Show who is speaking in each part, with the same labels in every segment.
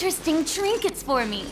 Speaker 1: Interesting trinkets for me.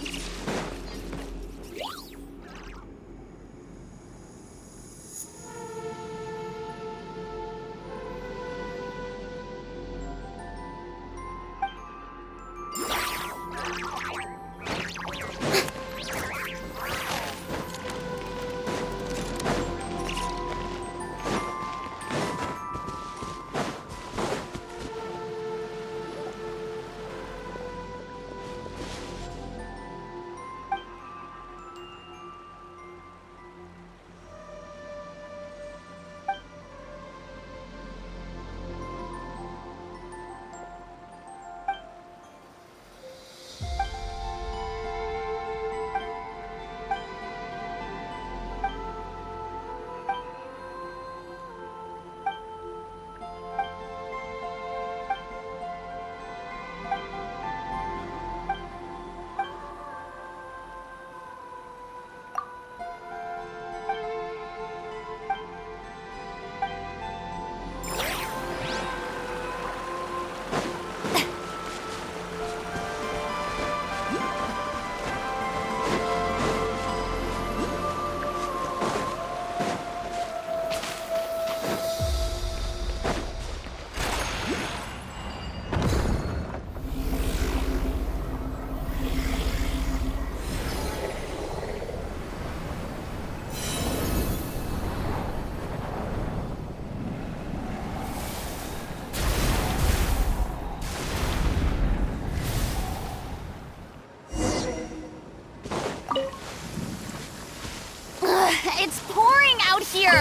Speaker 1: It's pouring out here.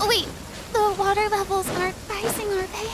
Speaker 1: Wait, the water levels aren't rising, are they?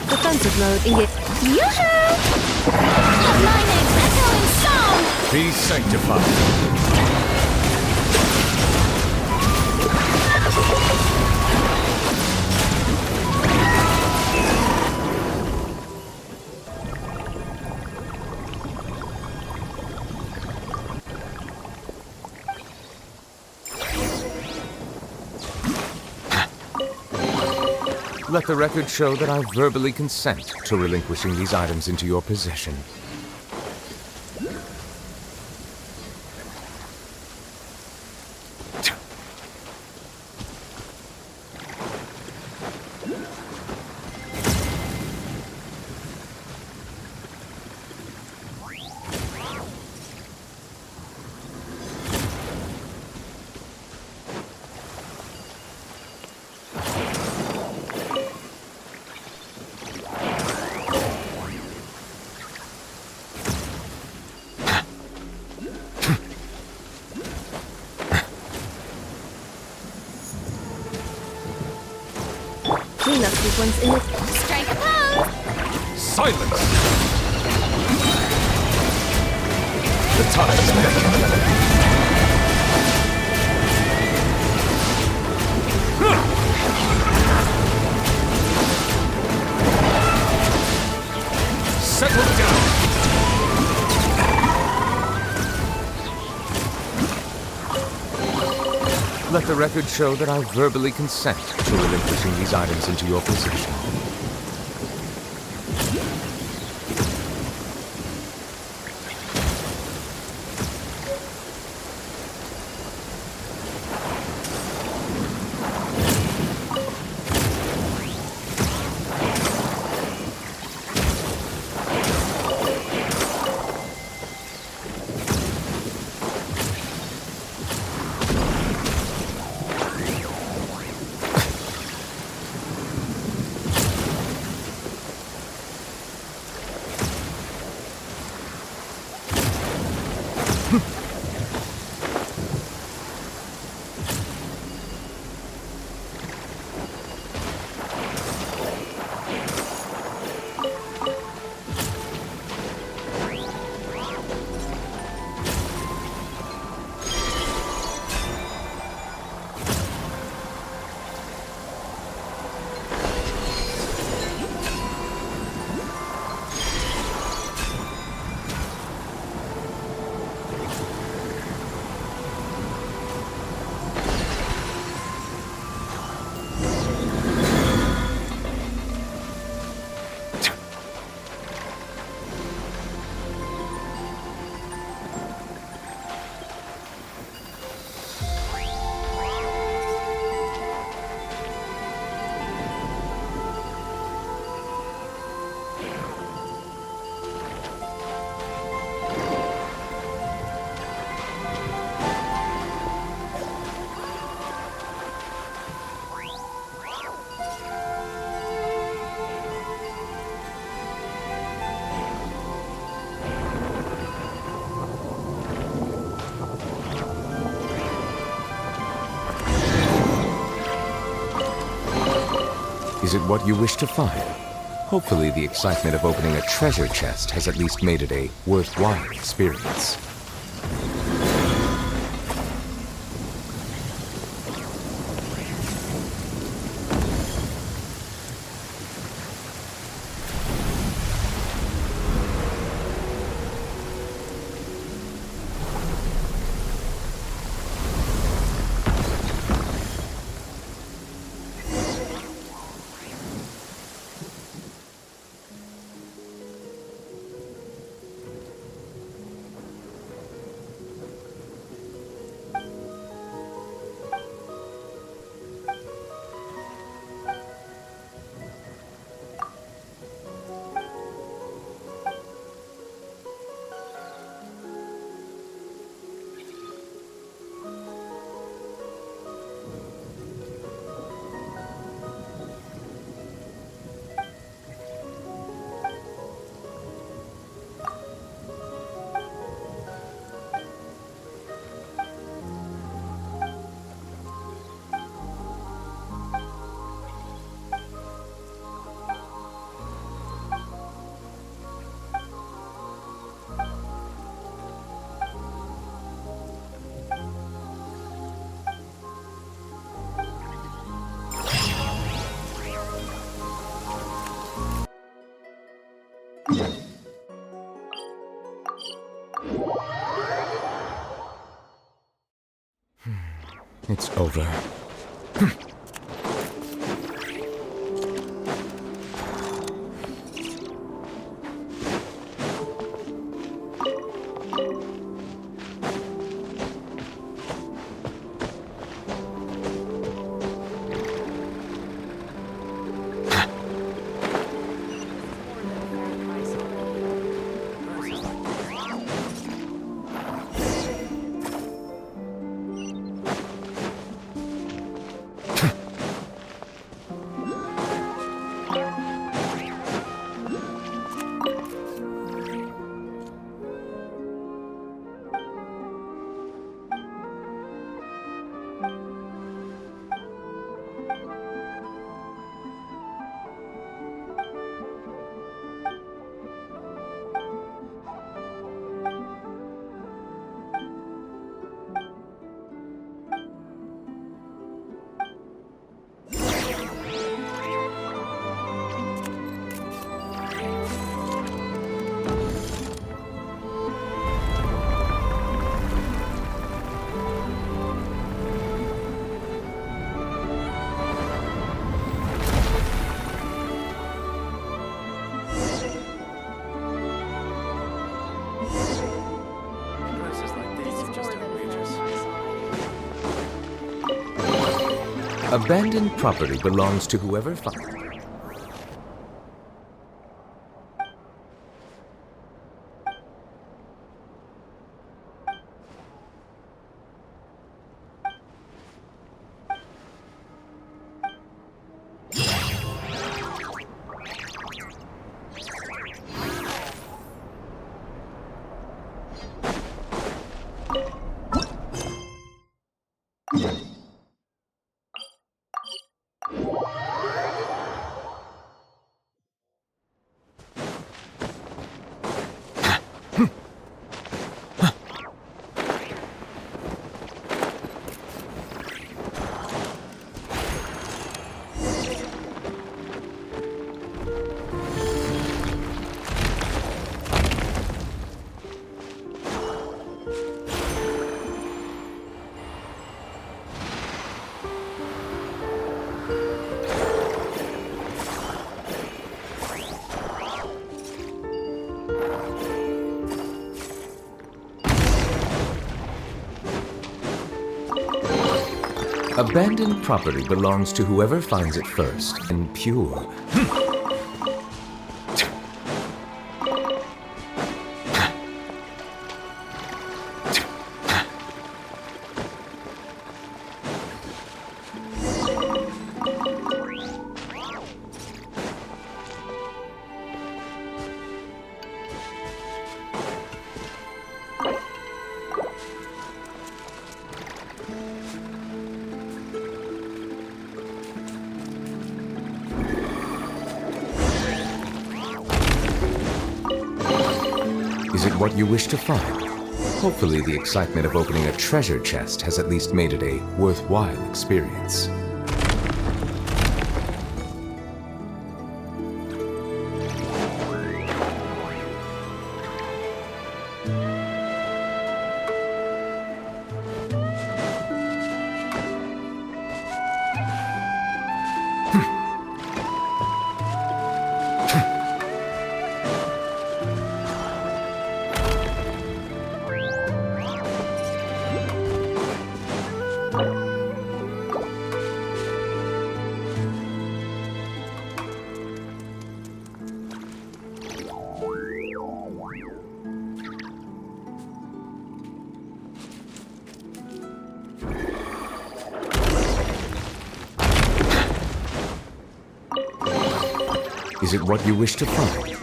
Speaker 2: Defensive mode engaged.
Speaker 1: Yoo-hoo! Lightning echoing song!
Speaker 3: Be sanctified. Let the record show that I verbally consent to relinquishing these items into your possession.
Speaker 2: Cleanup sequence in the
Speaker 1: Strike a pose!
Speaker 3: Silence! The time is near. Settle down! Let the record show that I verbally consent to relinquishing these items into your possession. Is it what you wish to find? Hopefully the excitement of opening a treasure chest has at least made it a worthwhile experience. It's over. Abandoned property belongs to whoever finds it. Abandoned property belongs to whoever finds it first, and pure. Is it what you wish to find? Hopefully the excitement of opening a treasure chest has at least made it a worthwhile experience. Is it what you wish to find?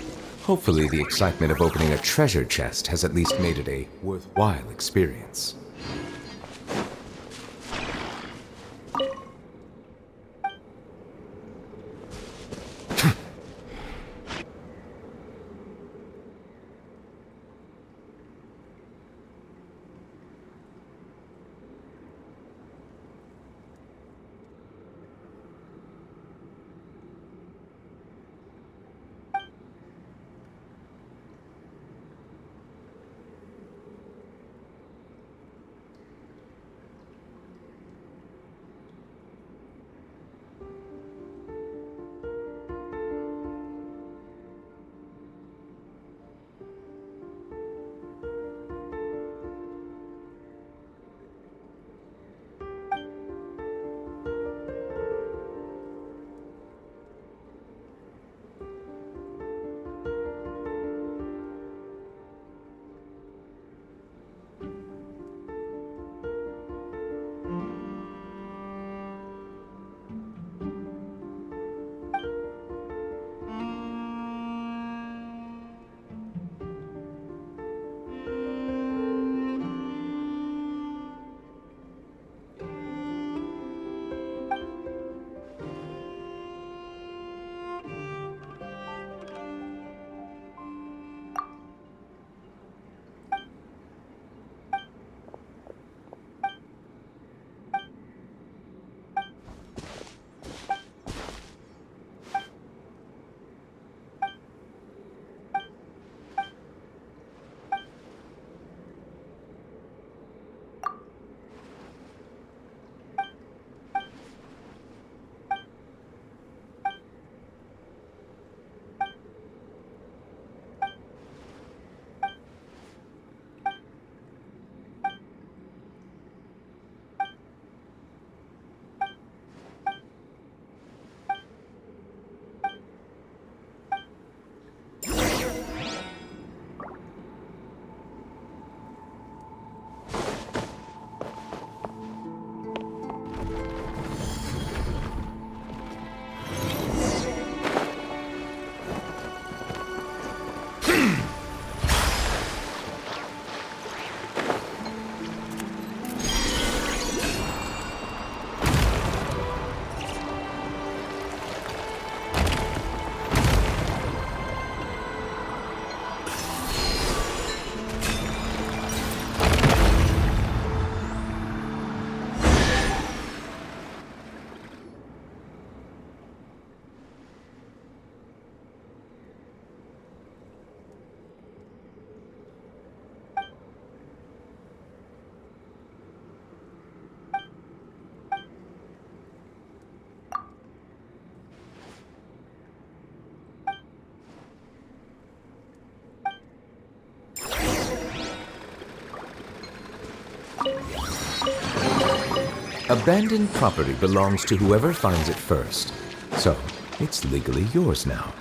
Speaker 3: Hopefully the excitement of opening a treasure chest has at least made it a worthwhile experience. Abandoned property belongs to whoever finds it first. So, it's legally yours now.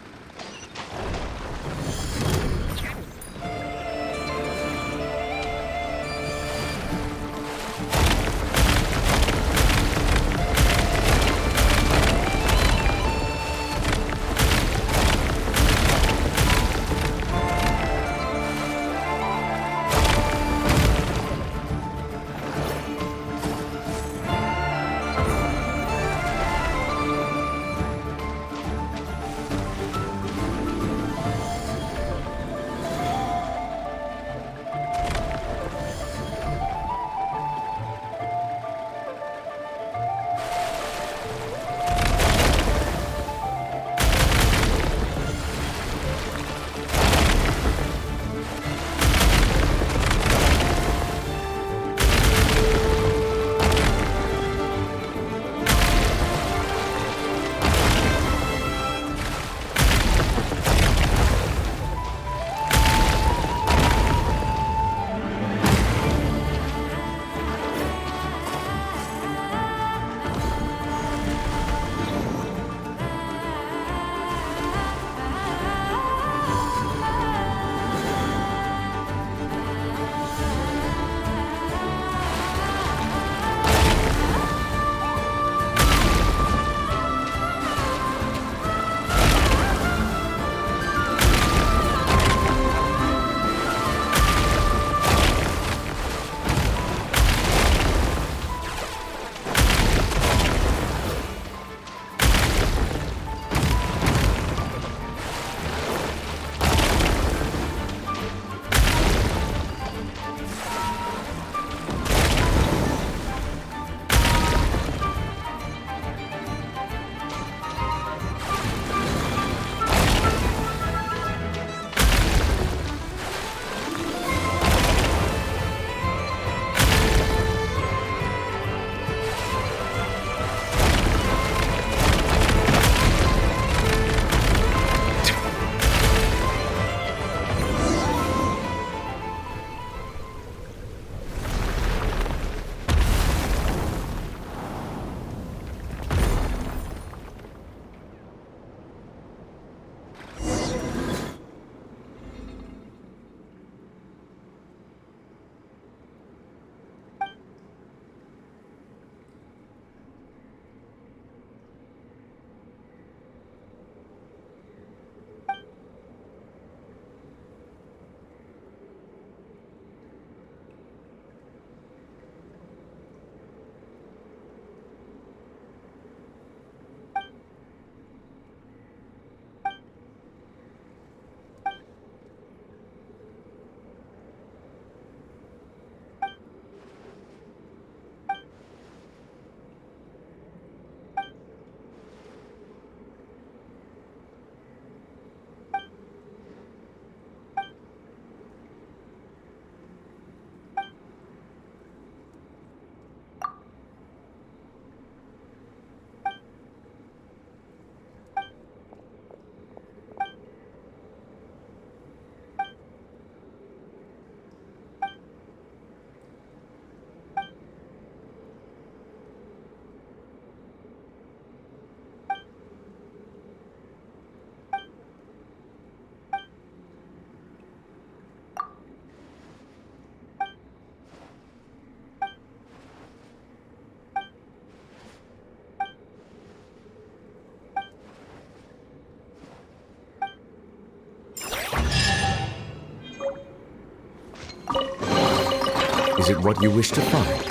Speaker 3: Is it what you wish to find?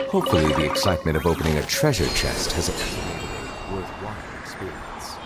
Speaker 3: Hopefully the excitement of opening a treasure chest has a worthwhile experience.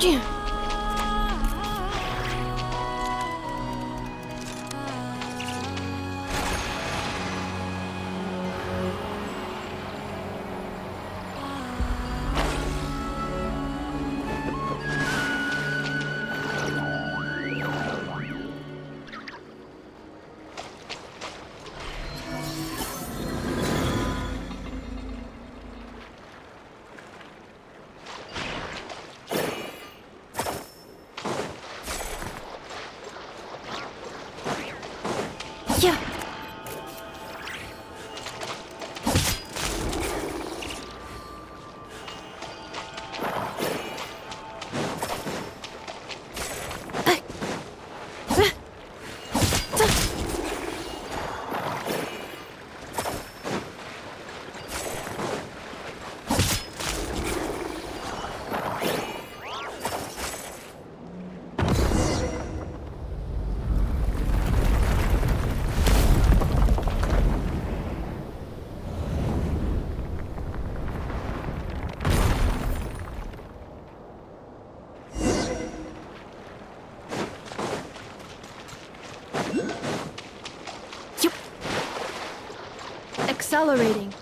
Speaker 2: Yeah. Yup. Accelerating.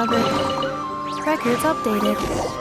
Speaker 2: discovered. Records updated.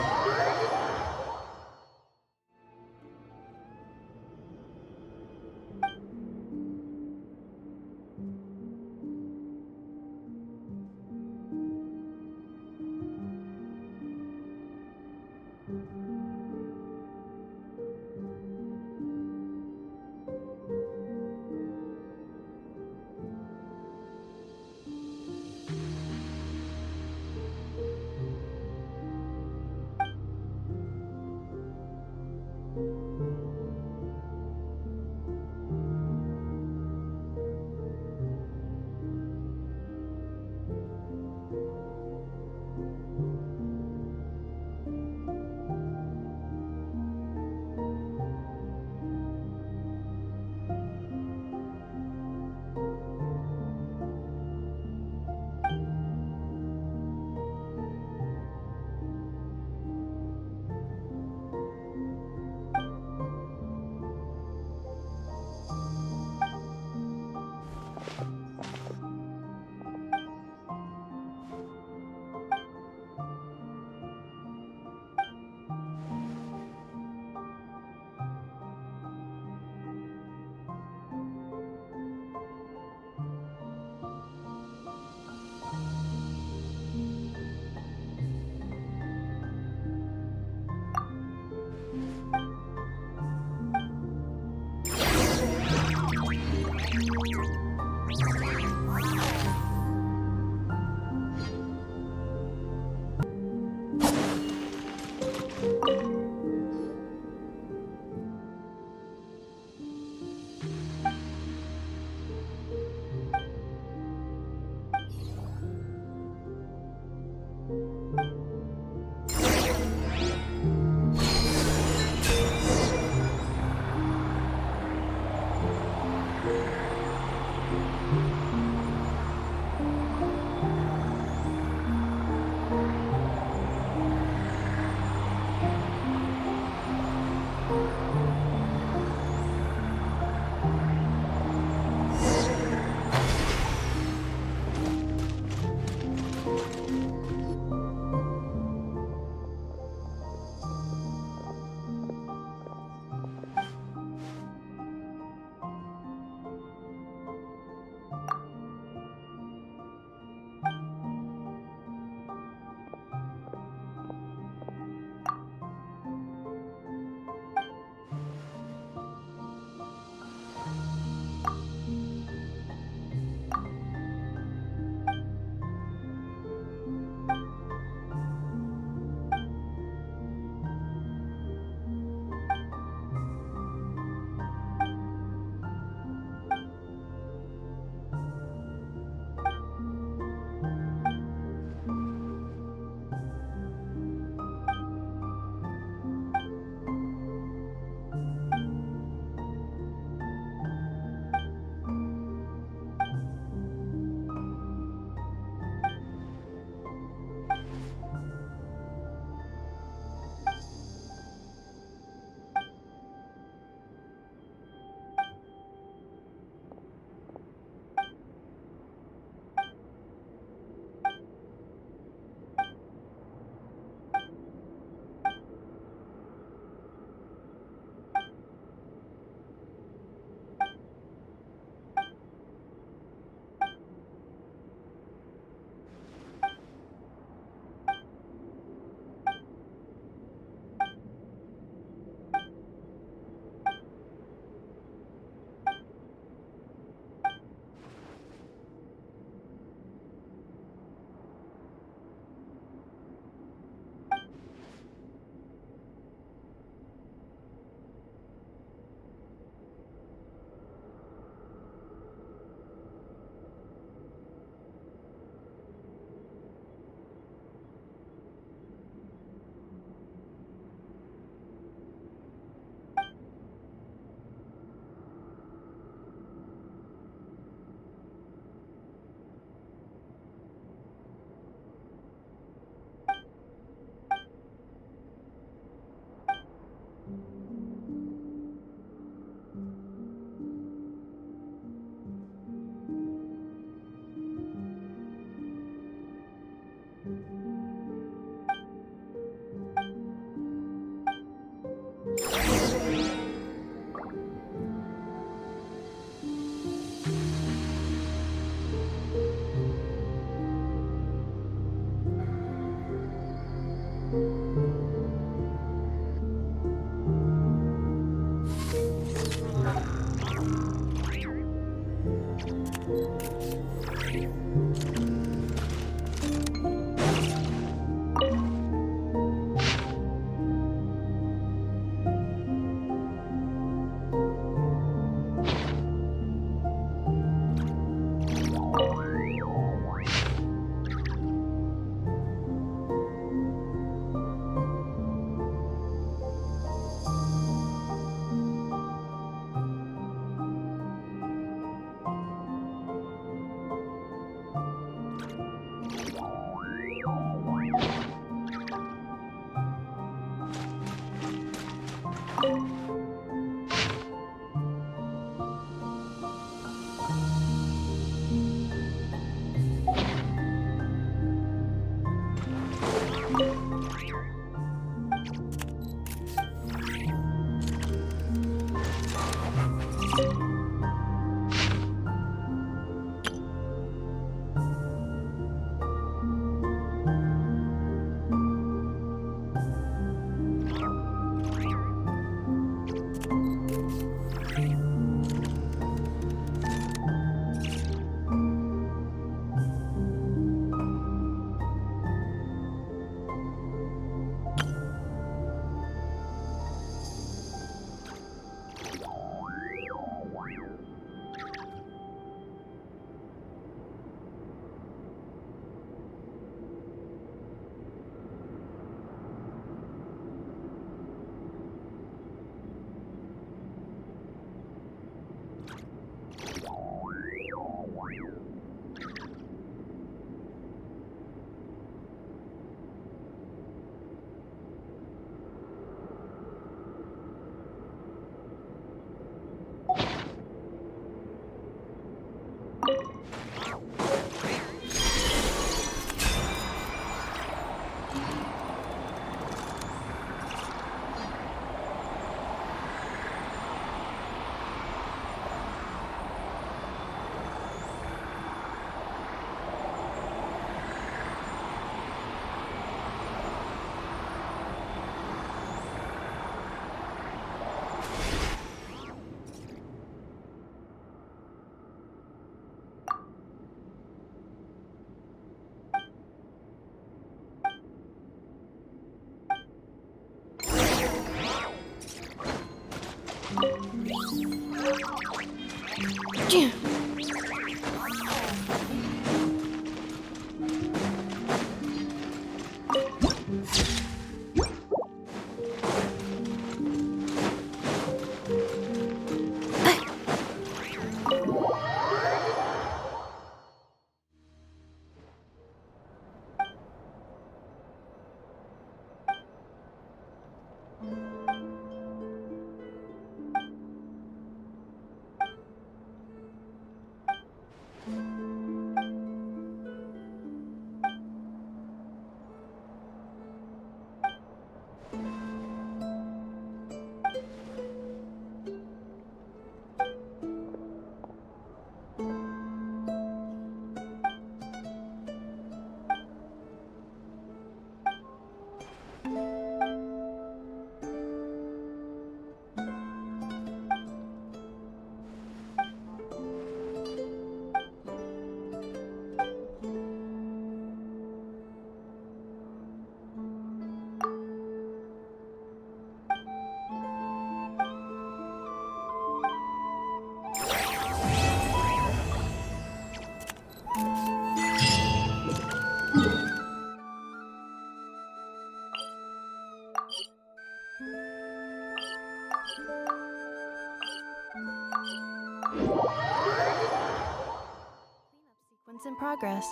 Speaker 2: Sequence in progress.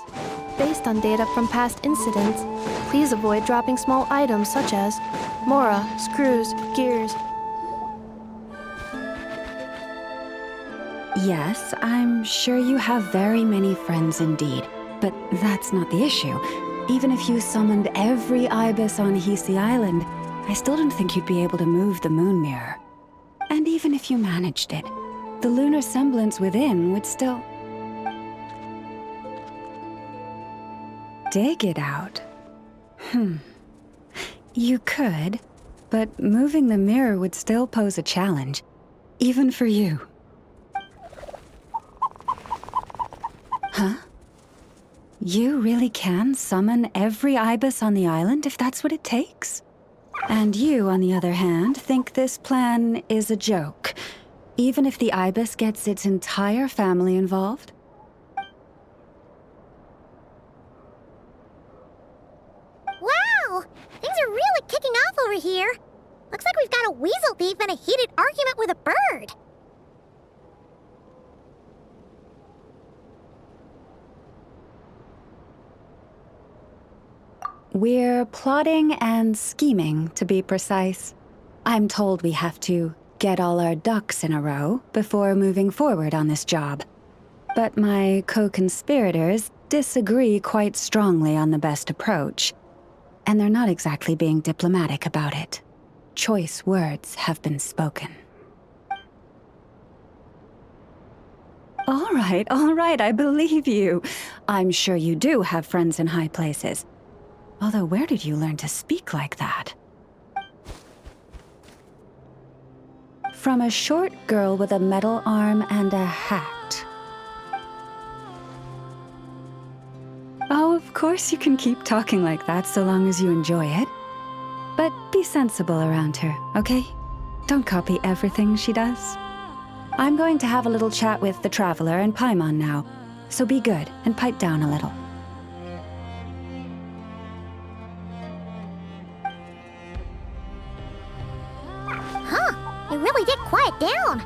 Speaker 2: Based on data from past incidents, please avoid dropping small items such as Mora, screws, gears.
Speaker 4: Yes, I'm sure you have very many friends indeed, but that's not the issue. Even if you summoned every ibis on Hisi Island, I still don't think you'd be able to move the moon mirror. And even if you managed it, the lunar semblance within would still... dig it out. You could, but moving the mirror would still pose a challenge, even for you. Huh? You really can summon every ibis on the island if that's what it takes? And you, on the other hand, think this plan is a joke, even if the ibis gets its entire family involved?
Speaker 1: Wow! Things are really kicking off over here. Looks like we've got a weasel thief and a heated argument with a bird.
Speaker 4: We're plotting and scheming, to be precise. I'm told we have to get all our ducks in a row before moving forward on this job. But my co-conspirators disagree quite strongly on the best approach. And they're not exactly being diplomatic about it. Choice words have been spoken. All right, I believe you. I'm sure you do have friends in high places. Although, where did you learn to speak like that? From a short girl with a metal arm and a hat. Oh, of course you can keep talking like that so long as you enjoy it. But be sensible around her, okay? Don't copy everything she does. I'm going to have a little chat with the Traveler and Paimon now, so be good and pipe down a little.
Speaker 1: Huh, it really did quiet down.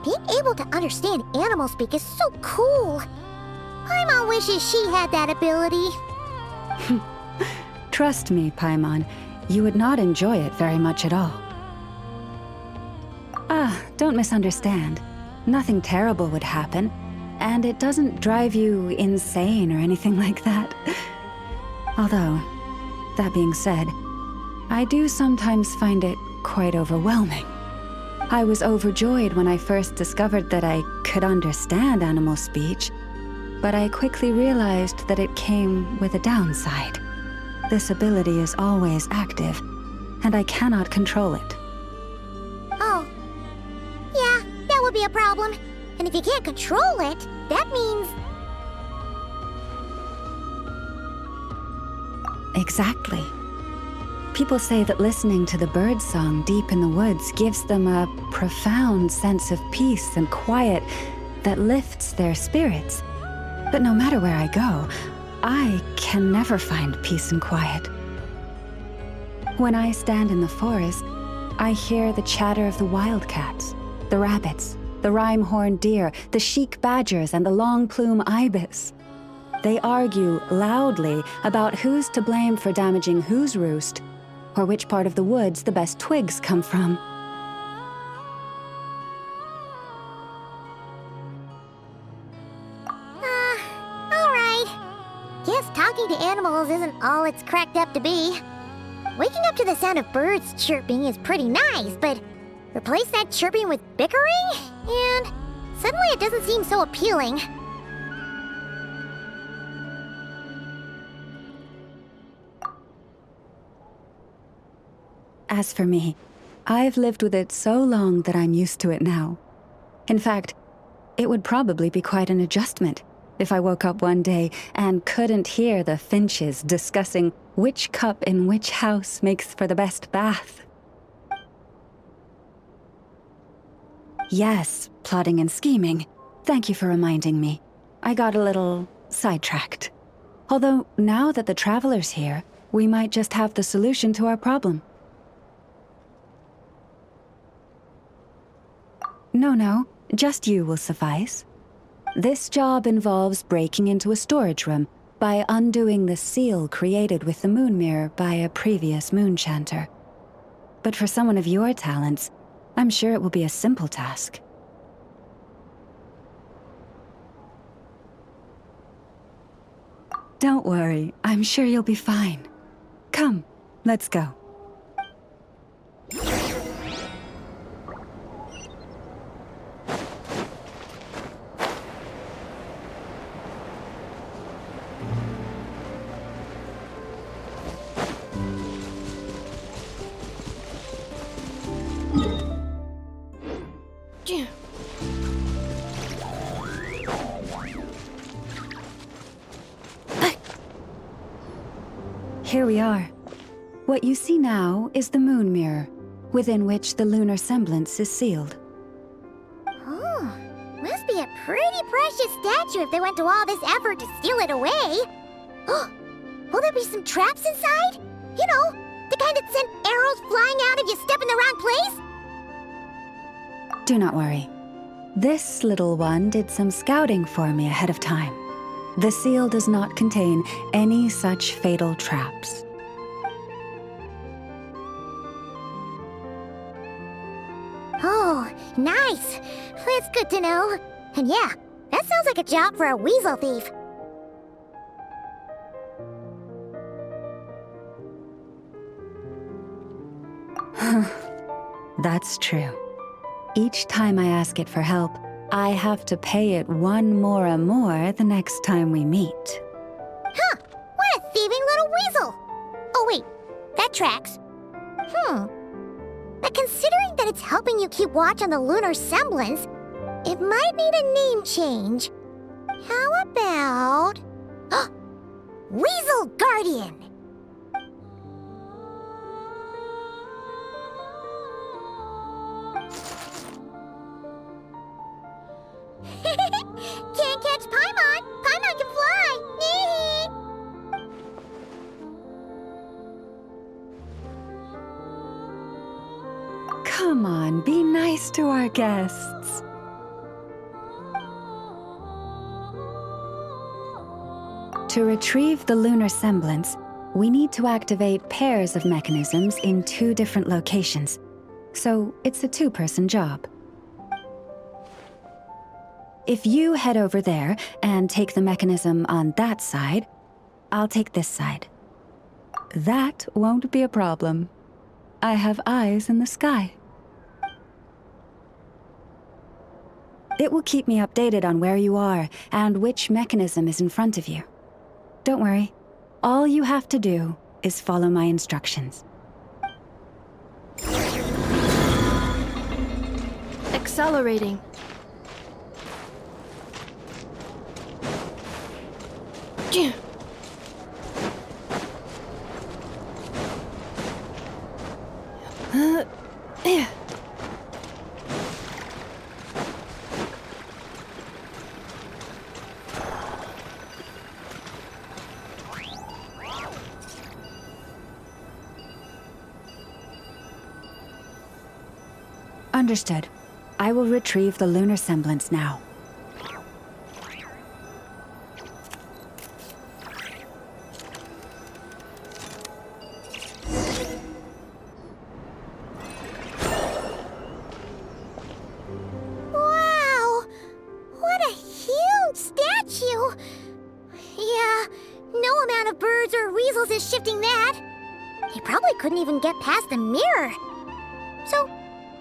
Speaker 1: Being able to understand animal speak is so cool. Paimon wishes she had that ability.
Speaker 4: Trust me, Paimon, you would not enjoy it very much at all. Don't misunderstand. Nothing terrible would happen, and it doesn't drive you insane or anything like that. Although, that being said, I do sometimes find it quite overwhelming. I was overjoyed when I first discovered that I could understand animal speech, but I quickly realized that it came with a downside. This ability is always active, and I cannot control it.
Speaker 1: Oh. Yeah, that would be a problem. And if you can't control it, that means...
Speaker 4: Exactly. People say that listening to the bird song deep in the woods gives them a profound sense of peace and quiet that lifts their spirits. But no matter where I go, I can never find peace and quiet. When I stand in the forest, I hear the chatter of the wildcats, the rabbits, the rhyme-horned deer, the chic badgers, and the long-plume ibis. They argue loudly about who's to blame for damaging whose roost, or which part of the woods the best twigs come from.
Speaker 1: Alright. Guess talking to animals isn't all it's cracked up to be. Waking up to the sound of birds chirping is pretty nice, but replace that chirping with bickering, and suddenly it doesn't seem so appealing.
Speaker 4: As for me, I've lived with it so long that I'm used to it now. In fact, it would probably be quite an adjustment if I woke up one day and couldn't hear the finches discussing which cup in which house makes for the best bath. Yes, plotting and scheming. Thank you for reminding me. I got a little sidetracked. Although, now that the Traveler's here, we might just have the solution to our problem. No, just you will suffice. This job involves breaking into a storage room by undoing the seal created with the moon mirror by a previous moon chanter. But for someone of your talents, I'm sure it will be a simple task. Don't worry, I'm sure you'll be fine. Come, let's go. Here we are. What you see now is the moon mirror, within which the lunar semblance is sealed.
Speaker 1: Oh, must be a pretty precious statue if they went to all this effort to steal it away. Will there be some traps inside? You know, the kind that send arrows flying out if you step in the wrong place?
Speaker 4: Do not worry. This little one did some scouting for me ahead of time. The seal does not contain any such fatal traps.
Speaker 1: Oh, nice. That's good to know. And yeah, that sounds like a job for a weasel thief.
Speaker 4: That's true. Each time I ask it for help, I have to pay it one mora more the next time we meet.
Speaker 1: Huh, what a thieving little weasel! Oh wait, that tracks. But considering that it's helping you keep watch on the lunar semblance, it might need a name change. How about... Weasel Guardian! Can't catch Paimon! Paimon can fly!
Speaker 4: Come on, be nice to our guests. To retrieve the lunar semblance, we need to activate pairs of mechanisms in 2 different locations. So it's a 2-person job. If you head over there and take the mechanism on that side, I'll take this side. That won't be a problem. I have eyes in the sky. It will keep me updated on where you are and which mechanism is in front of you. Don't worry. All you have to do is follow my instructions.
Speaker 2: Accelerating.
Speaker 4: Understood. I will retrieve the lunar semblance now.
Speaker 1: Wow! What a huge statue! Yeah, no amount of birds or weasels is shifting that. They probably couldn't even get past the mirror. So,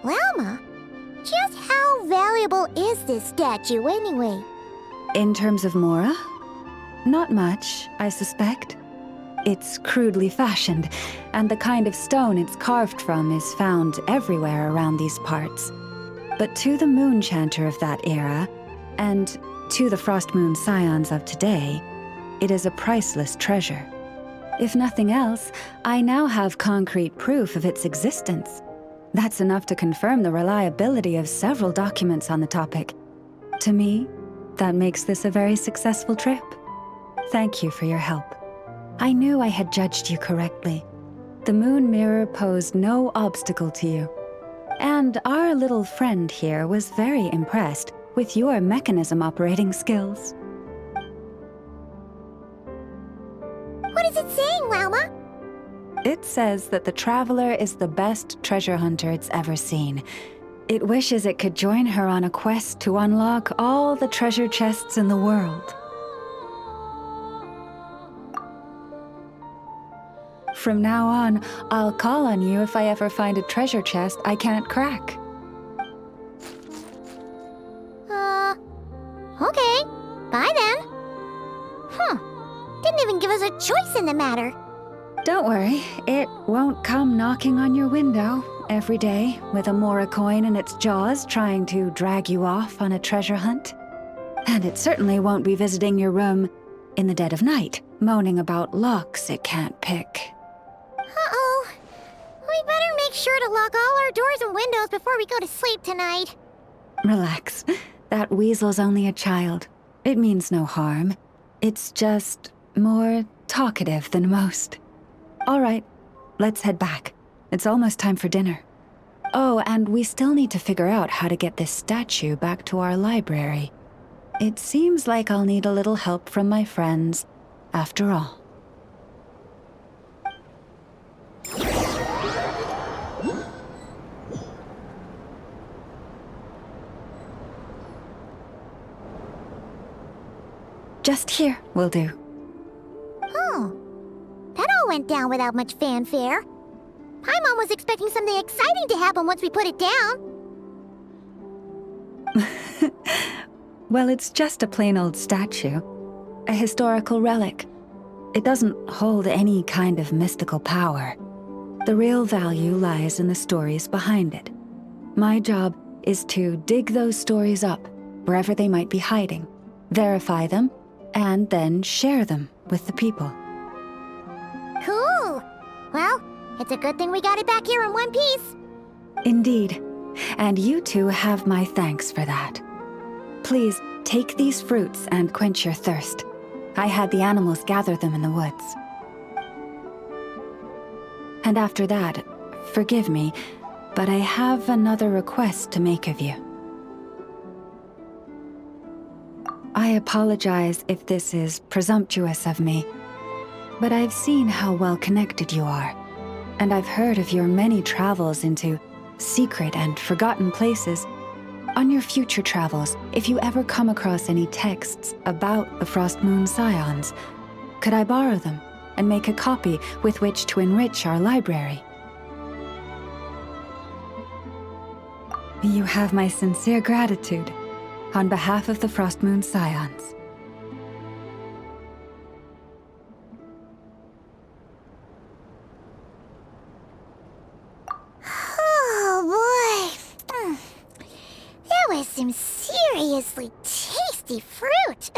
Speaker 1: Llama, just how valuable is this statue anyway?
Speaker 4: In terms of Mora? Not much, I suspect. It's crudely fashioned, and the kind of stone it's carved from is found everywhere around these parts. But to the Moon Chanter of that era, and to the Frost Moon Scions of today, it is a priceless treasure. If nothing else, I now have concrete proof of its existence. That's enough to confirm the reliability of several documents on the topic. To me, that makes this a very successful trip. Thank you for your help. I knew I had judged you correctly. The Moon Mirror posed no obstacle to you. And our little friend here was very impressed with your mechanism operating skills.
Speaker 1: What is it saying, Llama?
Speaker 4: It says that the Traveler is the best treasure hunter it's ever seen. It wishes it could join her on a quest to unlock all the treasure chests in the world. From now on, I'll call on you if I ever find a treasure chest I can't crack.
Speaker 1: Okay. Bye then. Didn't even give us a choice in the matter.
Speaker 4: Don't worry, it won't come knocking on your window every day with a Mora coin in its jaws trying to drag you off on a treasure hunt. And it certainly won't be visiting your room in the dead of night, moaning about locks it can't pick.
Speaker 1: Uh-oh. We better make sure to lock all our doors and windows before we go to sleep tonight.
Speaker 4: Relax. That weasel's only a child. It means no harm. It's just more talkative than most. All right, let's head back. It's almost time for dinner. Oh, and we still need to figure out how to get this statue back to our library. It seems like I'll need a little help from my friends, after all. Just here will do.
Speaker 1: Oh. That all went down without much fanfare. Paimon was expecting something exciting to happen once we put it down.
Speaker 4: Well, it's just a plain old statue. A historical relic. It doesn't hold any kind of mystical power. The real value lies in the stories behind it. My job is to dig those stories up, wherever they might be hiding, verify them, and then share them with the people.
Speaker 1: Cool. Well, it's a good thing we got it back here in one piece.
Speaker 4: Indeed. And you two have my thanks for that. Please, take these fruits and quench your thirst. I had the animals gather them in the woods. And after that, forgive me, but I have another request to make of you. I apologize if this is presumptuous of me, but I've seen how well connected you are, and I've heard of your many travels into secret and forgotten places. On your future travels, if you ever come across any texts about the Frost Moon Scions, could I borrow them and make a copy with which to enrich our library? You have my sincere gratitude on behalf of the Frost Moon Scions.
Speaker 1: Oh boy. That was some seriously tasty fruit.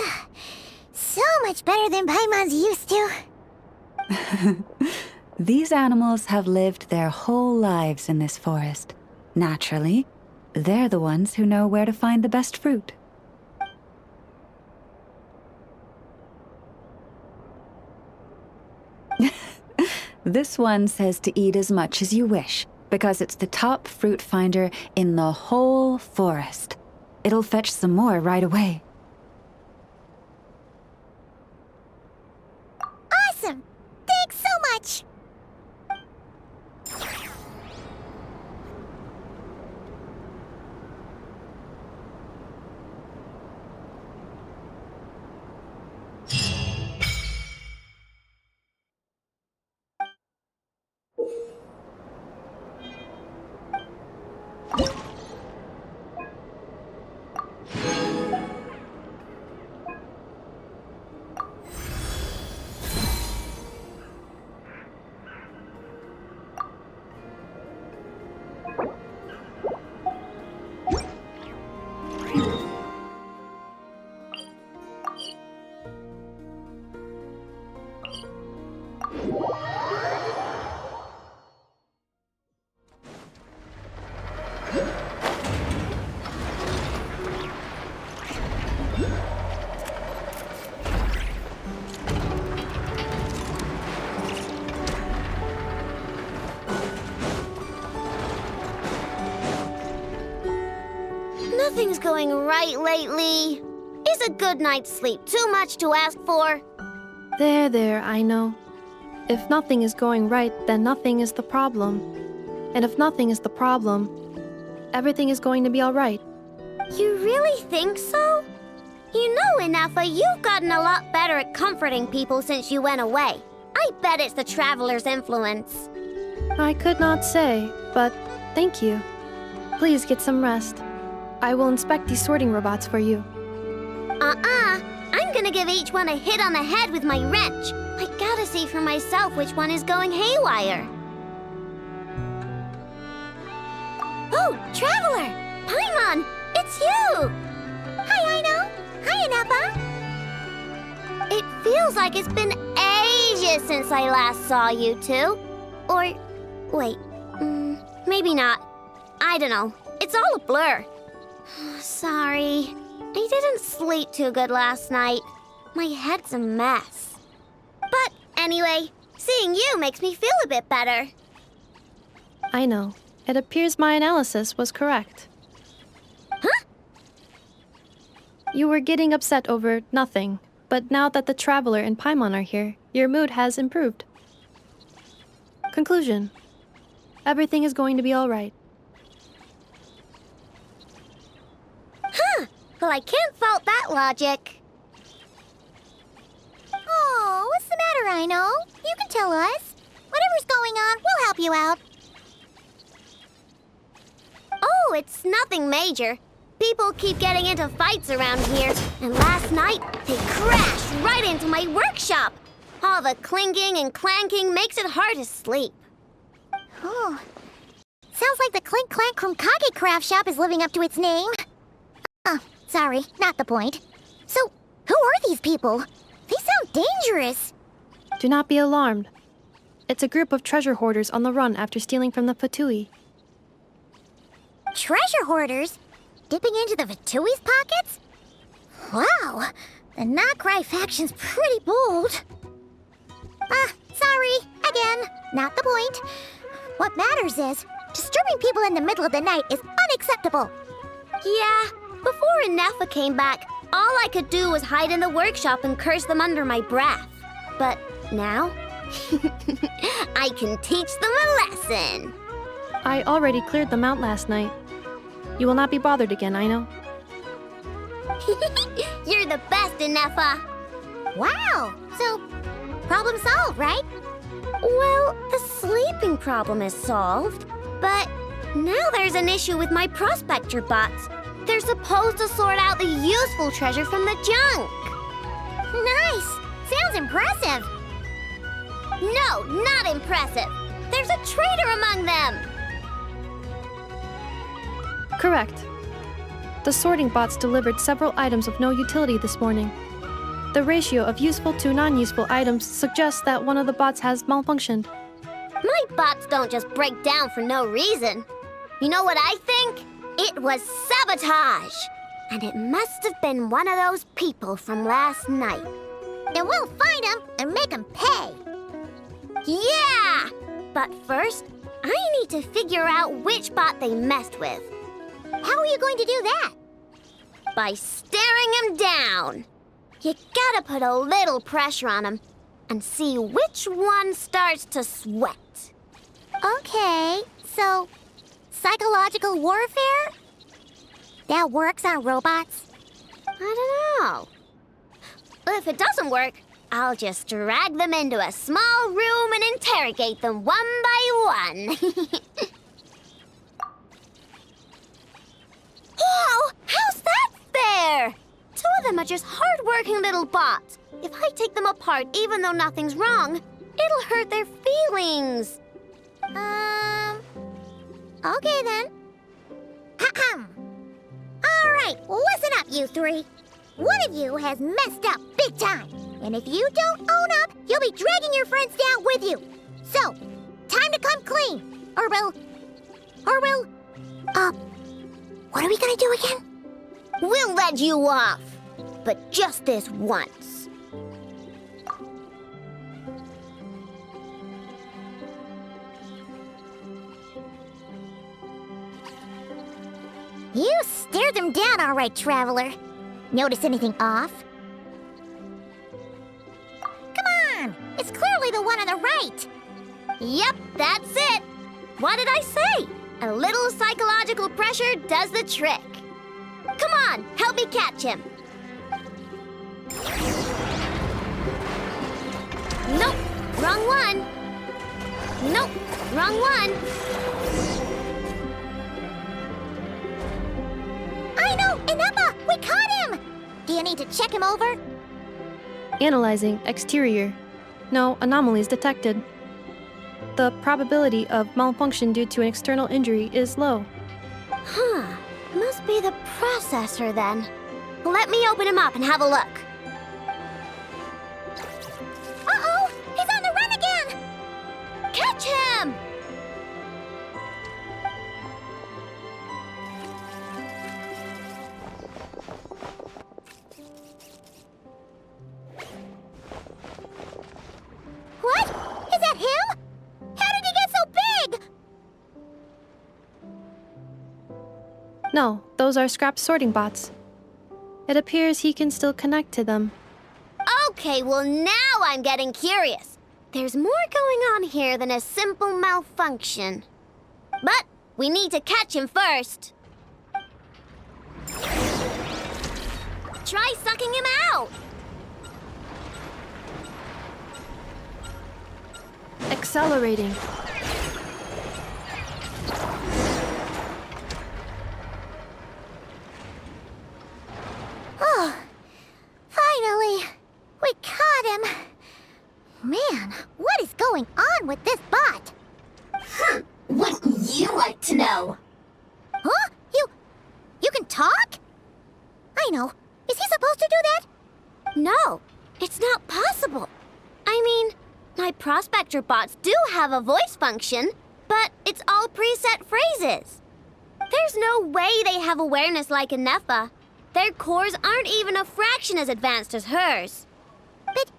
Speaker 1: So much better than Paimon's used to.
Speaker 4: These animals have lived their whole lives in this forest. Naturally, they're the ones who know where to find the best fruit. This one says to eat as much as you wish, because it's the top fruit finder in the whole forest. It'll fetch some more right away.
Speaker 1: Awesome! Thanks so much! Nothing's going right lately. Is a good night's sleep too much to ask for?
Speaker 2: There, I know. If nothing is going right, then nothing is the problem. And if nothing is the problem, everything is going to be all right.
Speaker 1: You really think so? You know, Inafa, you've gotten a lot better at comforting people since you went away. I bet it's the Traveler's influence.
Speaker 2: I could not say, but thank you. Please get some rest. I will inspect these sorting robots for you.
Speaker 1: I'm gonna give each one a hit on the head with my wrench. I gotta see for myself which one is going haywire. Oh, Traveler! Paimon! It's you! Hi, Aino! Hi, Inafa! It feels like it's been ages since I last saw you two. Or, wait, maybe not. I don't know. It's all a blur. Sorry. I didn't sleep too good last night. My head's a mess. But anyway, seeing you makes me feel a bit better.
Speaker 2: I know. It appears my analysis was correct.
Speaker 1: Huh?
Speaker 2: You were getting upset over nothing, but now that the Traveler and Paimon are here, your mood has improved. Conclusion. Everything is going to be all right.
Speaker 1: Huh. Well, I can't fault that logic. Oh, what's the matter, Aino? You can tell us. Whatever's going on, we'll help you out. Oh, it's nothing major. People keep getting into fights around here, and last night they crashed right into my workshop. All the clinking and clanking makes it hard to sleep. Oh, sounds like the Clink Clank Krumkage craft shop is living up to its name. Sorry, not the point. So, who are these people? They sound dangerous.
Speaker 2: Do not be alarmed. It's a group of treasure hoarders on the run after stealing from the Fatui.
Speaker 1: Treasure hoarders? Dipping into the Vatui's pockets? Wow, the Nod-krai faction's pretty bold. Sorry, again, not the point. What matters is, disturbing people in the middle of the night is unacceptable. Yeah, before Inafa came back, all I could do was hide in the workshop and curse them under my breath. But now, I can teach them a lesson.
Speaker 2: I already cleared them out last night. You will not be bothered again, I know.
Speaker 1: You're the best, Inafa. Wow, so problem solved, right? Well, the sleeping problem is solved, but now there's an issue with my prospector bots. They're supposed to sort out the useful treasure from the junk. Nice! Sounds impressive. No, not impressive. There's a traitor among them.
Speaker 2: Correct. The sorting bots delivered several items of no utility this morning. The ratio of useful to non-useful items suggests that one of the bots has malfunctioned.
Speaker 1: My bots don't just break down for no reason. You know what I think? It was sabotage. And it must have been one of those people from last night. And we'll find them and make them pay. Yeah! But first, I need to figure out which bot they messed with. How are you going to do that? By staring him down. You gotta put a little pressure on him and see which one starts to sweat. Okay, so psychological warfare? That works on robots? I don't know. If it doesn't work, I'll just drag them into a small room and interrogate them one by one. Whoa! How's that fair? Two of them are just hard-working little bots. If I take them apart even though nothing's wrong, it'll hurt their feelings. Okay then. All right, listen up, you three. One of you has messed up big time. And if you don't own up, you'll be dragging your friends down with you. So, time to come clean. Or we'll... what are we gonna do again? We'll let you off. But just this once. You stared them down all right, Traveler. Notice anything off? Come on! It's clearly the one on the right! Yep, that's it! What did I say? A little psychological pressure does the trick. Come on, help me catch him. Nope, wrong one. Nope, wrong one. I know, Ineppa! We caught him! Do you need to check him over?
Speaker 2: Analyzing exterior. No anomalies detected. The probability of malfunction due to an external injury is low.
Speaker 1: Huh. Must be the processor then. Let me open him up and have a look. Uh-oh! He's on the run again! Catch him! What? Is that him? How did he get so big?
Speaker 2: No, those are scrapped sorting bots. It appears he can still connect to them.
Speaker 1: Okay, well now I'm getting curious. There's more going on here than a simple malfunction. But we need to catch him first. Try sucking him out.
Speaker 2: Accelerating.
Speaker 1: Oh, finally, we caught him. Man, what is going on with this bot?
Speaker 5: Wouldn't you like to know?
Speaker 1: Huh? You can talk? I know. Is he supposed to do that? No, it's not possible. I mean, my prospector bots do have a voice function, but it's all preset phrases. There's no way they have awareness like Ineppa. Their cores aren't even a fraction as advanced as hers. But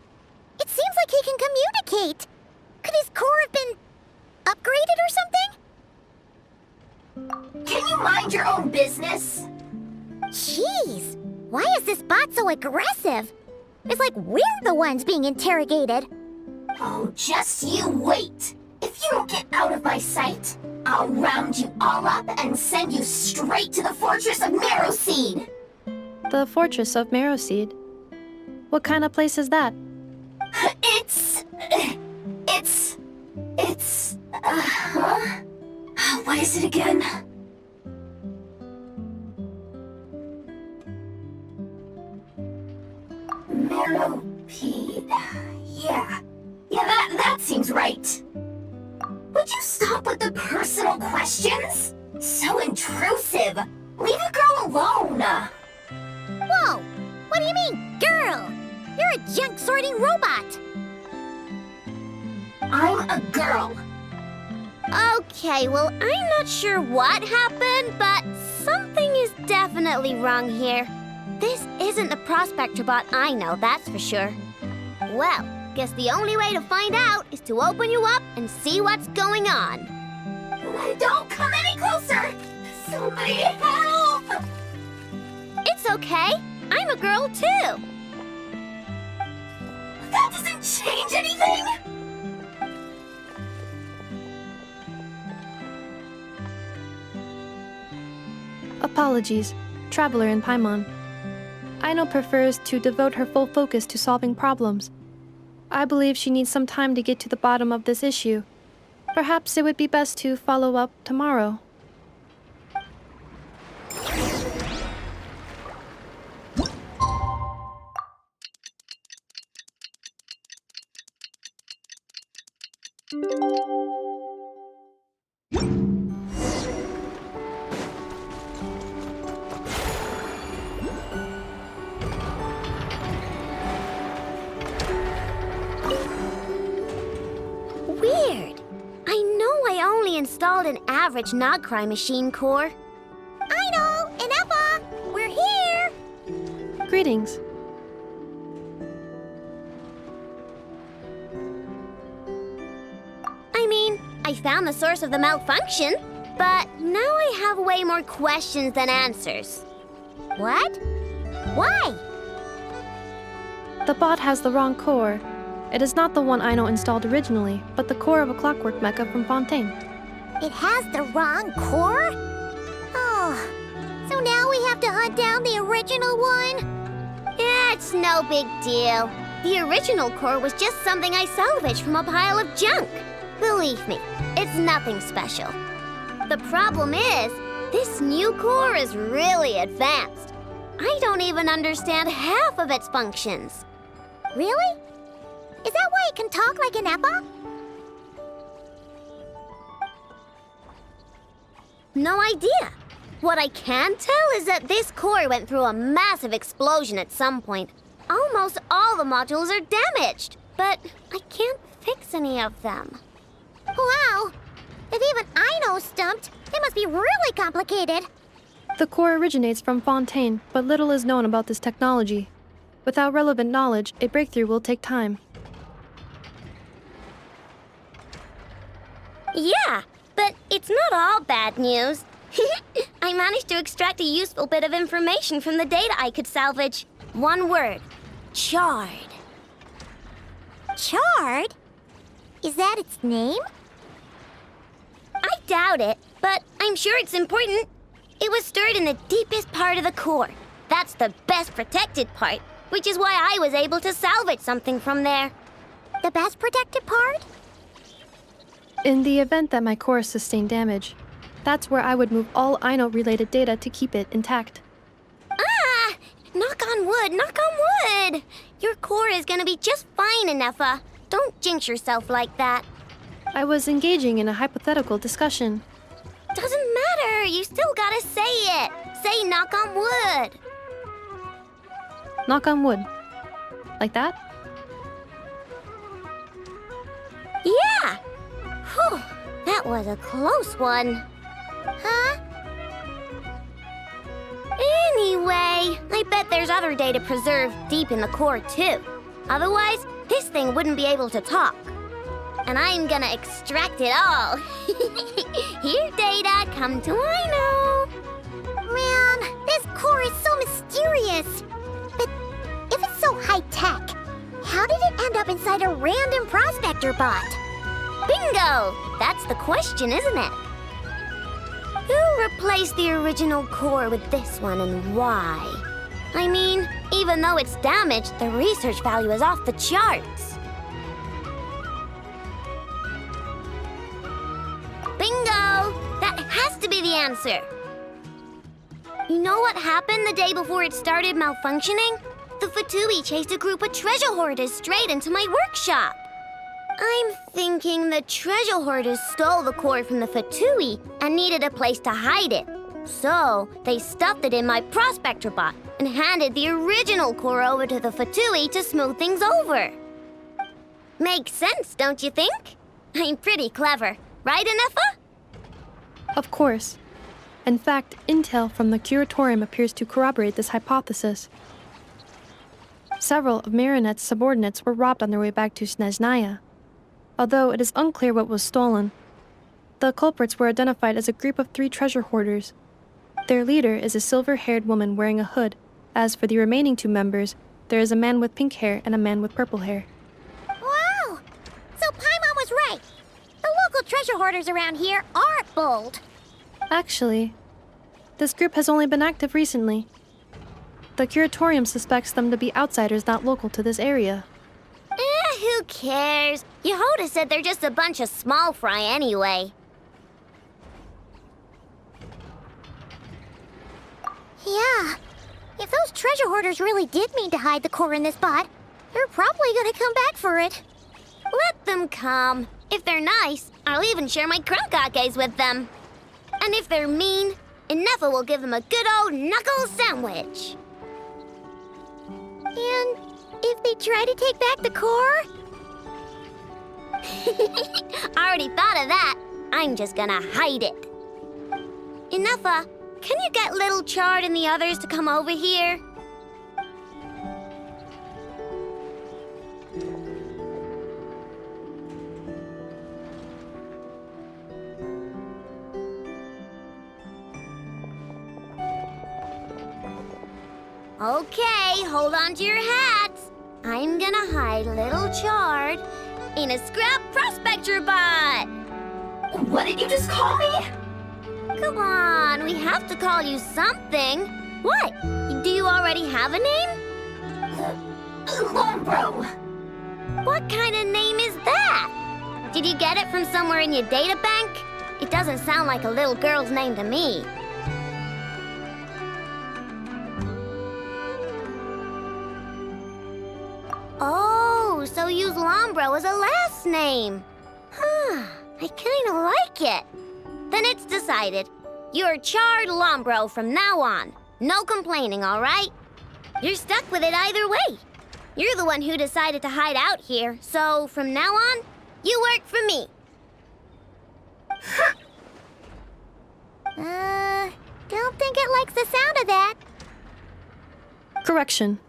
Speaker 1: it seems like he can communicate. Could his core have been upgraded or something?
Speaker 5: Can you mind your own business?
Speaker 1: Jeez, why is this bot so aggressive? It's like we're the ones being interrogated.
Speaker 5: Oh, just you wait. If you don't get out of my sight, I'll round you all up and send you straight to the Fortress of Marrowseed.
Speaker 2: The Fortress of Marrowseed. What kind of place is that?
Speaker 5: What is it again? Marrowpeed. Yeah, that seems right. Would you stop with the personal questions? So intrusive. Leave a girl alone.
Speaker 1: Whoa! What do you mean, girl? You're a junk sorting robot.
Speaker 5: I'm a girl.
Speaker 1: Okay, well, I'm not sure what happened, but something is definitely wrong here. This isn't the prospector bot I know, that's for sure. Well, Guess the only way to find out is to open you up and see what's going on.
Speaker 5: Don't come any closer! Somebody help!
Speaker 1: It's okay. I'm a girl too.
Speaker 5: That doesn't change anything!
Speaker 2: Apologies, Traveler in Paimon. Aino prefers to devote her full focus to solving problems. I believe she needs some time to get to the bottom of this issue. Perhaps it would be best to follow up tomorrow.
Speaker 1: Weird. I know I only installed an average Nod-krai machine core. Aino and Eppa, we're here!
Speaker 2: Greetings.
Speaker 1: I mean, I found the source of the malfunction, but now I have way more questions than answers. What? Why?
Speaker 2: The bot has the wrong core. It is not the one Aino installed originally, but the core of a clockwork mecha from Fontaine.
Speaker 1: It has the wrong core? Oh, so now we have to hunt down the original one? Yeah, it's no big deal. The original core was just something I salvaged from a pile of junk. Believe me, it's nothing special. The problem is, this new core is really advanced. I don't even understand half of its functions. Really? Is that why it can talk like an Eppa? No idea. What I can tell is that this core went through a massive explosion at some point. Almost all the modules are damaged, but I can't fix any of them. Wow! If even Aino's stumped, it must be really complicated.
Speaker 2: The core originates from Fontaine, but little is known about this technology. Without relevant knowledge, a breakthrough will take time.
Speaker 1: Yeah, but it's not all bad news. I managed to extract a useful bit of information from the data I could salvage. One word. Charred. Charred? Is that its name? I doubt it, but I'm sure it's important. It was stored in the deepest part of the core. That's the best protected part, which is why I was able to salvage something from there. The best protected part?
Speaker 2: In the event that my core sustained damage, that's where I would move all Aino-related data to keep it intact.
Speaker 1: Ah! Knock on wood, knock on wood! Your core is gonna be just fine, Inefa. Don't jinx yourself like that.
Speaker 2: I was engaging in a hypothetical discussion.
Speaker 1: Doesn't matter, you still gotta say it. Say knock on wood.
Speaker 2: Knock on wood. Like that?
Speaker 1: Yeah! Whew, that was a close one. Huh? Anyway, I bet there's other data preserved deep in the core too. Otherwise, this thing wouldn't be able to talk. And I'm gonna extract it all. Here, data, come to Aino. Man, this core is so mysterious. But if it's so high-tech, how did it end up inside a random prospector bot? Bingo! That's the question, isn't it? Who replaced the original core with this one and why? I mean, even though it's damaged, the research value is off the charts. Bingo! That has to be the answer. You know what happened the day before it started malfunctioning? The Fatui chased a group of treasure hoarders straight into my workshop. I'm thinking the treasure hoarders stole the core from the Fatui and needed a place to hide it. So, they stuffed it in my prospector bot and handed the original core over to the Fatui to smooth things over. Makes sense, don't you think? I'm pretty clever, right, Inefa?
Speaker 2: Of course. In fact, intel from the curatorium appears to corroborate this hypothesis. Several of Marinette's subordinates were robbed on their way back to Snezhnaya. Although it is unclear what was stolen, the culprits were identified as a group of 3 treasure hoarders. Their leader is a silver-haired woman wearing a hood. As for the remaining 2 members, there is a man with pink hair and a man with purple hair.
Speaker 1: Wow! So Paimon was right. The local treasure hoarders around here aren't bold.
Speaker 2: Actually, this group has only been active recently. The curatorium suspects them to be outsiders not local to this area.
Speaker 1: Who cares? Yehoda said they're just a bunch of small fry anyway. Yeah. If those treasure hoarders really did mean to hide the core in this bot, they're probably gonna come back for it. Let them come. If they're nice, I'll even share my crankakes with them. And if they're mean, Inefa will give them a good old knuckle sandwich. And if they try to take back the core? I already thought of that. I'm just gonna hide it. Inefa, can you get Little Chard and the others to come over here? Okay, hold on to your hats. I'm gonna hide Little Chard in a scrap prospector bot.
Speaker 5: What did you just call me?
Speaker 1: Come on, we have to call you something. What? Do you already have a name?
Speaker 5: Lombro.
Speaker 1: What kind of name is that? Did you get it from somewhere in your data bank? It doesn't sound like a little girl's name to me. Oh, so use Lombro as a last name. Huh, I kind of like it. Then it's decided. You're Chard Lombro from now on. No complaining, all right? You're stuck with it either way. You're the one who decided to hide out here, so from now on, you work for me. Don't think it likes the sound of that.
Speaker 2: Correction.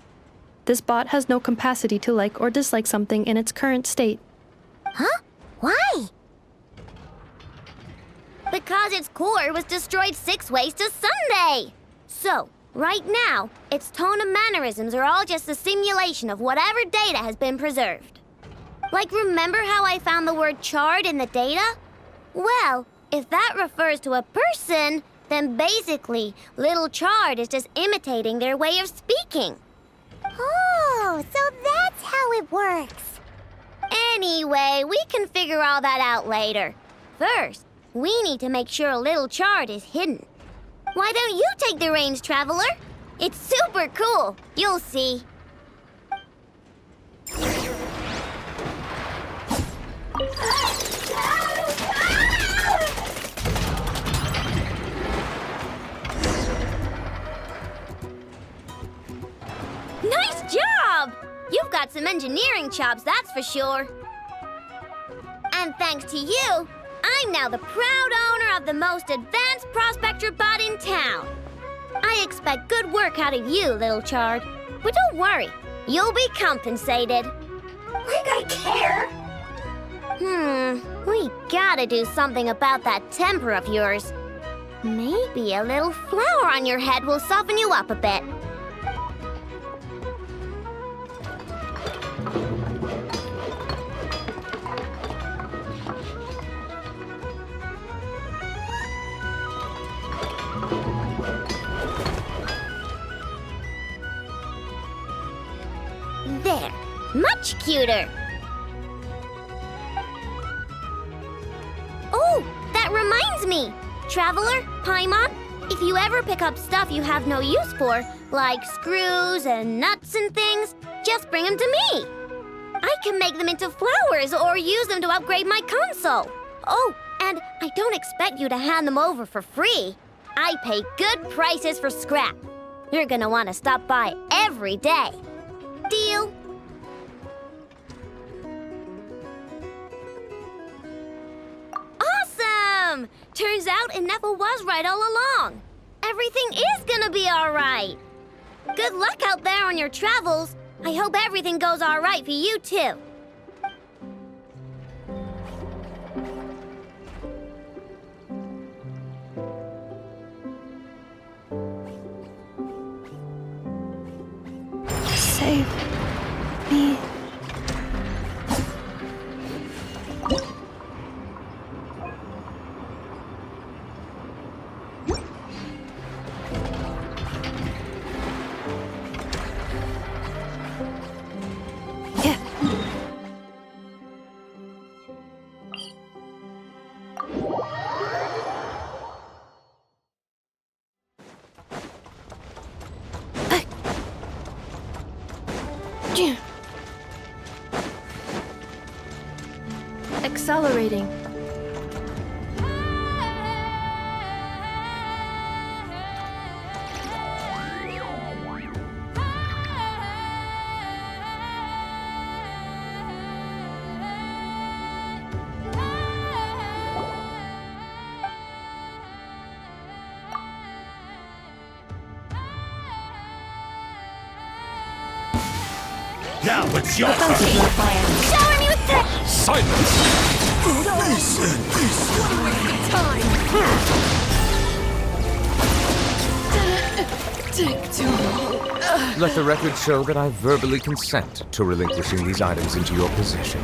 Speaker 2: This bot has no capacity to like or dislike something in its current state.
Speaker 1: Huh? Why? Because its core was destroyed 6 ways to Sunday. So, right now, its tone and mannerisms are all just a simulation of whatever data has been preserved. Like, remember how I found the word chard in the data? Well, if that refers to a person, then basically, Little Chard is just imitating their way of speaking. Oh, so that's how it works. Anyway, we can figure all that out later. First, we need to make sure Little Chard is hidden. Why don't you take the reins, Traveler? It's super cool. You'll see. Nice job! You've got some engineering chops, that's for sure. And thanks to you, I'm now the proud owner of the most advanced prospector bot in town. I expect good work out of you, Little Chard. But don't worry, you'll be compensated.
Speaker 5: Like I care.
Speaker 1: We gotta do something about that temper of yours. Maybe a little flour on your head will soften you up a bit. There, much cuter. Oh, that reminds me. Traveler, Paimon, if you ever pick up stuff you have no use for, like screws and nuts and things, just bring them to me. I can make them into flowers or use them to upgrade my console. Oh, and I don't expect you to hand them over for free. I pay good prices for scrap. You're gonna want to stop by every day. Deal? Awesome! Turns out Inefa was right all along. Everything is gonna be all right. Good luck out there on your travels. I hope everything goes all right for you too.
Speaker 2: Save me. Yeah. Accelerating.
Speaker 6: Now it's your turn.
Speaker 1: Shower me with the...
Speaker 6: Silence!
Speaker 3: Let the record show that I verbally consent to relinquishing these items into your possession.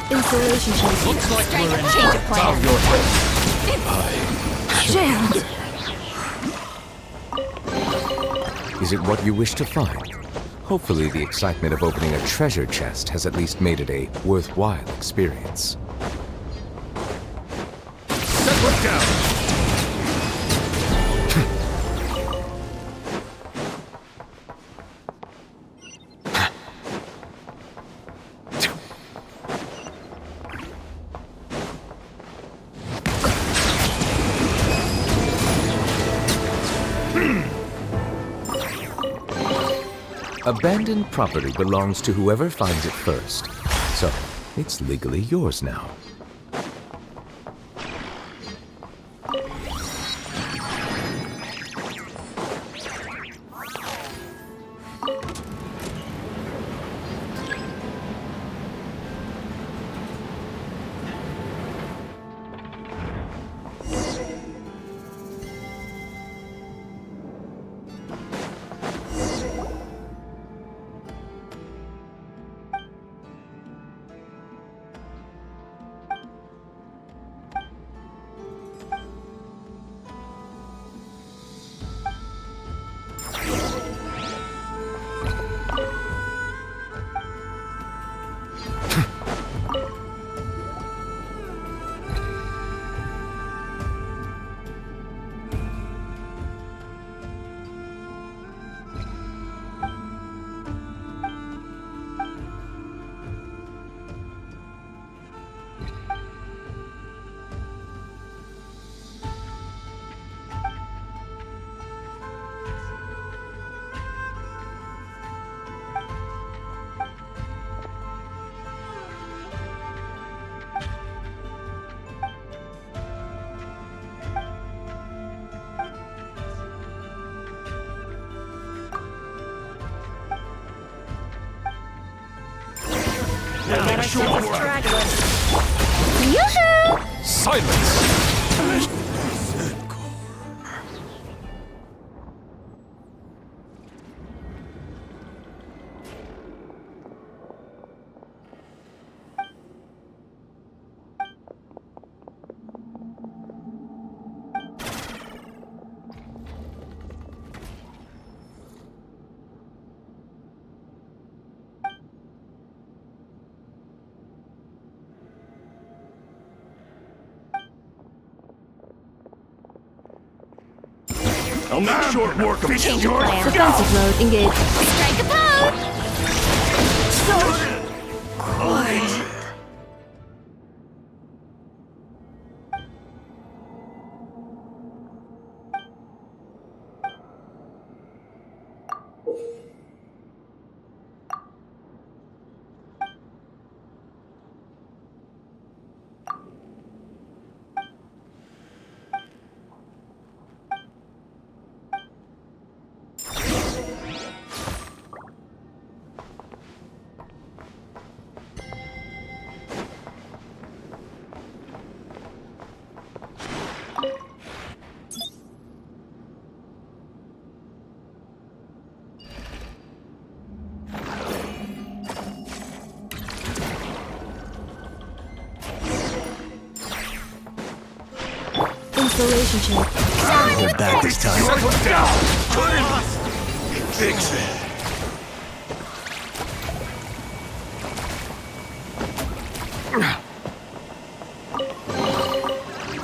Speaker 2: Installation change.
Speaker 6: Looks like we're in
Speaker 1: Change of plan.
Speaker 6: down your head.
Speaker 2: Jammed.
Speaker 3: Is it what you wish to find? Hopefully the excitement of opening a treasure chest has at least made it a worthwhile experience.
Speaker 6: Set foot down.
Speaker 3: Abandoned property belongs to whoever finds it first, so it's legally yours now.
Speaker 6: Make short work.
Speaker 1: Yoo-hoo!
Speaker 3: Silence!
Speaker 6: I'll make short work of
Speaker 5: Change
Speaker 6: your
Speaker 5: plan.
Speaker 2: Defensive mode engaged.
Speaker 5: Strike a pose!
Speaker 2: Installation check.
Speaker 6: Hold back this time.
Speaker 3: Settle down!
Speaker 6: Fix it.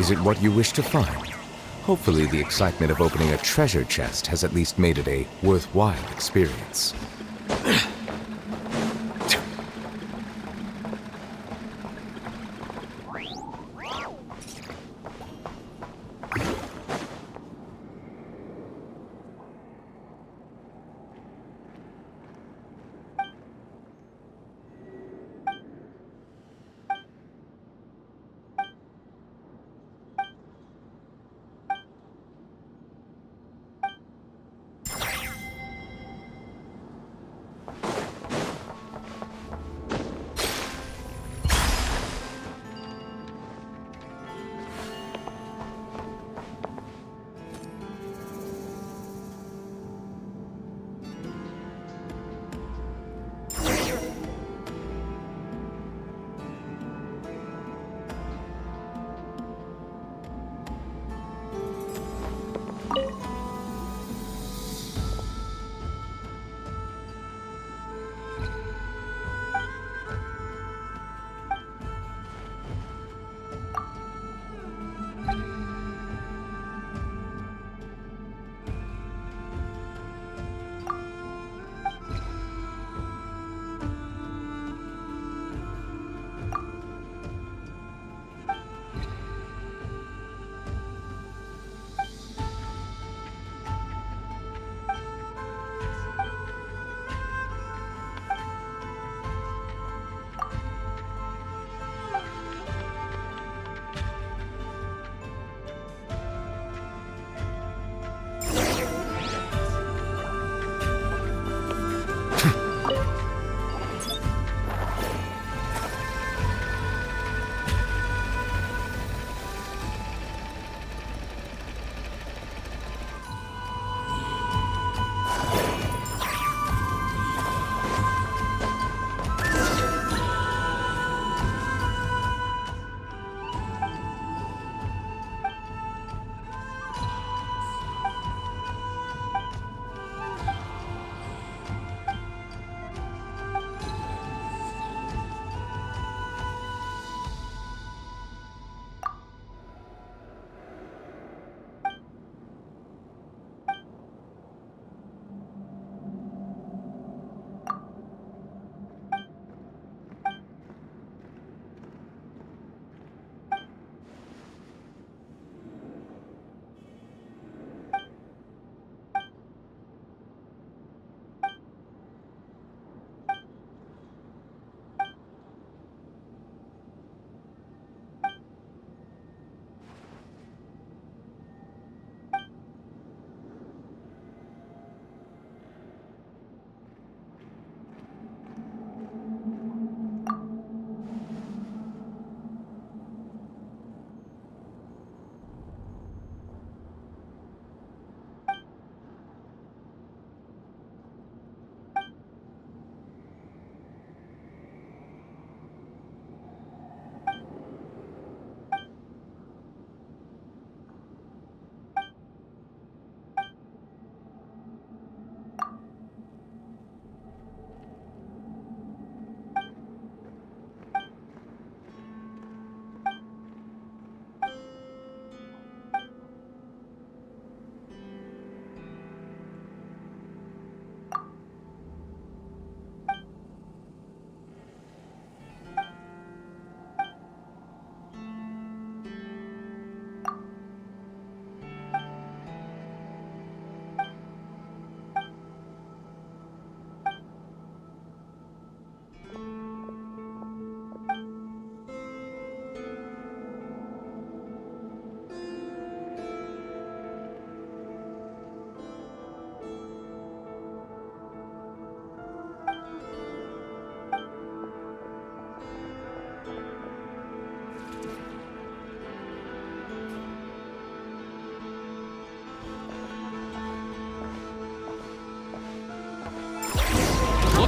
Speaker 3: Is it what you wish to find? Hopefully the excitement of opening a treasure chest has at least made it a worthwhile experience.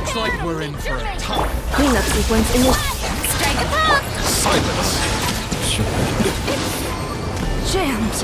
Speaker 7: Looks like we're in for a tough
Speaker 2: Cleanup sequence initiated.
Speaker 1: Strike a pose!
Speaker 7: silence.
Speaker 4: Jammed.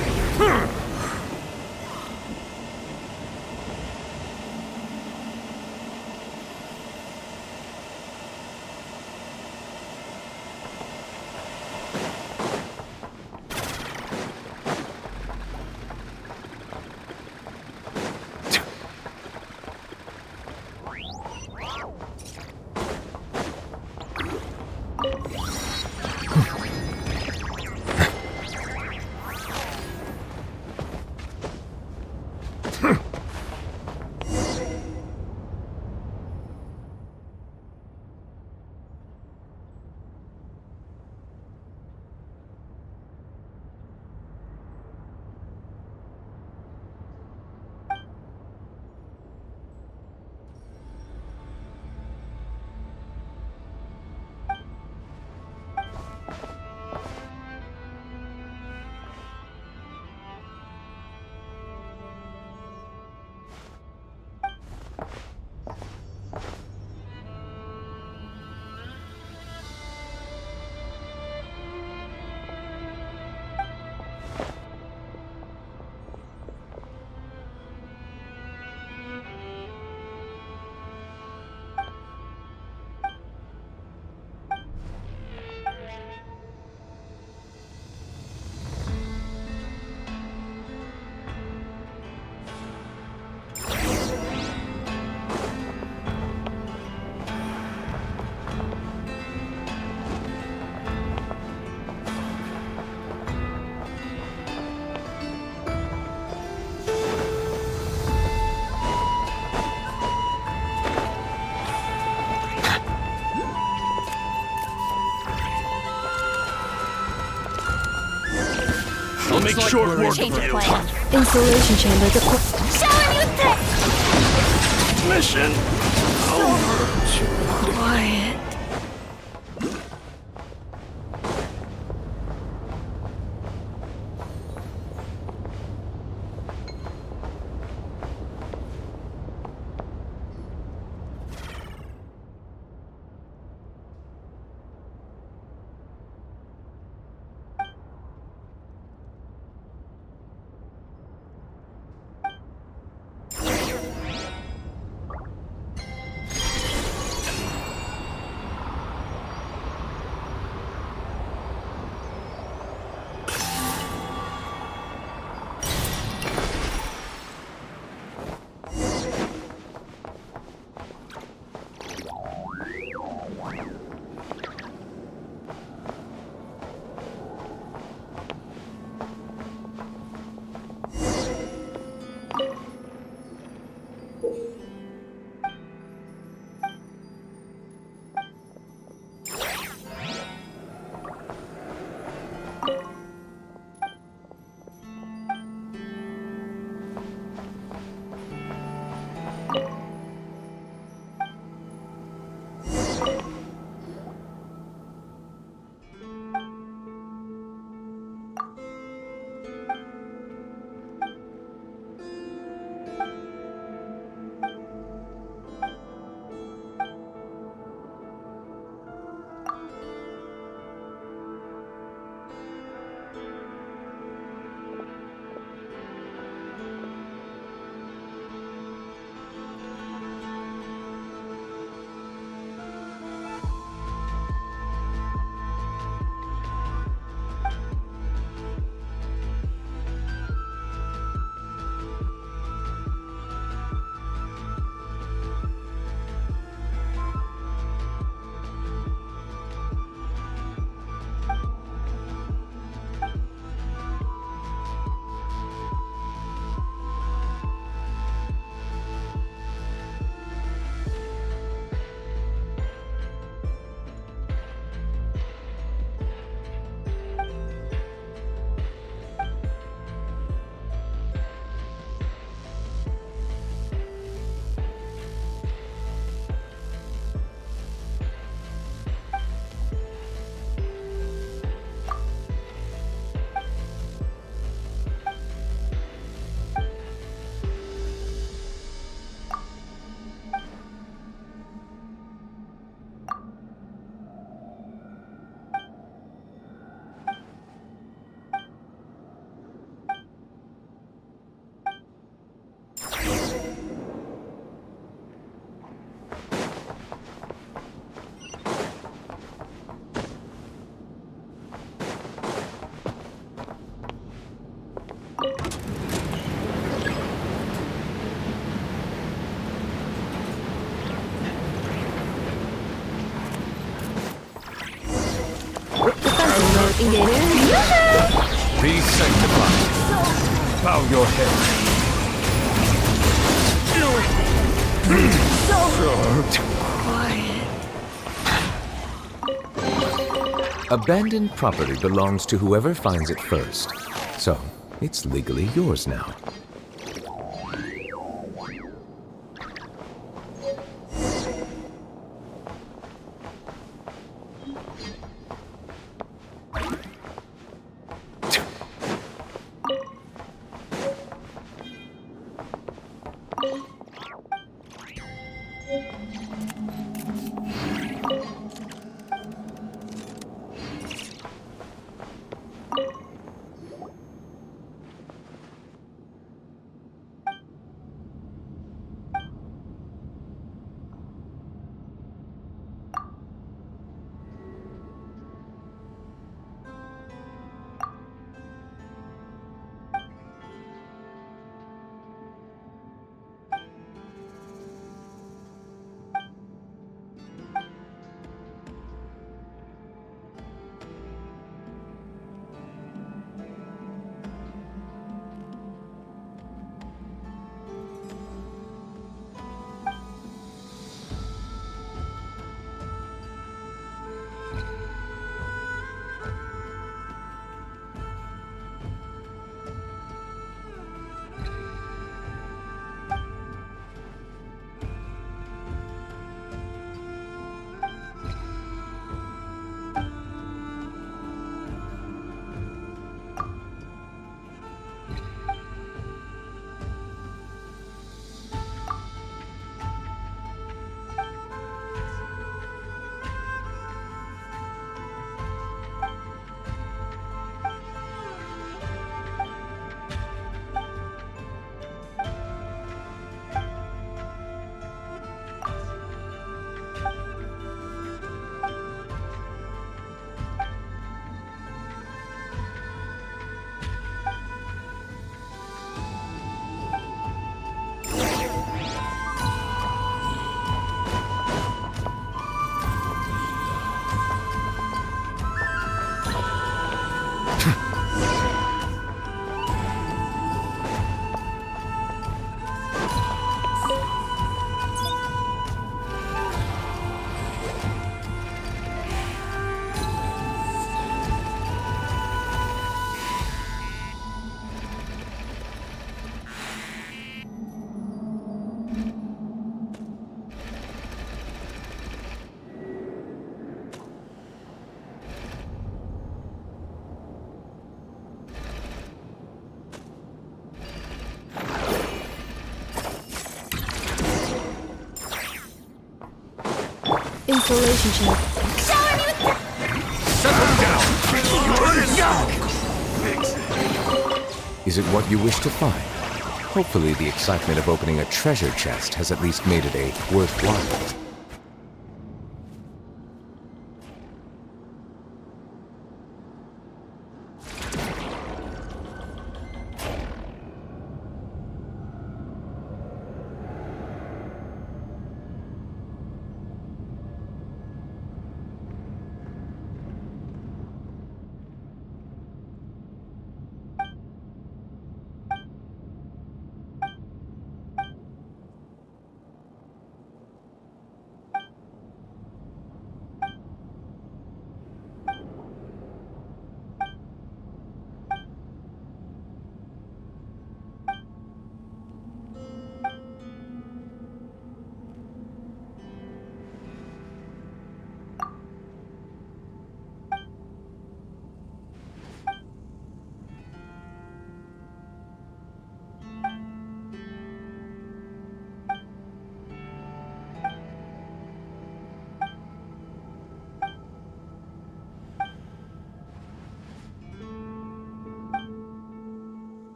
Speaker 6: I'll make short work of you.
Speaker 2: Insulation chamber deployed.
Speaker 1: Shower me with this!
Speaker 6: Mission over.
Speaker 2: Quiet.
Speaker 3: Be sanctified.
Speaker 7: Bow your head.
Speaker 3: Abandoned property belongs to whoever finds it first. So, it's legally yours now.
Speaker 2: Installation check.
Speaker 7: Settle down.
Speaker 3: Is it what you wish to find? Hopefully the excitement of opening a treasure chest has at least made it a worthwhile.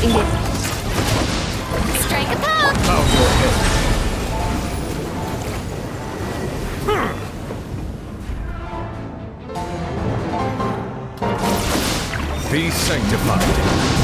Speaker 2: engage.
Speaker 5: Strike a pose!
Speaker 7: Bow your head.
Speaker 3: Be sanctified.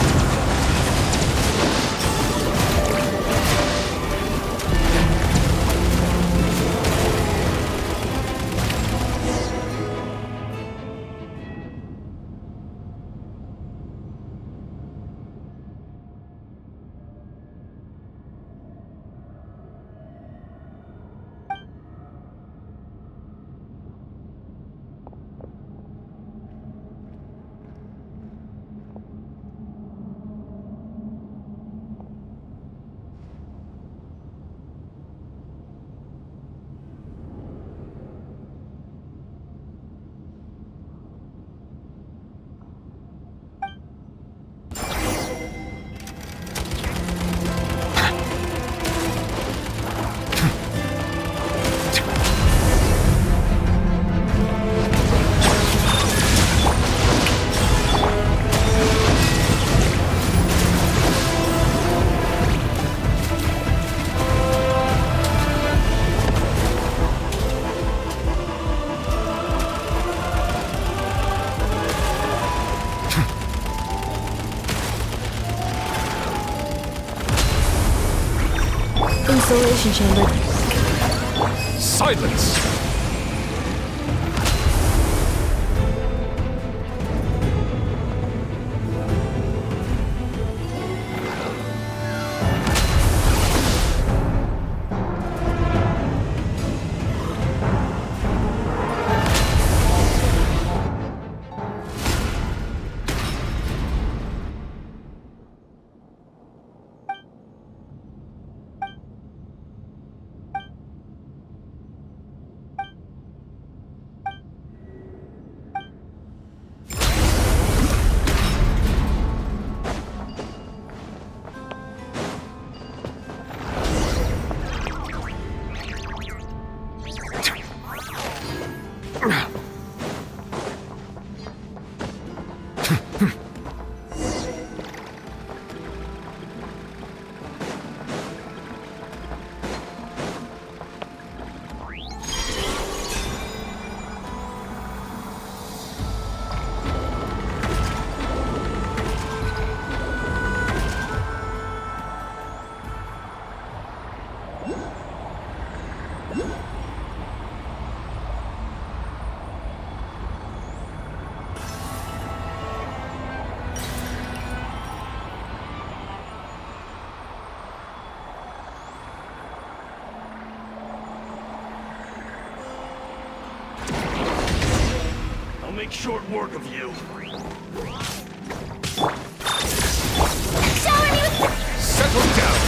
Speaker 2: Installation chamber.
Speaker 3: Silence!
Speaker 6: Make short work of you.
Speaker 3: Settle down!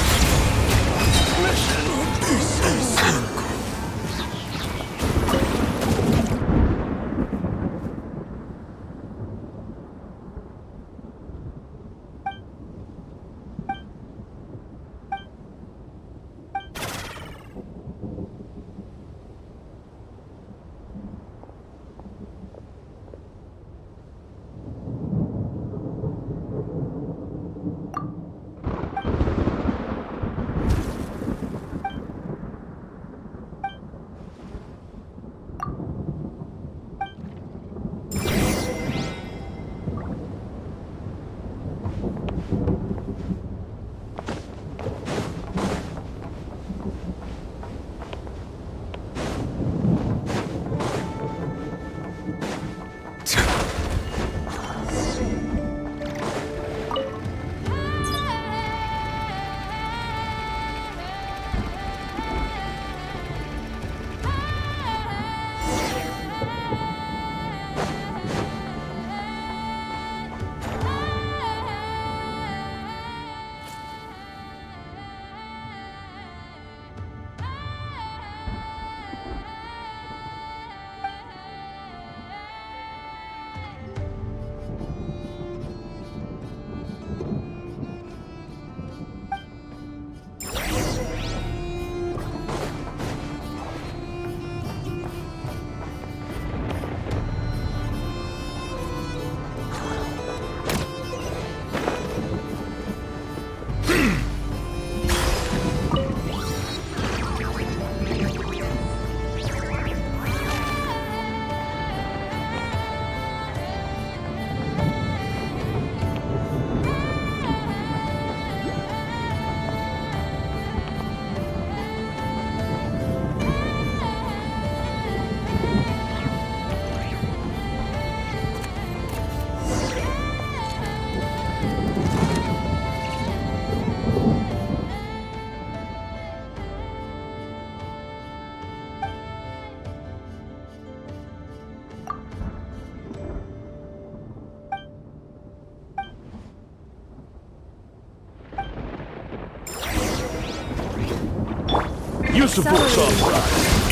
Speaker 7: Support's authorized.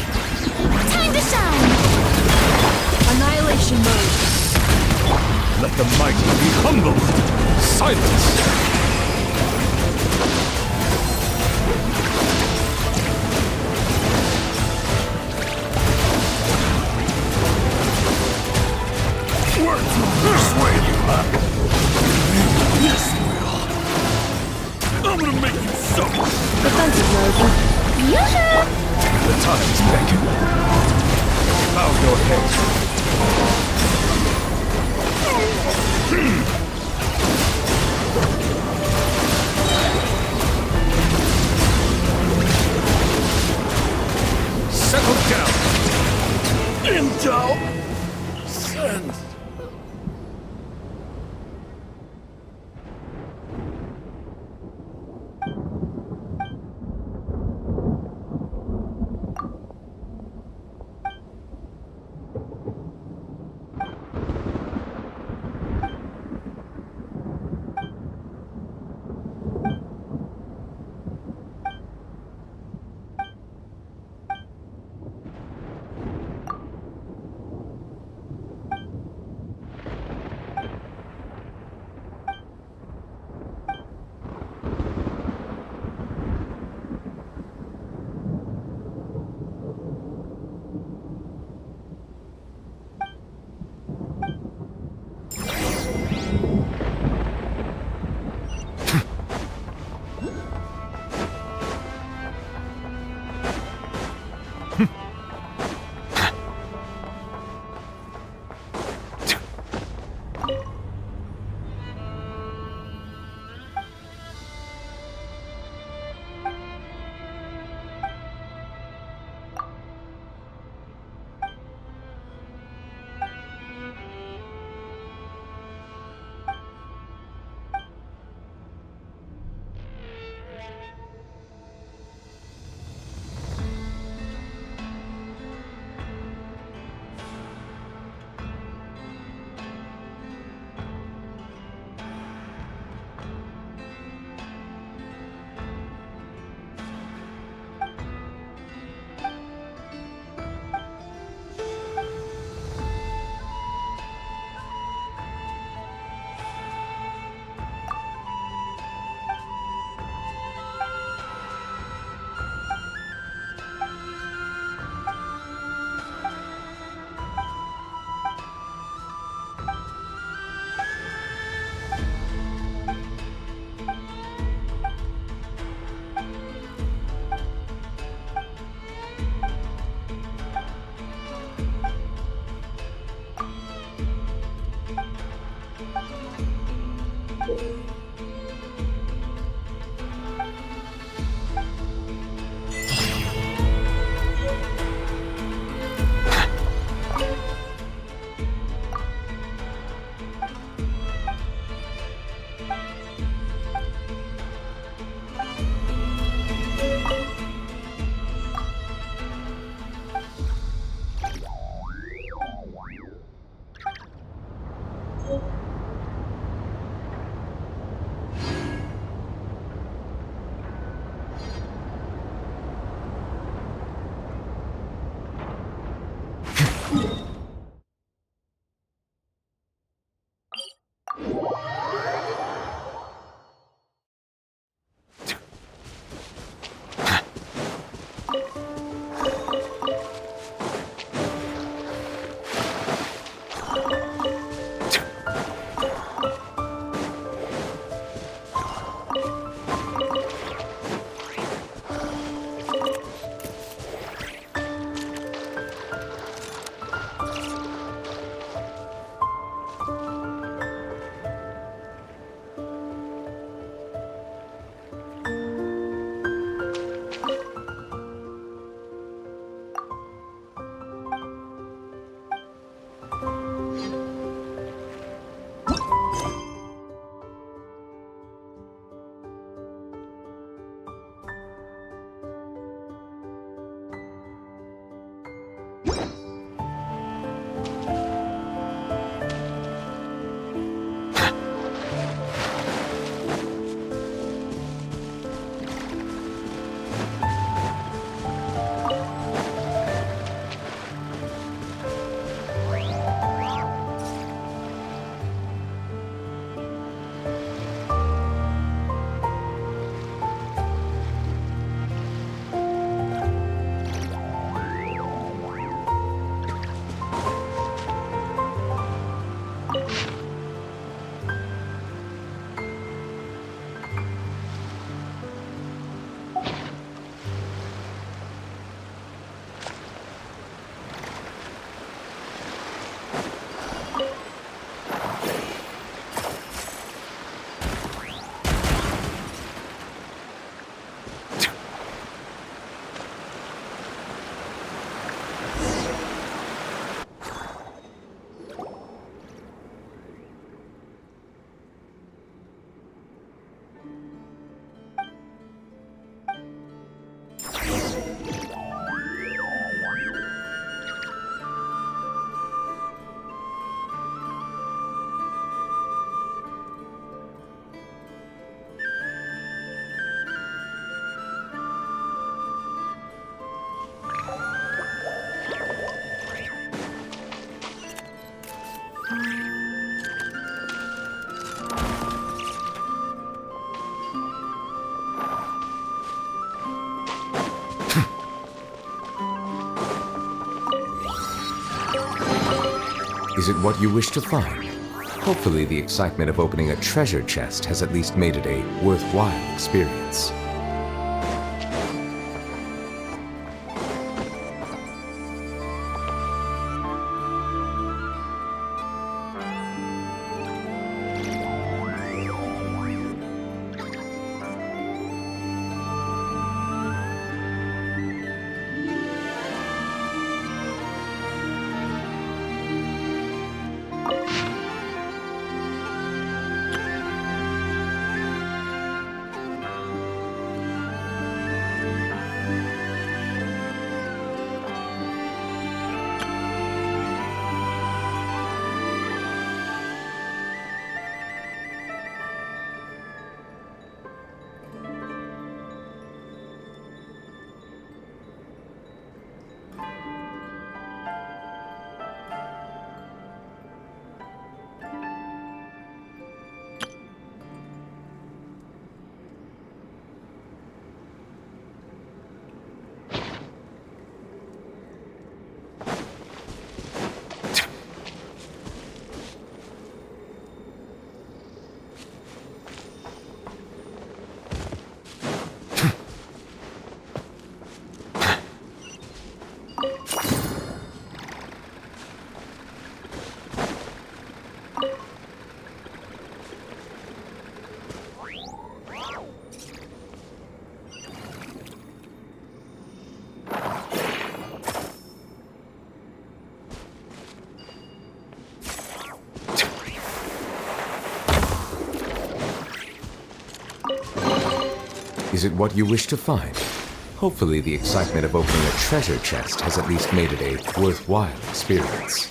Speaker 5: Time to shine!
Speaker 2: Annihilation mode.
Speaker 7: Let the mighty be humbled.
Speaker 3: Silence!
Speaker 7: Words will persuade you, huh? Yes, will. I'm gonna make you suffer.
Speaker 2: Defensive mode.
Speaker 7: The times beckon. Bow your head.
Speaker 3: Settle down!
Speaker 7: In doubt, send.
Speaker 3: Is it what you wish to find? Hopefully the excitement of opening a treasure chest has at least made it a worthwhile experience. Is it what you wish to find? Hopefully the excitement of opening a treasure chest has at least made it a worthwhile experience.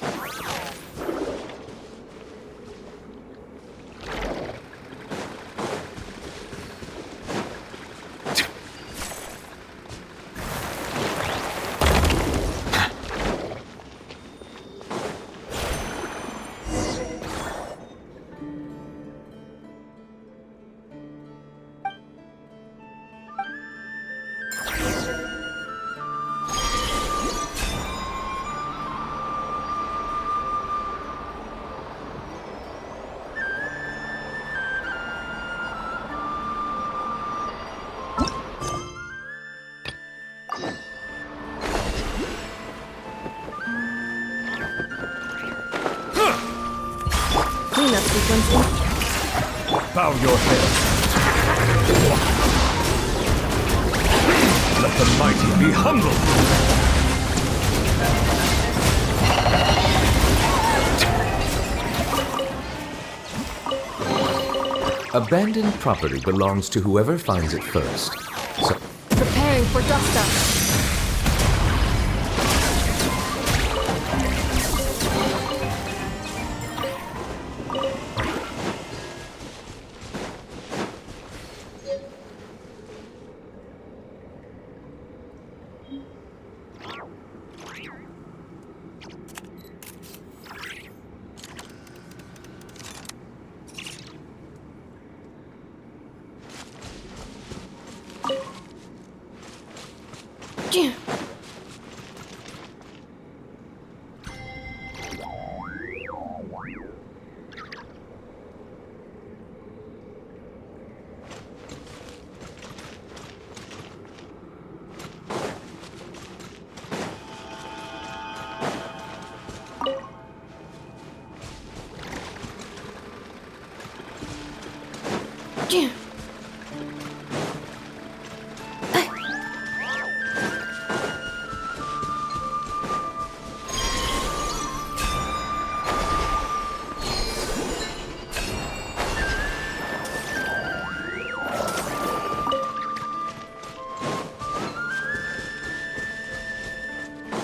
Speaker 2: Cleanup sequence.
Speaker 7: Bow your head. Let the mighty be humble.
Speaker 3: Abandoned property belongs to whoever finds it first. So
Speaker 2: Preparing for dust-up.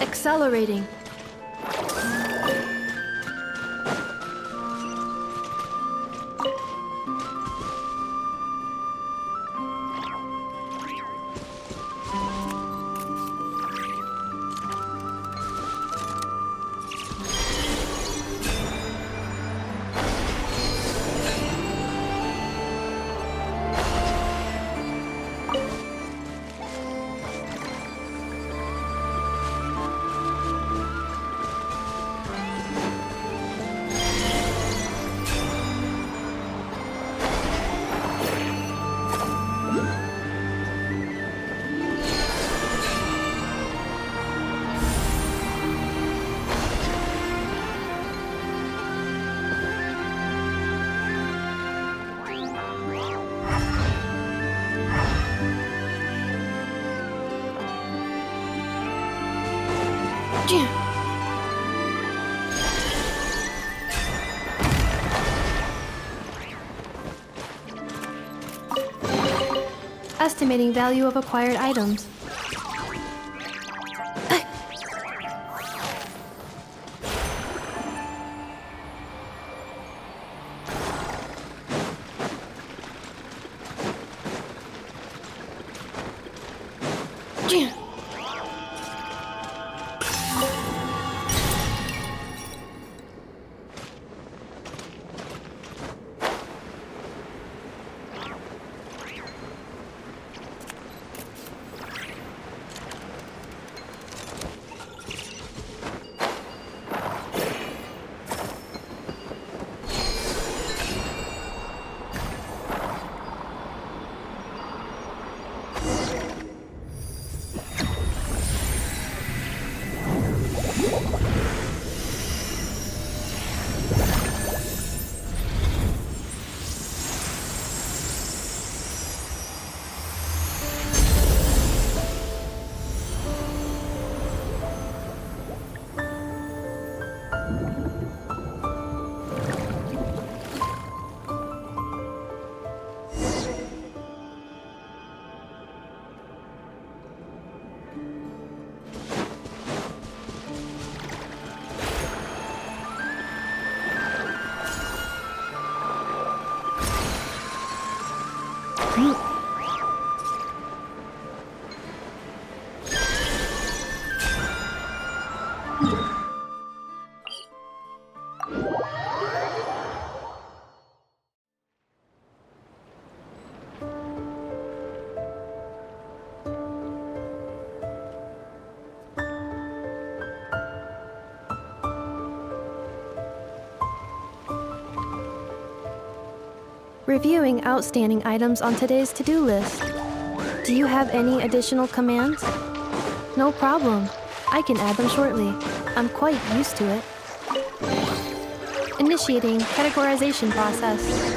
Speaker 2: Accelerating. Estimating value of acquired items. Reviewing outstanding items on today's to-do list. Do you have any additional commands? No problem. I can add them shortly. I'm quite used to it. Initiating categorization process.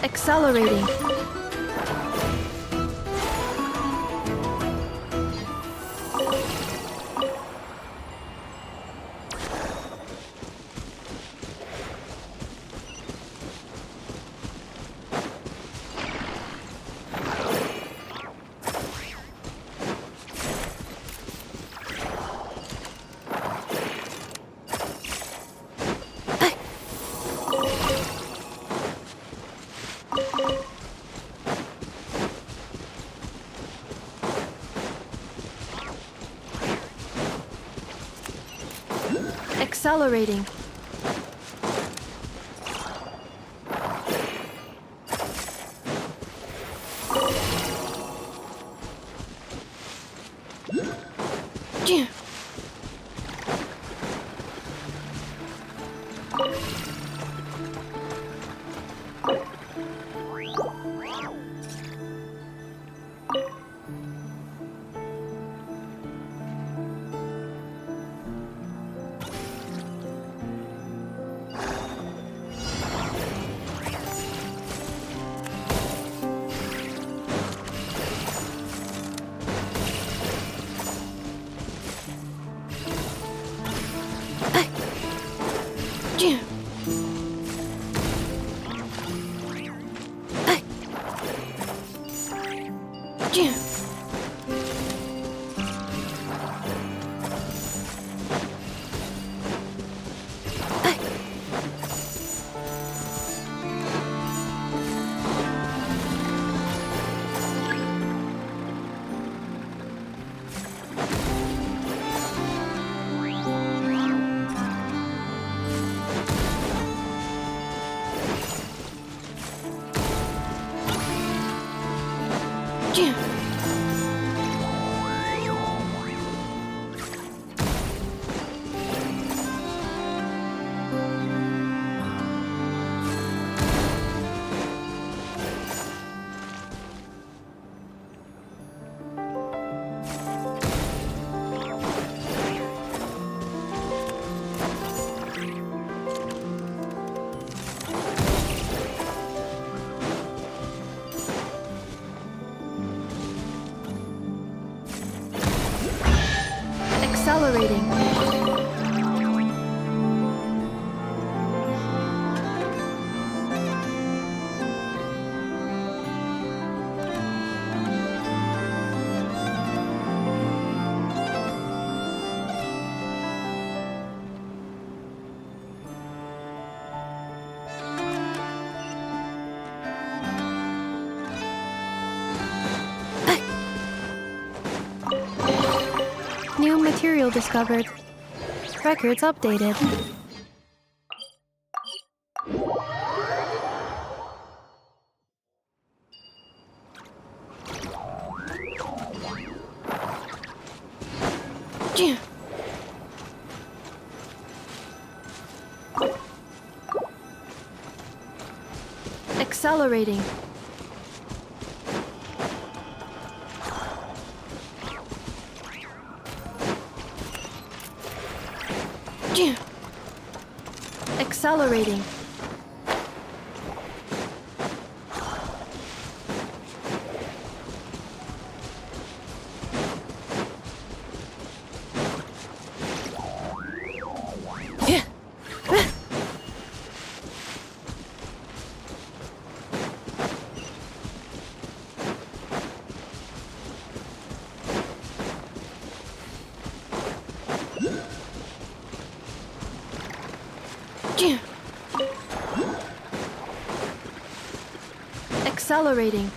Speaker 2: Accelerating. Accelerating. Accelerating. New material discovered. Records updated. Accelerating. Accelerating. Accelerating.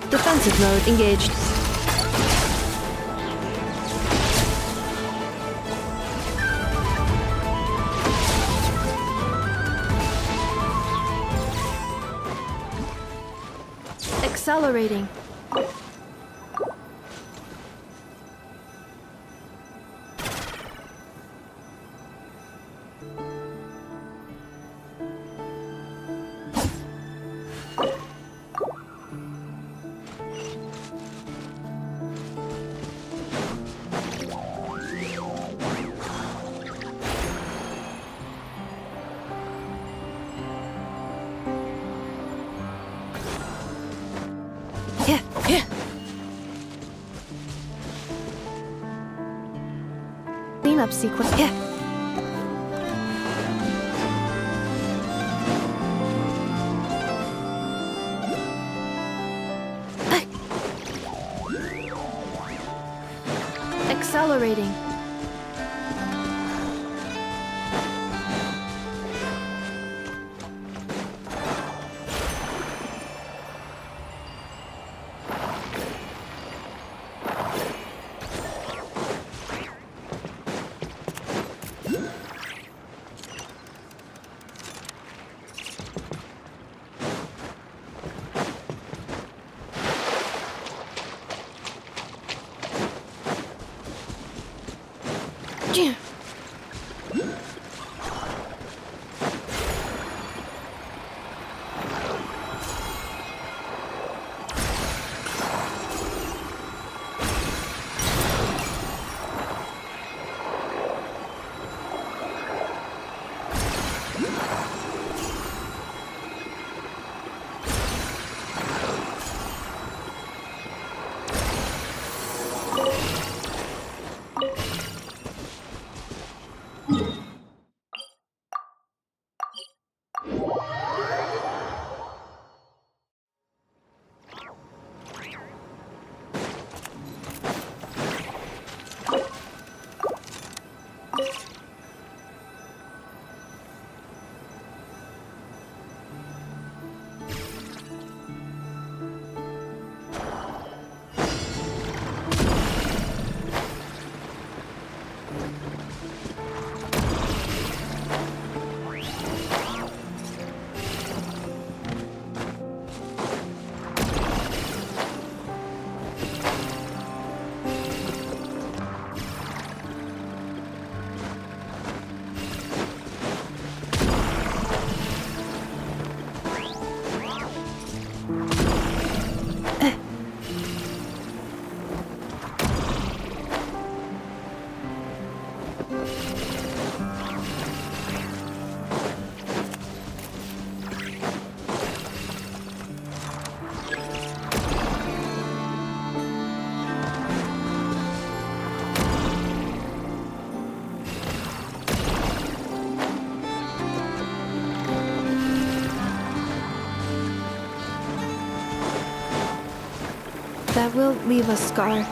Speaker 2: Defensive mode engaged. Accelerating. Cleanup sequence. Accelerating. That will leave a scar.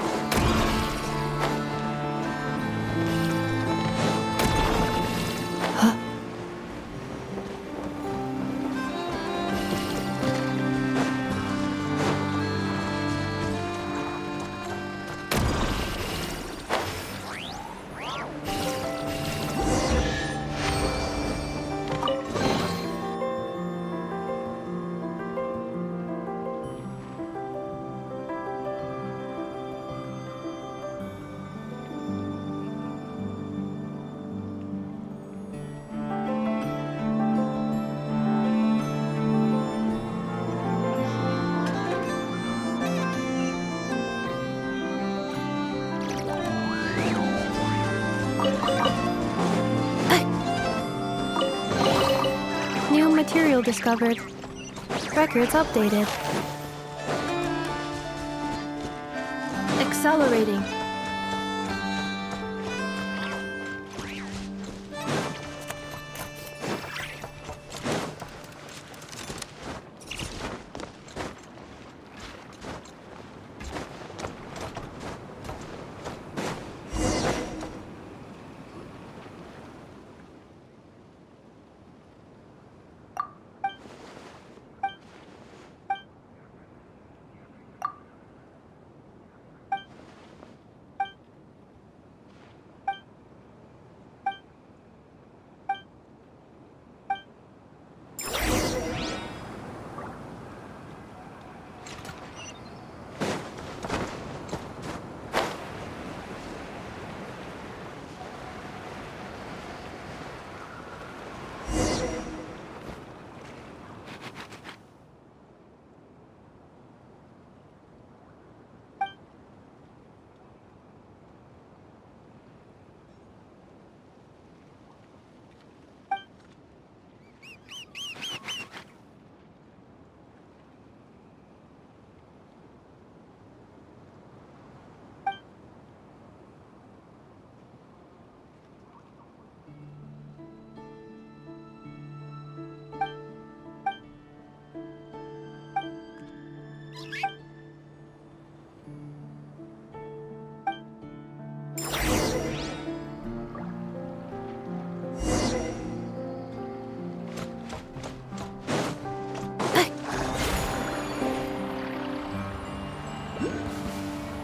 Speaker 2: New material discovered. Records updated. Accelerating.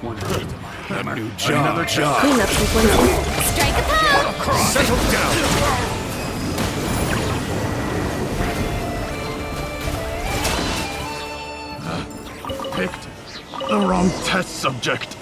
Speaker 7: That new job. Another job.
Speaker 2: Cleanup sequence.
Speaker 1: Strike a pose!
Speaker 7: Settle down. Picked the wrong test subject.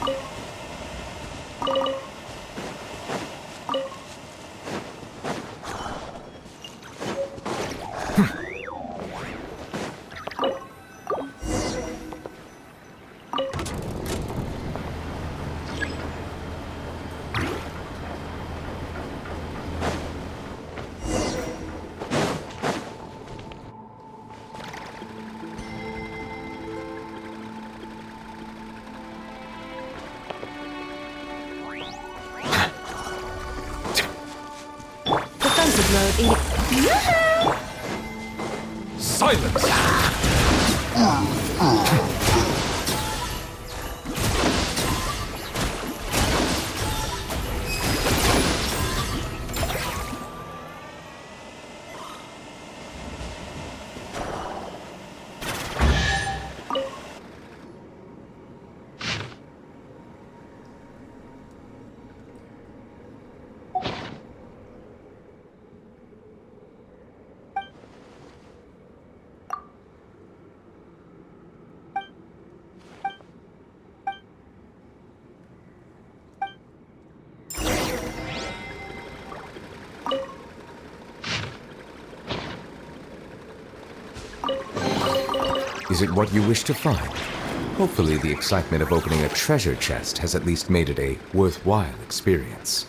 Speaker 2: Defensive mode.
Speaker 3: Silence! Is it what you wish to find? Hopefully the excitement of opening a treasure chest has at least made it a worthwhile experience.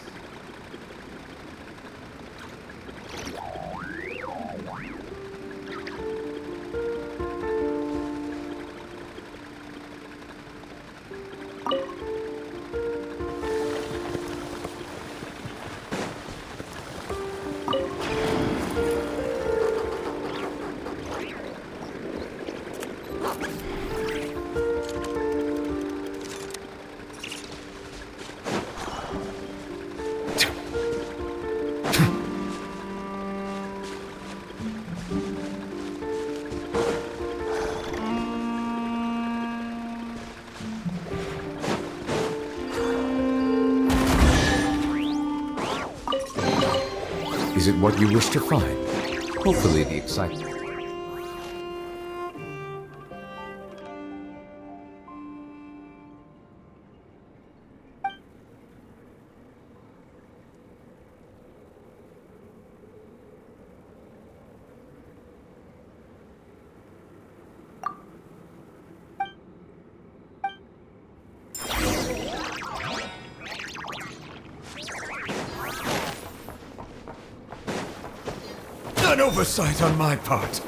Speaker 3: Is it what you wish to find? Hopefully the excitement...
Speaker 7: An oversight on my part.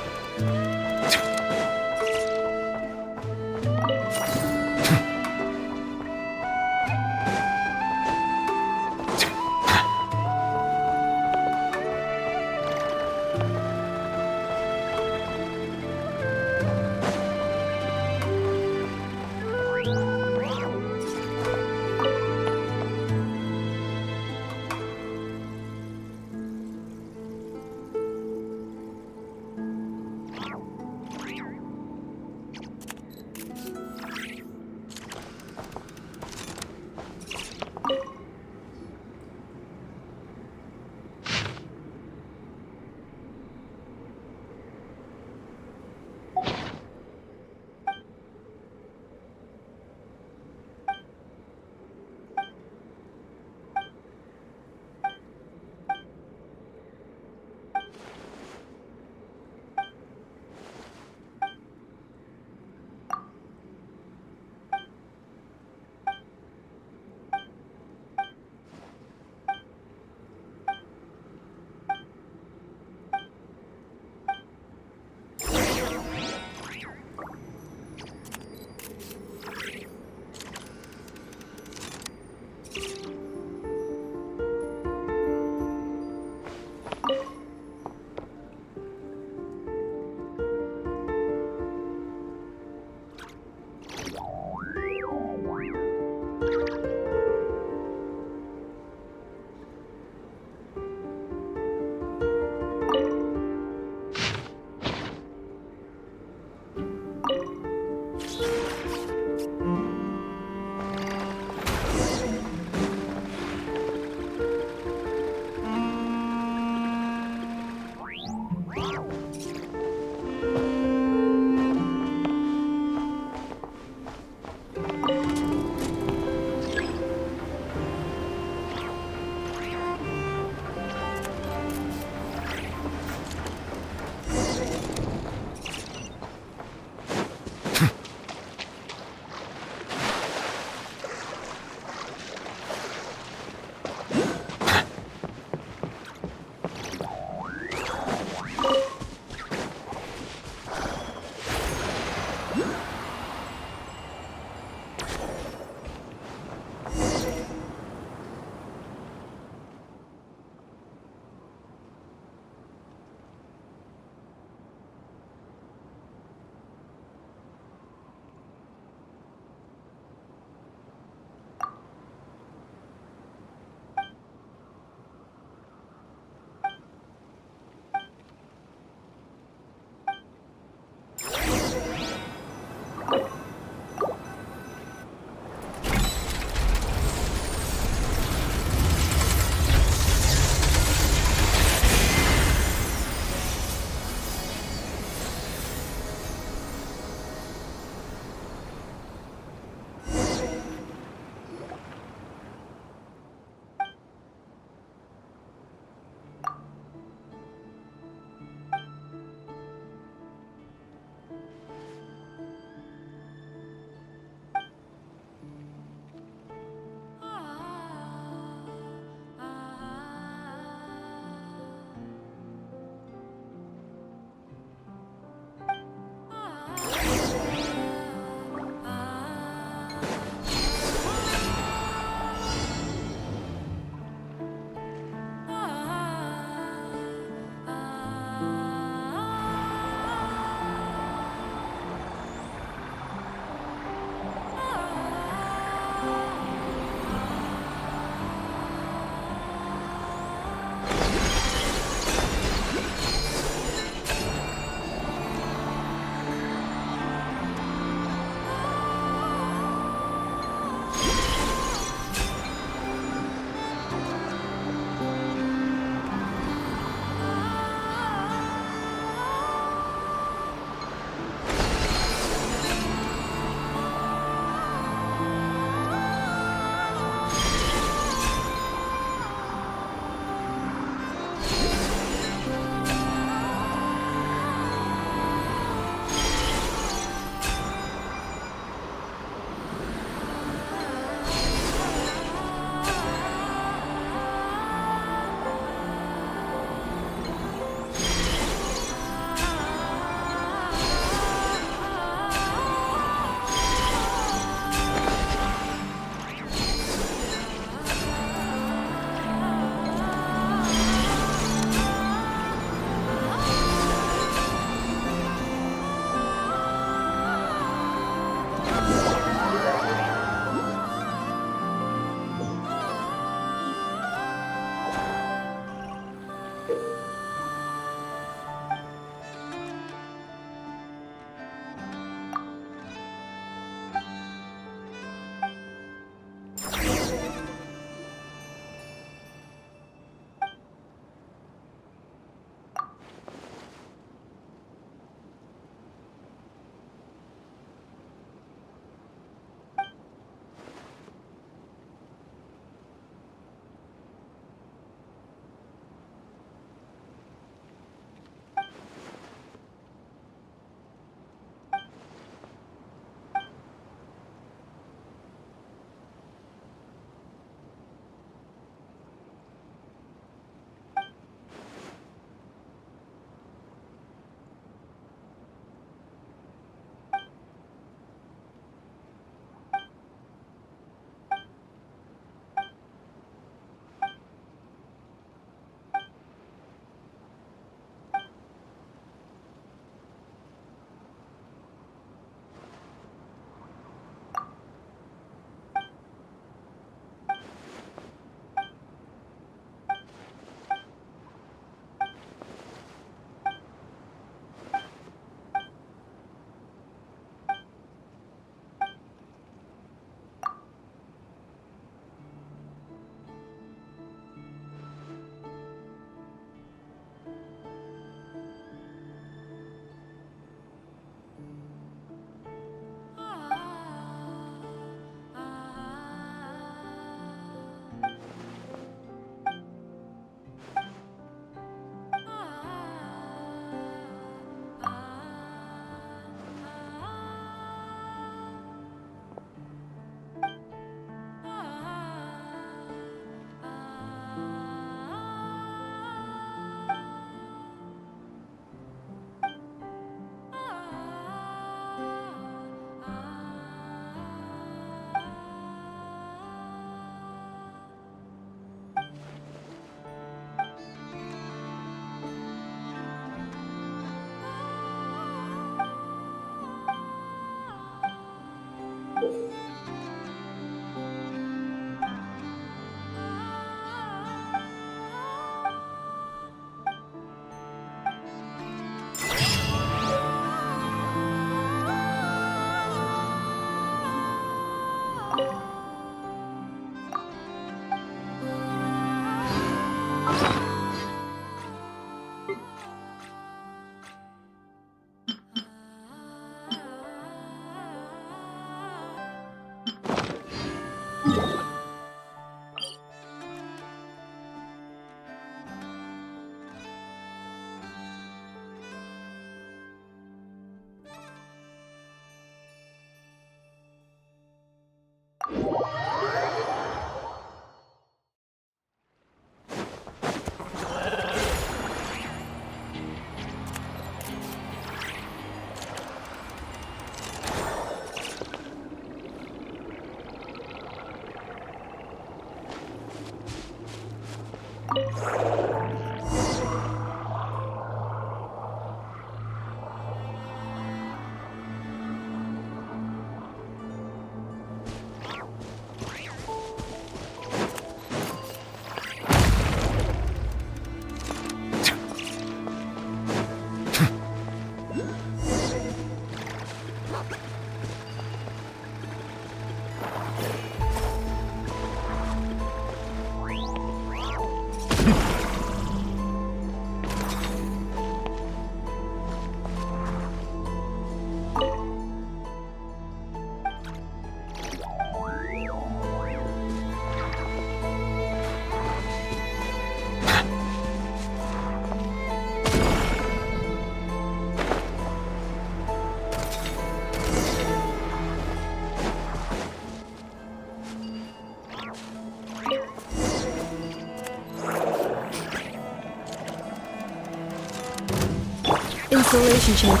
Speaker 2: Insulation check.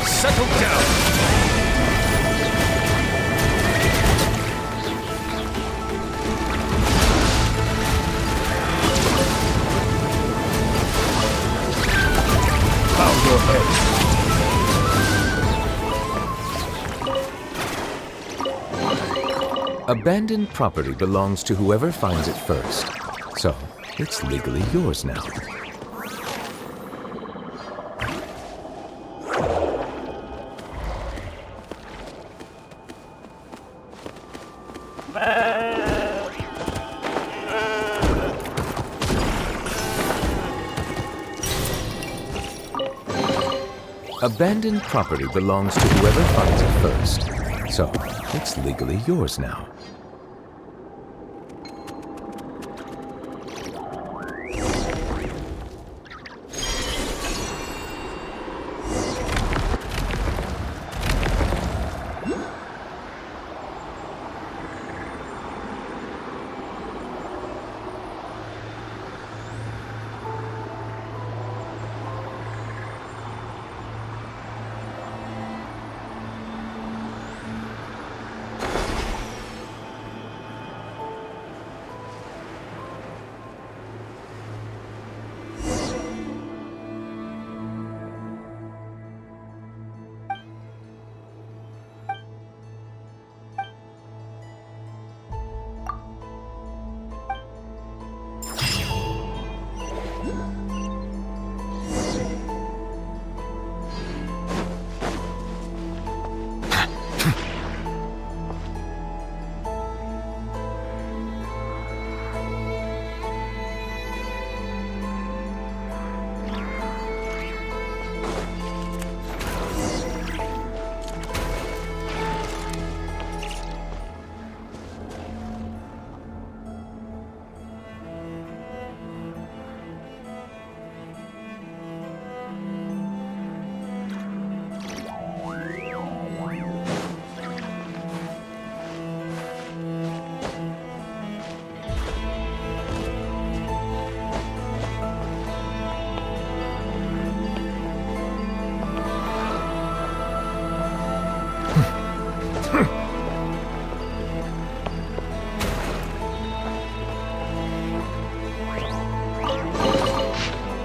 Speaker 6: Settle down!
Speaker 7: Bow your head.
Speaker 3: Abandoned property belongs to whoever finds it first. So, it's legally yours now. Abandoned property belongs to whoever finds it first. So, it's legally yours now.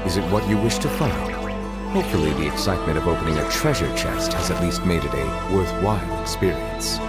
Speaker 3: Is it what you wish to find? Hopefully the excitement of opening a treasure chest has at least made it a worthwhile experience.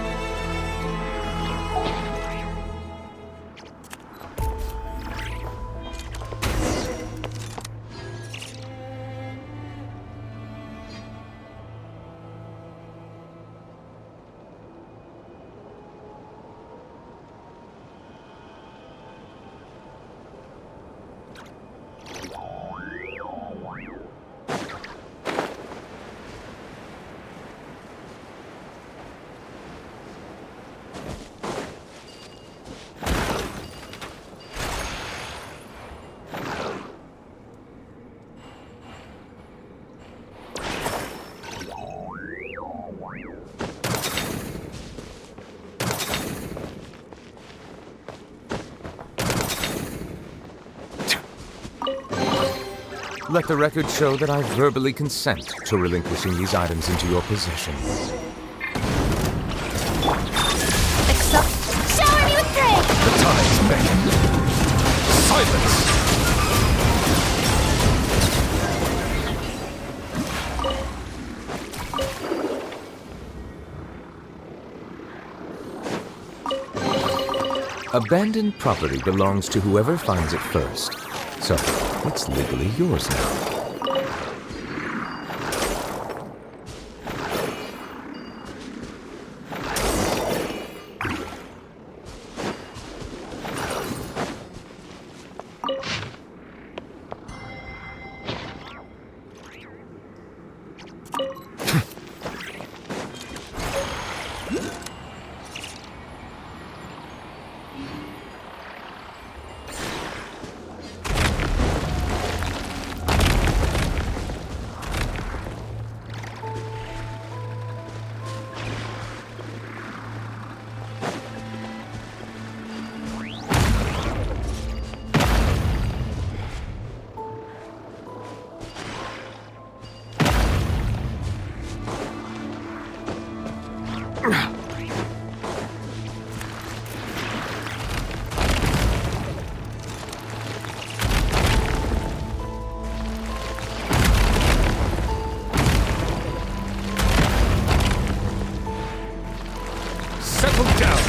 Speaker 3: Let the record show that I verbally consent to relinquishing these items into your possession.
Speaker 2: Except
Speaker 1: Shower me with praise!
Speaker 6: The tides beckon. Silence!
Speaker 3: Abandoned property belongs to whoever finds it first. So, it's legally yours now.
Speaker 6: Settle down!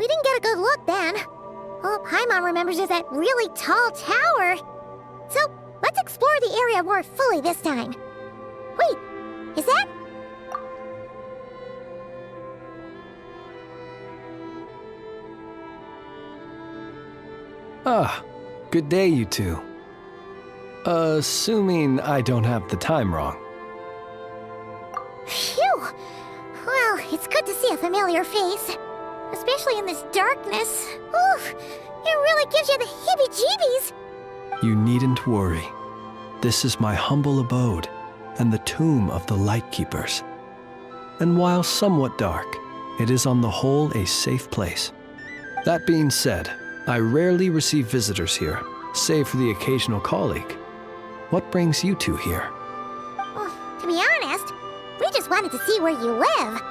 Speaker 1: We didn't get a good look then. All Paimon remembers is that really tall tower. So, let's explore the area more fully this time. Wait, is that...
Speaker 8: Ah, good day, you two. Assuming I don't have the time wrong.
Speaker 1: Phew! Well, it's good to see a familiar face. Especially in this darkness. Oof! It really gives you the heebie-jeebies!
Speaker 8: You needn't worry. This is my humble abode, and the tomb of the Lightkeepers. And while somewhat dark, it is on the whole a safe place. That being said, I rarely receive visitors here, save for the occasional colleague. What brings you two here?
Speaker 1: Well, to be honest, we just wanted to see where you live.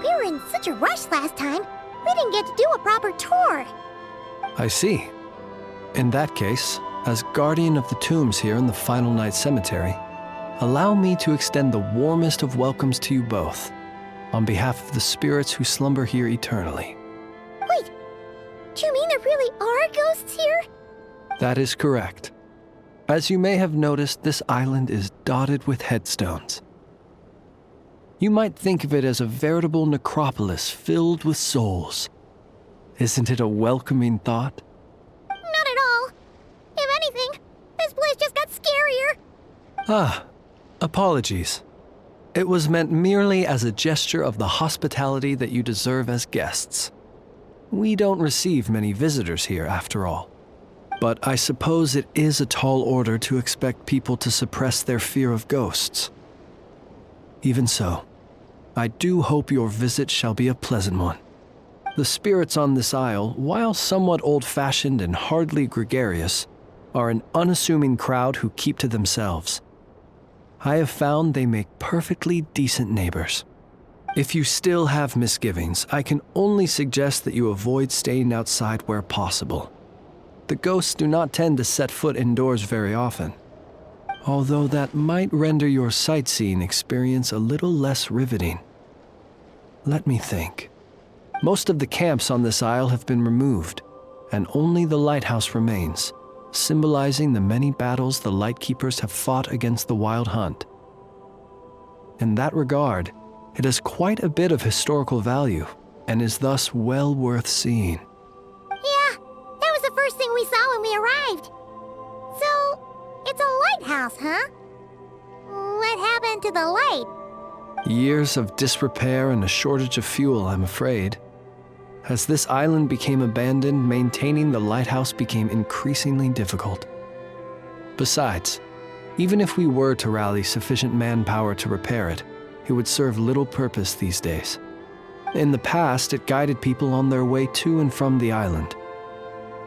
Speaker 1: We were in such a rush last time, we didn't get to do a proper tour.
Speaker 8: I see. In that case, as guardian of the tombs here in the Final Night Cemetery, allow me to extend the warmest of welcomes to you both, on behalf of the spirits who slumber here eternally.
Speaker 1: Wait, do you mean there really are ghosts here?
Speaker 8: That is correct. As you may have noticed, this island is dotted with headstones. You might think of it as a veritable necropolis filled with souls. Isn't it a welcoming thought?
Speaker 1: Not at all. If anything, this place just got scarier.
Speaker 8: Ah, apologies. It was meant merely as a gesture of the hospitality that you deserve as guests. We don't receive many visitors here, after all. But I suppose it is a tall order to expect people to suppress their fear of ghosts. Even so, I do hope your visit shall be a pleasant one. The spirits on this isle, while somewhat old-fashioned and hardly gregarious, are an unassuming crowd who keep to themselves. I have found they make perfectly decent neighbors. If you still have misgivings, I can only suggest that you avoid staying outside where possible. The ghosts do not tend to set foot indoors very often, although that might render your sightseeing experience a little less riveting. Let me think. Most of the camps on this isle have been removed, and only the lighthouse remains, symbolizing the many battles the Lightkeepers have fought against the Wild Hunt. In that regard, it has quite a bit of historical value, and is thus well worth seeing.
Speaker 1: Yeah, that was the first thing we saw when we arrived. So, it's a lighthouse, huh? What happened to the light?
Speaker 8: Years of disrepair and a shortage of fuel, I'm afraid. As this island became abandoned, maintaining the lighthouse became increasingly difficult. Besides, even if we were to rally sufficient manpower to repair it, it would serve little purpose these days. In the past, it guided people on their way to and from the island.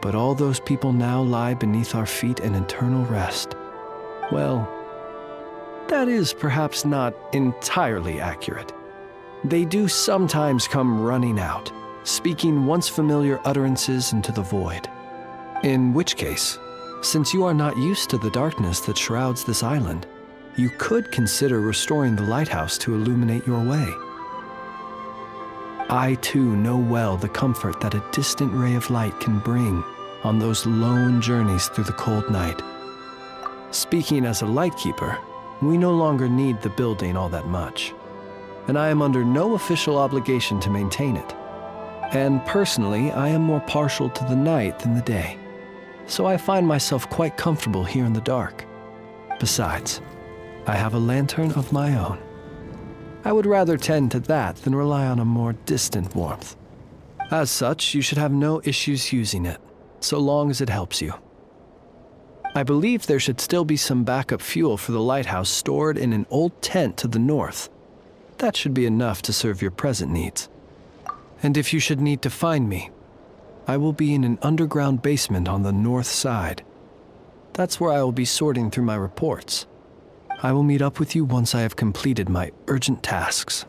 Speaker 8: But all those people now lie beneath our feet in eternal rest. Well, that is perhaps not entirely accurate. They do sometimes come running out, speaking once familiar utterances into the void. In which case, since you are not used to the darkness that shrouds this island, you could consider restoring the lighthouse to illuminate your way. I too know well the comfort that a distant ray of light can bring on those lone journeys through the cold night. Speaking as a lightkeeper, we no longer need the building all that much, and I am under no official obligation to maintain it. And personally, I am more partial to the night than the day, so I find myself quite comfortable here in the dark. Besides, I have a lantern of my own. I would rather tend to that than rely on a more distant warmth. As such, you should have no issues using it, so long as it helps you. I believe there should still be some backup fuel for the lighthouse stored in an old tent to the north. That should be enough to serve your present needs. And if you should need to find me, I will be in an underground basement on the north side. That's where I will be sorting through my reports. I will meet up with you once I have completed my urgent tasks.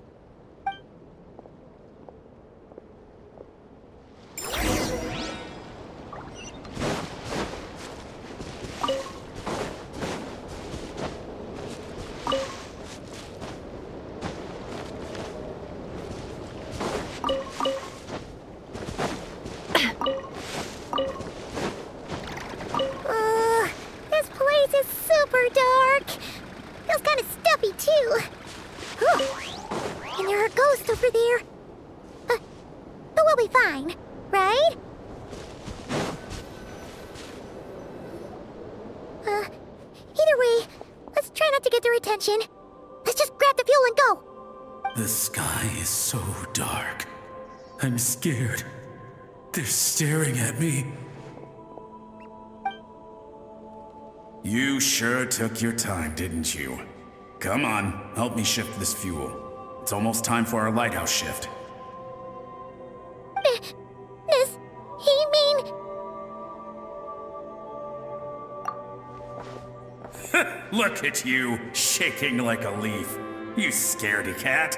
Speaker 1: totally fine, right? Either way, let's try not to get their attention. Let's just grab the fuel and go.
Speaker 7: The sky is so dark. I'm scared. They're staring at me. You sure took your time, didn't you? Come on, help me shift this fuel. It's almost time for our lighthouse shift.
Speaker 1: Does he mean...
Speaker 7: Look at you, shaking like a leaf. You scaredy cat.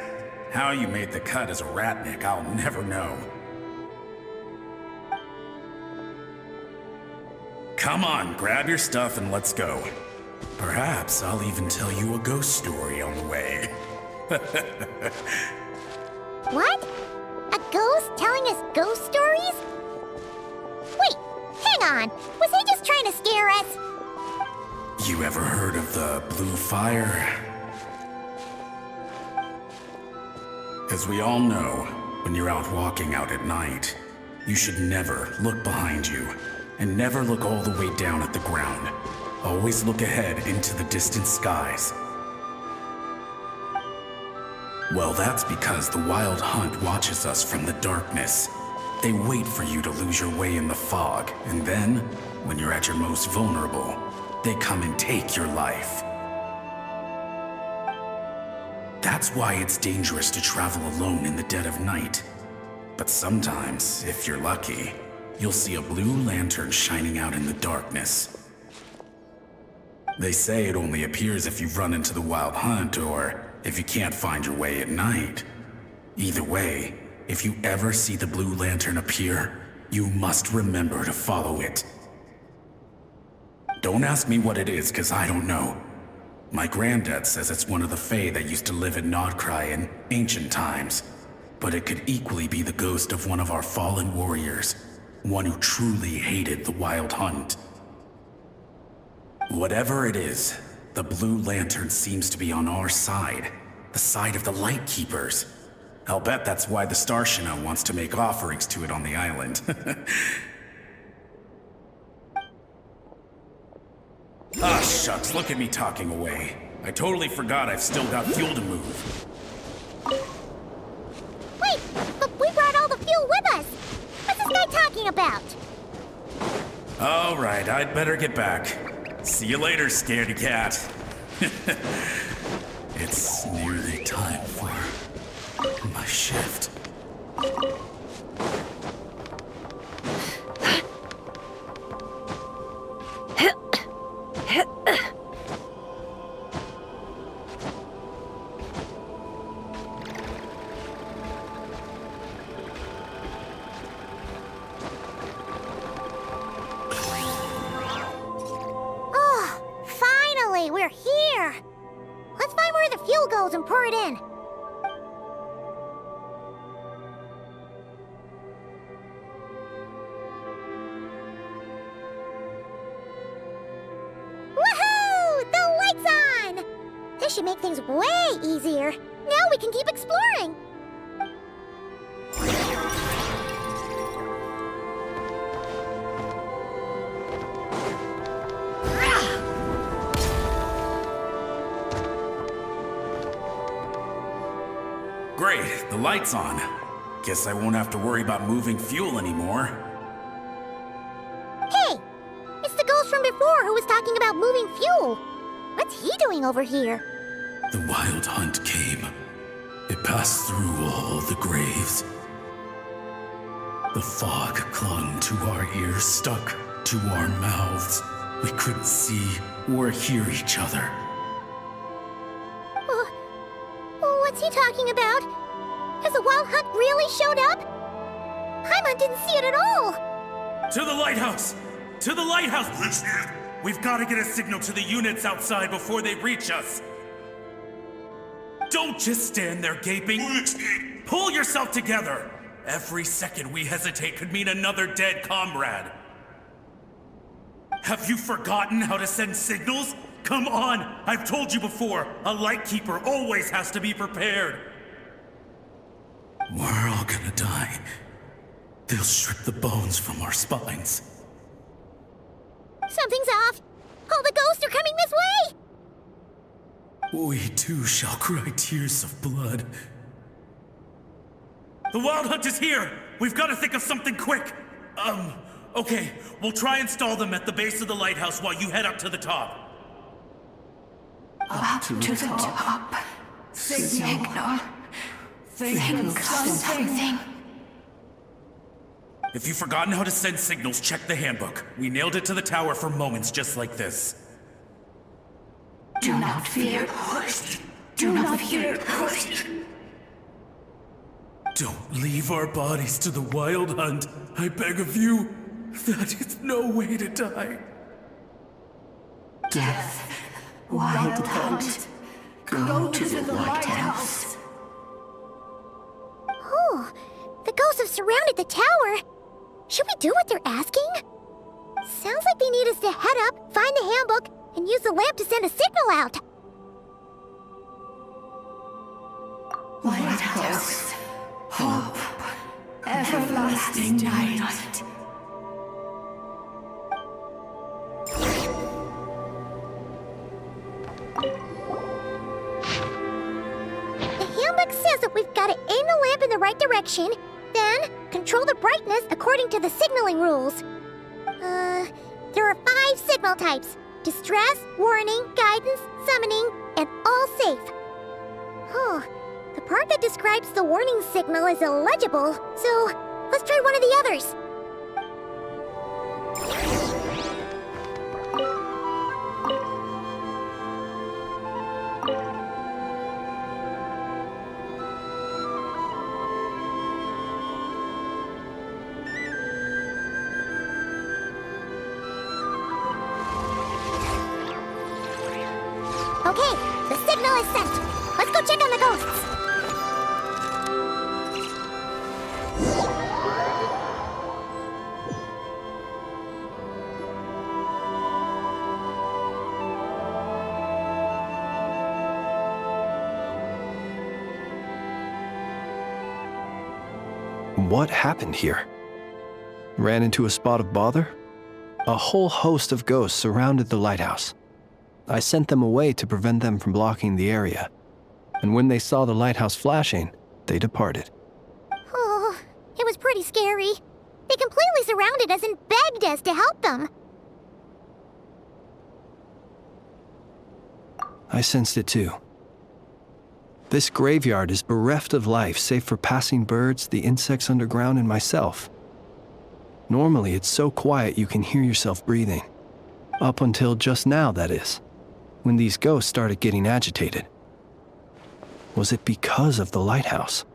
Speaker 7: How you made the cut as a ratnik, I'll never know. Come on, grab your stuff and let's go. Perhaps I'll even tell you a ghost story on the way.
Speaker 1: What? A ghost telling us ghost stories? Wait, hang on. Was he just trying to scare us?
Speaker 7: You ever heard of the blue fire? As we all know, when you're out walking out at night, you should never look behind you, and never look all the way down at the ground. Always look ahead into the distant skies. Well, that's because the Wild Hunt watches us from the darkness. They wait for you to lose your way in the fog, and then, when you're at your most vulnerable, they come and take your life. That's why it's dangerous to travel alone in the dead of night. But sometimes, if you're lucky, you'll see a blue lantern shining out in the darkness. They say it only appears if you've run into the Wild Hunt or if you can't find your way at night. Either way, if you ever see the blue lantern appear, you must remember to follow it. Don't ask me what it is, 'cause I don't know. My granddad says it's one of the Fae that used to live in Nod-krai in ancient times. But it could equally be the ghost of one of our fallen warriors. One who truly hated the Wild Hunt. Whatever it is, the blue lantern seems to be on our side. The side of the Light Keepers. I'll bet that's why the Starshina wants to make offerings to it on the island. Ah, shucks, look at me talking away. I totally forgot I've still got fuel to move.
Speaker 1: Wait, but we brought all the fuel with us. What's this guy talking about?
Speaker 7: All right, I'd better get back. See you later, scaredy cat. It's nearly time for my shift.
Speaker 1: We're here! Let's find where the fuel goes and pour it in. Woohoo! The light's on! This should make things way easier. Now we can keep exploring.
Speaker 7: Great, the light's on. Guess I won't have to worry about moving fuel anymore.
Speaker 1: Hey! It's the ghost from before who was talking about moving fuel. What's he doing over here?
Speaker 7: The Wild Hunt came. It passed through all the graves. The fog clung to our ears, stuck to our mouths. We couldn't see or hear each other.
Speaker 1: What's he talking about? Has the Wild Hunt really showed up? Paimon didn't see it at all!
Speaker 7: To the lighthouse! To the lighthouse! We've got to get a signal to the units outside before they reach us. Don't just stand there gaping. Pull yourself together! Every second we hesitate could mean another dead comrade. Have you forgotten how to send signals? Come on! I've told you before, a Lightkeeper always has to be prepared. We're all gonna die. They'll strip the bones from our spines.
Speaker 1: Something's off! All the ghosts are coming this way!
Speaker 7: We too shall cry tears of blood. The Wild Hunt is here! We've got to think of something quick! Okay, we'll try and stall them at the base of the lighthouse while you head up to the top.
Speaker 9: Up to the top. Signal. Think of something.
Speaker 7: If you've forgotten how to send signals, check the handbook. We nailed it to the tower for moments just like this.
Speaker 9: Do not fear. Do not fear.
Speaker 7: Don't leave our bodies to the Wild Hunt. I beg of you. That is no way to die.
Speaker 9: Death. Wild Hunt. Go to the lighthouse.
Speaker 1: Oh, the ghosts have surrounded the tower. Should we do what they're asking? Sounds like they need us to head up, find the handbook, and use the lamp to send a signal out.
Speaker 9: Lighthouse. Hope. Everlasting night.
Speaker 1: The handbook says that we've got to aim the lamp in the right direction, then control the brightness according to the signaling rules. There are 5 signal types: distress, warning, guidance, summoning, and all safe. Oh, the part that describes the warning signal is illegible, so let's try one of the others. Okay, the signal is sent. Let's go check on the ghosts.
Speaker 8: What happened here? Ran into a spot of bother? A whole host of ghosts surrounded the lighthouse. I sent them away to prevent them from blocking the area, and when they saw the lighthouse flashing, they departed.
Speaker 1: Oh, it was pretty scary. They completely surrounded us and begged us to help them.
Speaker 8: I sensed it too. This graveyard is bereft of life save for passing birds, the insects underground, and myself. Normally, it's so quiet you can hear yourself breathing. Up until just now, that is, when these ghosts started getting agitated. Was it because of the lighthouse?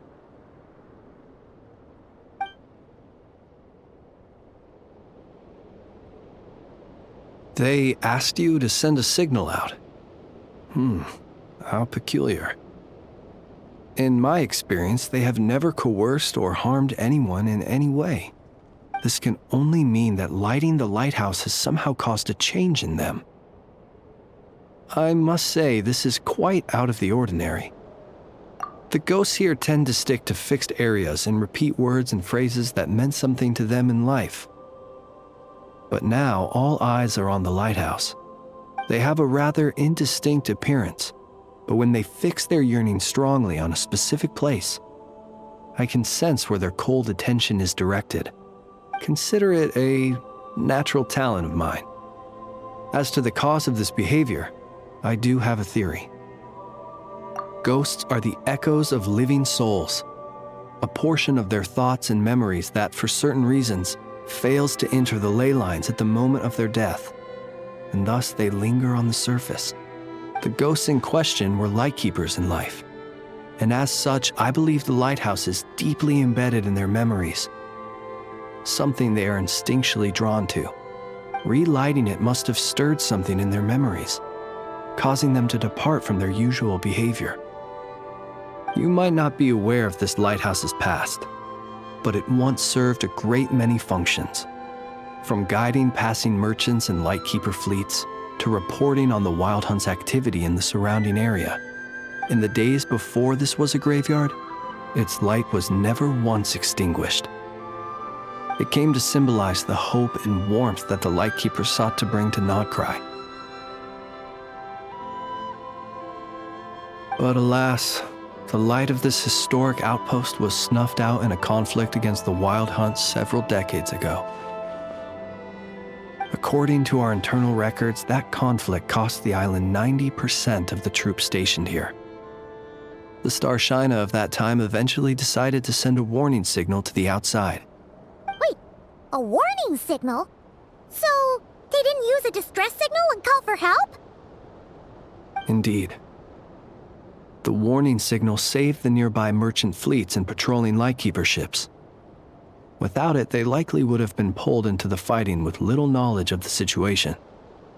Speaker 8: They asked you to send a signal out. How peculiar. In my experience, they have never coerced or harmed anyone in any way. This can only mean that lighting the lighthouse has somehow caused a change in them. I must say, this is quite out of the ordinary. The ghosts here tend to stick to fixed areas and repeat words and phrases that meant something to them in life. But now, all eyes are on the lighthouse. They have a rather indistinct appearance, but when they fix their yearning strongly on a specific place, I can sense where their cold attention is directed. Consider it a natural talent of mine. As to the cause of this behavior, I do have a theory. Ghosts are the echoes of living souls, a portion of their thoughts and memories that, for certain reasons, fails to enter the ley lines at the moment of their death, and thus they linger on the surface. The ghosts in question were lightkeepers in life, and as such, I believe the lighthouse is deeply embedded in their memories, something they are instinctually drawn to. Relighting it must have stirred something in their memories, causing them to depart from their usual behavior. You might not be aware of this lighthouse's past, but it once served a great many functions, from guiding passing merchants and lightkeeper fleets to reporting on the Wild Hunt's activity in the surrounding area. In the days before this was a graveyard, its light was never once extinguished. It came to symbolize the hope and warmth that the Lightkeeper sought to bring to Nod-krai. But alas, the light of this historic outpost was snuffed out in a conflict against the Wild Hunt several decades ago. According to our internal records, that conflict cost the island 90% of the troops stationed here. The Starshina of that time eventually decided to send a warning signal to the outside.
Speaker 1: Wait, a warning signal? So, they didn't use a distress signal and call for help?
Speaker 8: Indeed. The warning signal saved the nearby merchant fleets and patrolling Lightkeeper ships. Without it, they likely would have been pulled into the fighting with little knowledge of the situation.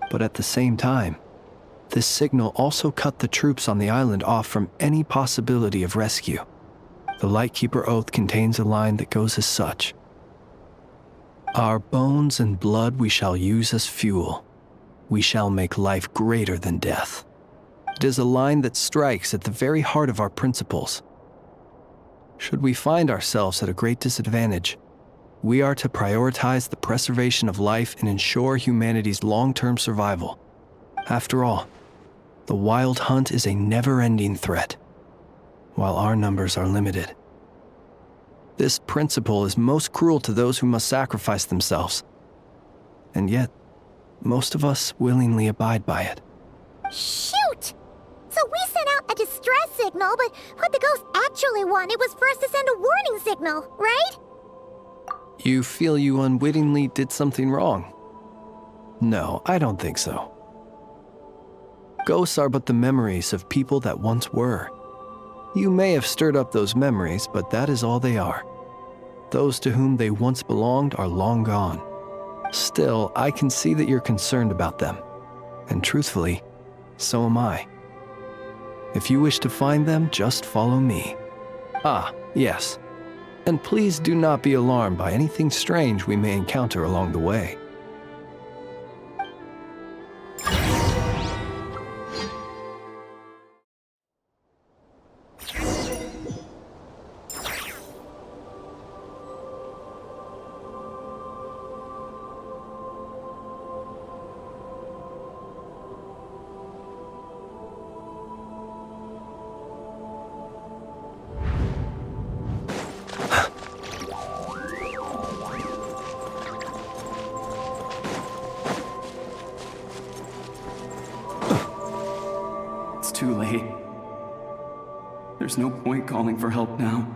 Speaker 8: But at the same time, this signal also cut the troops on the island off from any possibility of rescue. The Lightkeeper Oath contains a line that goes as such: "Our bones and blood we shall use as fuel. We shall make life greater than death." It is a line that strikes at the very heart of our principles. Should we find ourselves at a great disadvantage, we are to prioritize the preservation of life and ensure humanity's long-term survival. After all, the Wild Hunt is a never-ending threat, while our numbers are limited. This principle is most cruel to those who must sacrifice themselves, and yet, most of us willingly abide by it.
Speaker 1: Shoot! So we sent out a distress signal, but what the ghost actually wanted was for us to send a warning signal, right?
Speaker 8: You feel you unwittingly did something wrong? No, I don't think so. Ghosts are but the memories of people that once were. You may have stirred up those memories, but that is all they are. Those to whom they once belonged are long gone. Still, I can see that you're concerned about them. And truthfully, so am I. If you wish to find them, just follow me. Ah, yes. And please do not be alarmed by anything strange we may encounter along the way.
Speaker 10: Too late. There's no point calling for help now.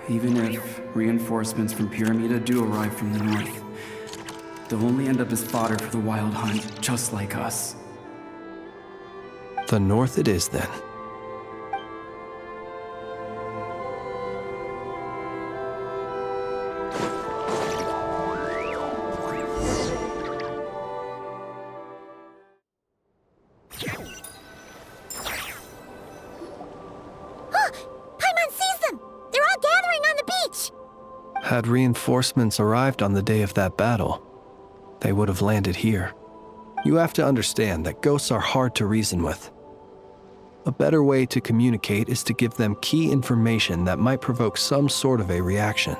Speaker 10: Even if reinforcements from Pyramida do arrive from the north, they'll only end up as fodder for the Wild Hunt, just like us.
Speaker 8: The north it is, then. Had reinforcements arrived on the day of that battle, they would have landed here. You have to understand that ghosts are hard to reason with. A better way to communicate is to give them key information that might provoke some sort of a reaction.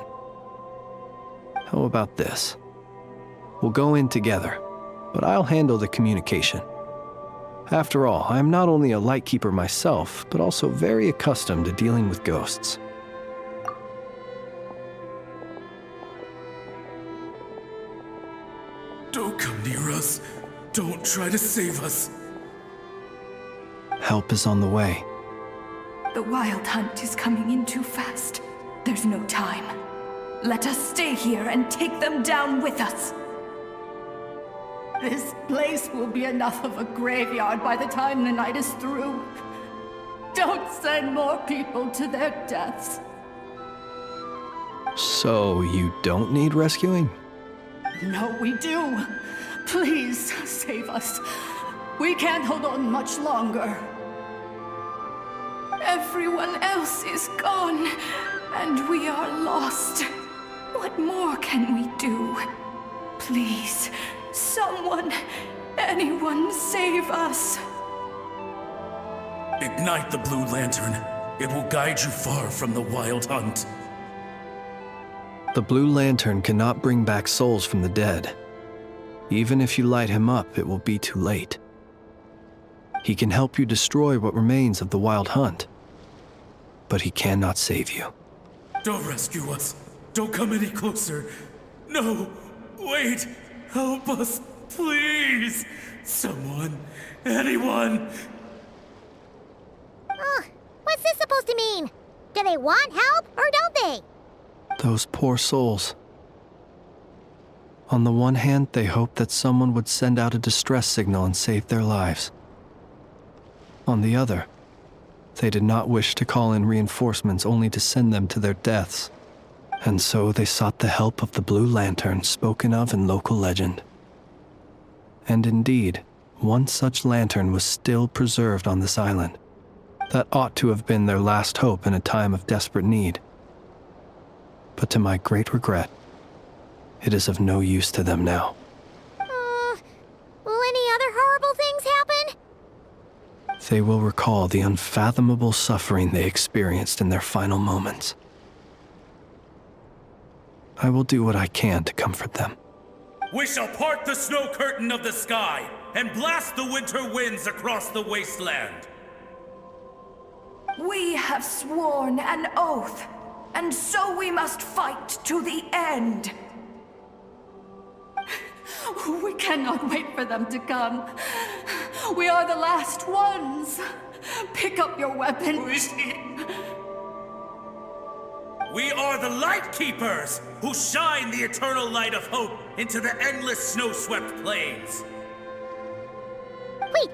Speaker 8: How about this? We'll go in together, but I'll handle the communication. After all, I am not only a Lightkeeper myself, but also very accustomed to dealing with ghosts.
Speaker 7: Don't come near us. Don't try to save us.
Speaker 8: Help is on the way.
Speaker 9: The Wild Hunt is coming in too fast. There's no time. Let us stay here and take them down with us.
Speaker 11: This place will be enough of a graveyard by the time the night is through. Don't send more people to their deaths.
Speaker 8: So you don't need rescuing?
Speaker 11: No, we do. Please, save us. We can't hold on much longer.
Speaker 9: Everyone else is gone, and we are lost. What more can we do? Please, someone, anyone save us.
Speaker 7: Ignite the blue lantern. It will guide you far from the wild hunt.
Speaker 8: The Blue Lantern cannot bring back souls from the dead. Even if you light him up, it will be too late. He can help you destroy what remains of the Wild Hunt, but he cannot save you.
Speaker 7: Don't rescue us. Don't come any closer. No, wait. Help us, please. Someone, anyone.
Speaker 1: What's this supposed to mean? Do they want help or don't they?
Speaker 8: Those poor souls. On the one hand, they hoped that someone would send out a distress signal and save their lives. On the other, they did not wish to call in reinforcements only to send them to their deaths. And so they sought the help of the Blue Lantern spoken of in local legend. And indeed, one such lantern was still preserved on this island. That ought to have been their last hope in a time of desperate need. But to my great regret, it is of no use to them now.
Speaker 1: Will any other horrible things happen?
Speaker 8: They will recall the unfathomable suffering they experienced in their final moments. I will do what I can to comfort them.
Speaker 7: We shall part the snow curtain of the sky and blast the winter winds across the wasteland.
Speaker 9: We have sworn an oath, and so we must fight to the end.
Speaker 11: We cannot wait for them to come. We are the last ones. Pick up your weapon.
Speaker 7: We are the Light Keepers, who shine the eternal light of hope into the endless snow-swept plains.
Speaker 1: Wait,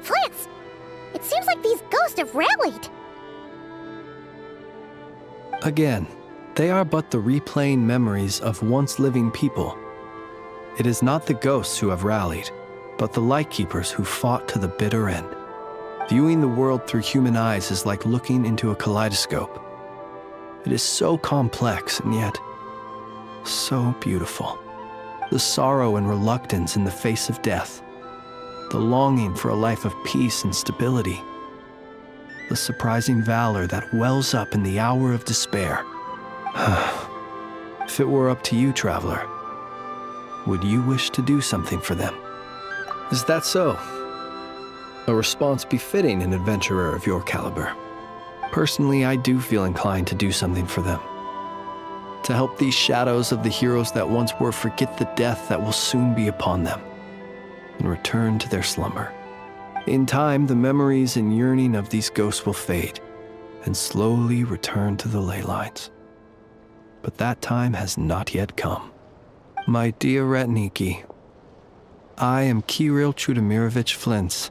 Speaker 1: Fritz! It seems like these ghosts have rallied.
Speaker 8: Again, they are but the replaying memories of once living people. It is not the ghosts who have rallied, but the Lightkeepers who fought to the bitter end. Viewing the world through human eyes is like looking into a kaleidoscope. It is so complex and yet so beautiful. The sorrow and reluctance in the face of death. The longing for a life of peace and stability. The surprising valor that wells up in the hour of despair. If it were up to you, traveler, would you wish to do something for them? Is that so? A response befitting an adventurer of your caliber. Personally, I do feel inclined to do something for them. To help these shadows of the heroes that once were forget the death that will soon be upon them, and return to their slumber. In time, the memories and yearning of these ghosts will fade, and slowly return to the ley lines. But that time has not yet come. My dear Retniki, I am Kirill Chudamirovich Flintz.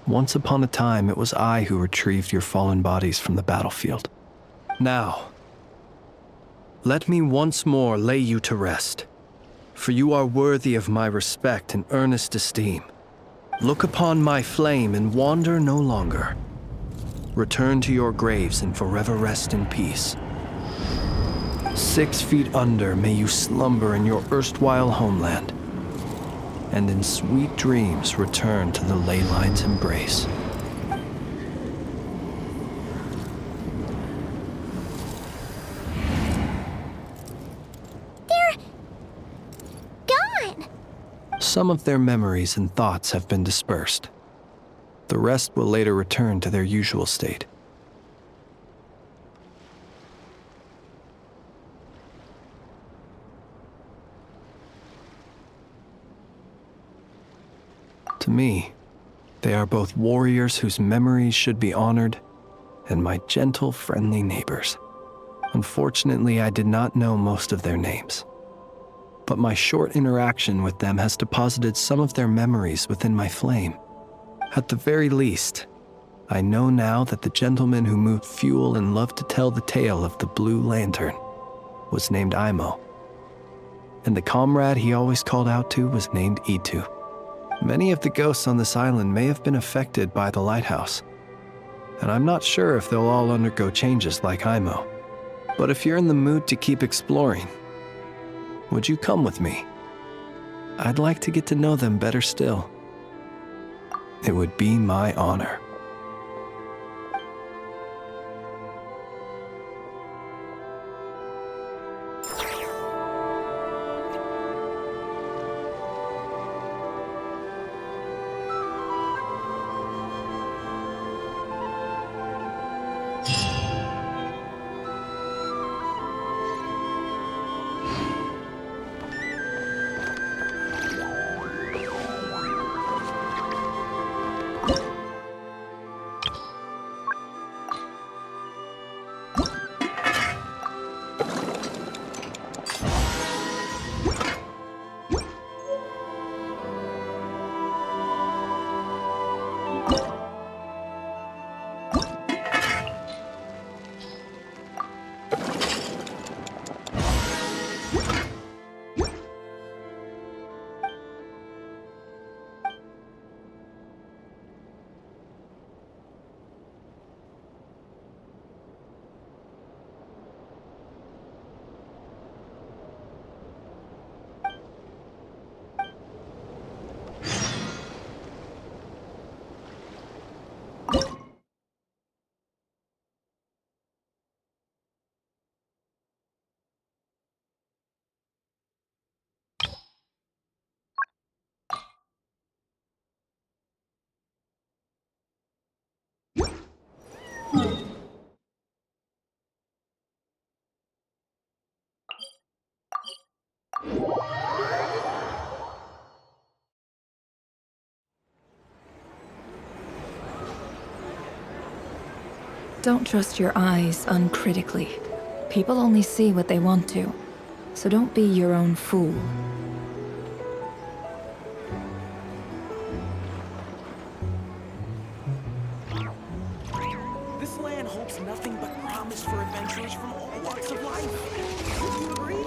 Speaker 8: Once upon a time, it was I who retrieved your fallen bodies from the battlefield. Now, let me once more lay you to rest, for you are worthy of my respect and earnest esteem. Look upon my flame and wander no longer. Return to your graves and forever rest in peace. 6 feet under may you slumber in your erstwhile homeland, and in sweet dreams return to the ley line's embrace.
Speaker 1: They're gone.
Speaker 8: Some of their memories and thoughts have been dispersed. The rest will later return to their usual state. To me, they are both warriors whose memories should be honored and my gentle, friendly neighbors. Unfortunately, I did not know most of their names, but my short interaction with them has deposited some of their memories within my flame. At the very least, I know now that the gentleman who moved fuel and loved to tell the tale of the Blue Lantern was named Imo, and the comrade he always called out to was named Itu. Many of the ghosts on this island may have been affected by the lighthouse, and I'm not sure if they'll all undergo changes like Imo. But if you're in the mood to keep exploring, would you come with me? I'd like to get to know them better still. It would be my honor.
Speaker 9: Don't trust your eyes uncritically. People only see what they want to, so don't be your own fool.
Speaker 12: This land holds nothing but promise for adventurers from all walks of life. Would you agree?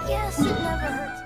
Speaker 1: Yes, it never hurts.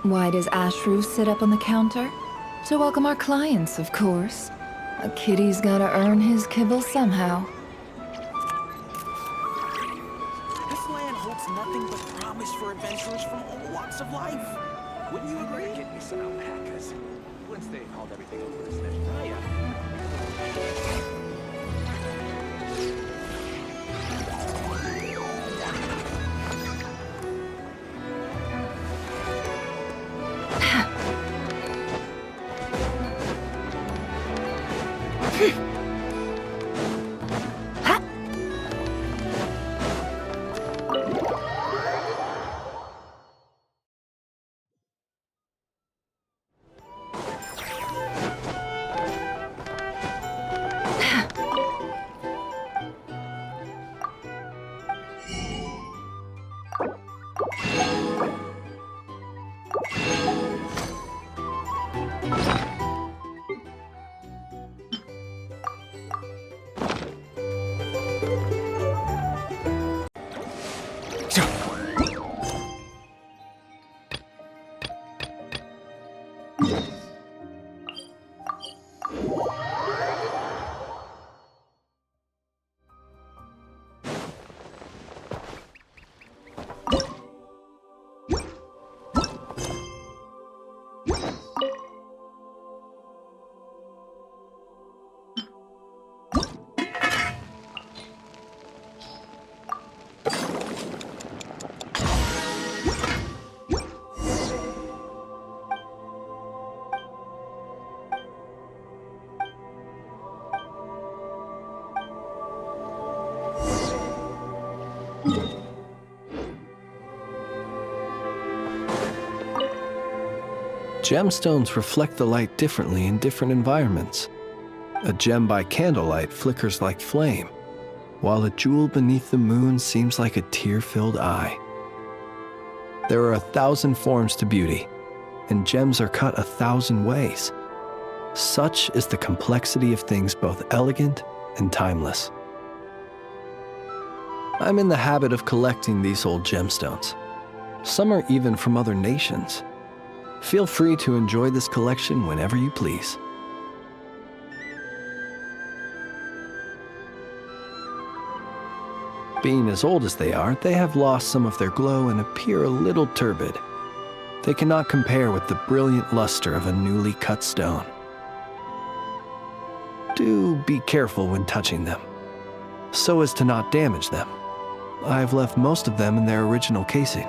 Speaker 9: Why does Ashru sit up on the counter? To welcome our clients, of course. A kitty's gotta earn his kibble somehow.
Speaker 12: This land holds nothing but promise for adventurers from all walks of life. Wouldn't you agree? Get me some alpacas. Once they've hauled everything over to Snezhnaya.
Speaker 8: Gemstones reflect the light differently in different environments. A gem by candlelight flickers like flame, while a jewel beneath the moon seems like a tear-filled eye. There are 1,000 forms to beauty, and gems are cut 1,000 ways. Such is the complexity of things both elegant and timeless. I'm in the habit of collecting these old gemstones. Some are even from other nations. Feel free to enjoy this collection whenever you please. Being as old as they are, they have lost some of their glow and appear a little turbid. They cannot compare with the brilliant luster of a newly cut stone. Do be careful when touching them, so as to not damage them. I've left most of them in their original casing.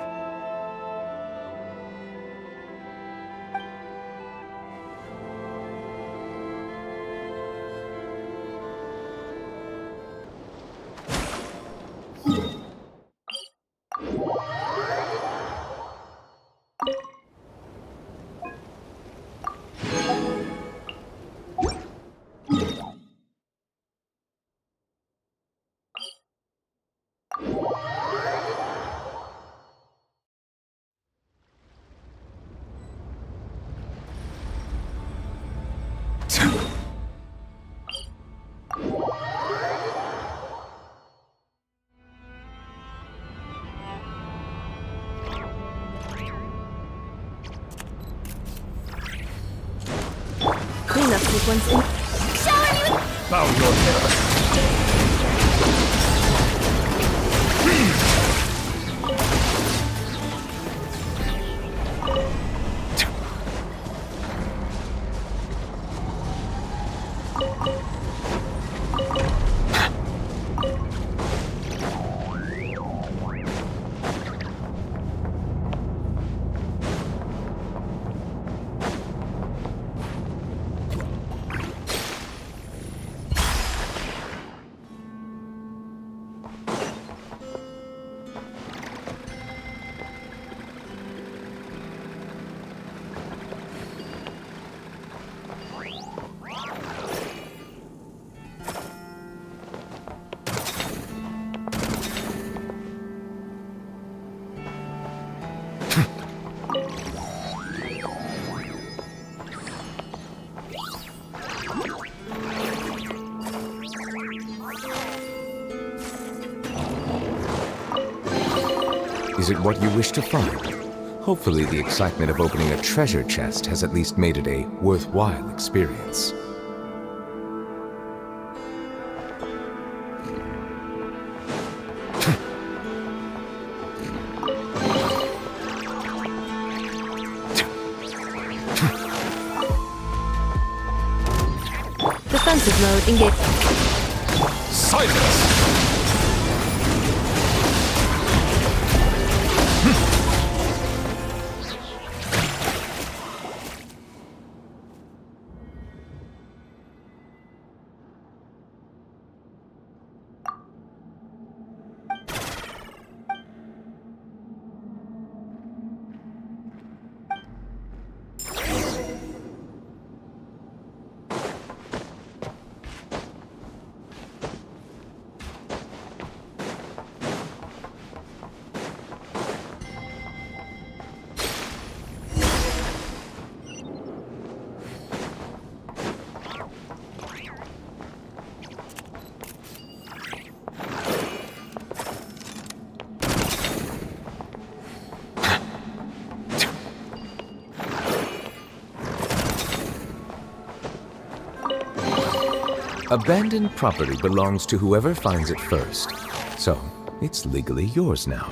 Speaker 2: Cleanup sequence in.
Speaker 6: Bow your head.
Speaker 3: Is it what you wish to find? Hopefully the excitement of opening a treasure chest has at least made it a worthwhile experience.
Speaker 2: Defensive mode engaged.
Speaker 6: Silence!
Speaker 3: Abandoned property belongs to whoever finds it first. So, it's legally yours now.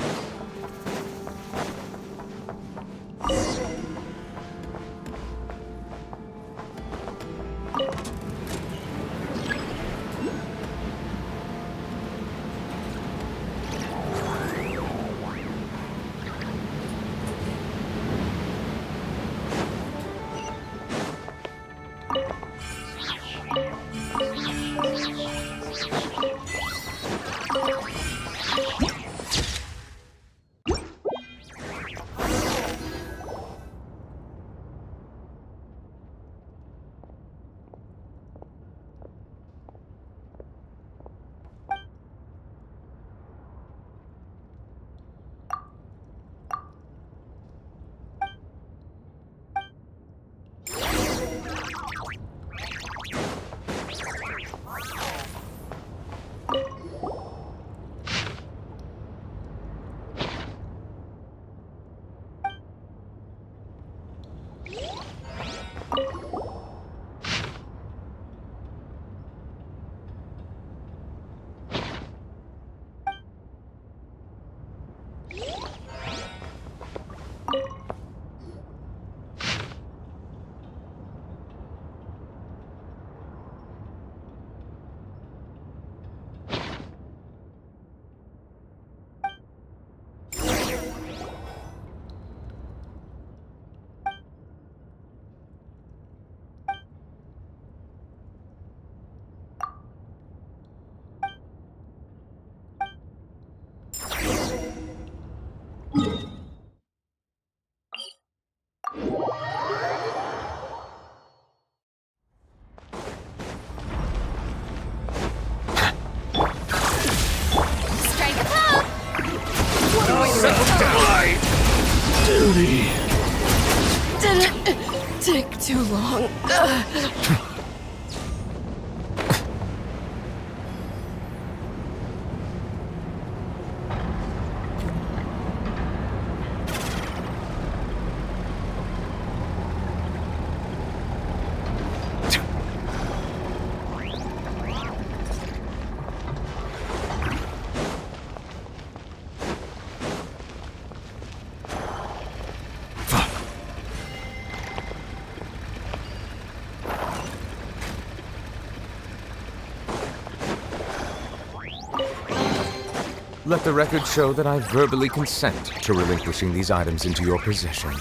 Speaker 9: Didn't take too long.
Speaker 3: Let the record show that I verbally consent to relinquishing these items into your possession.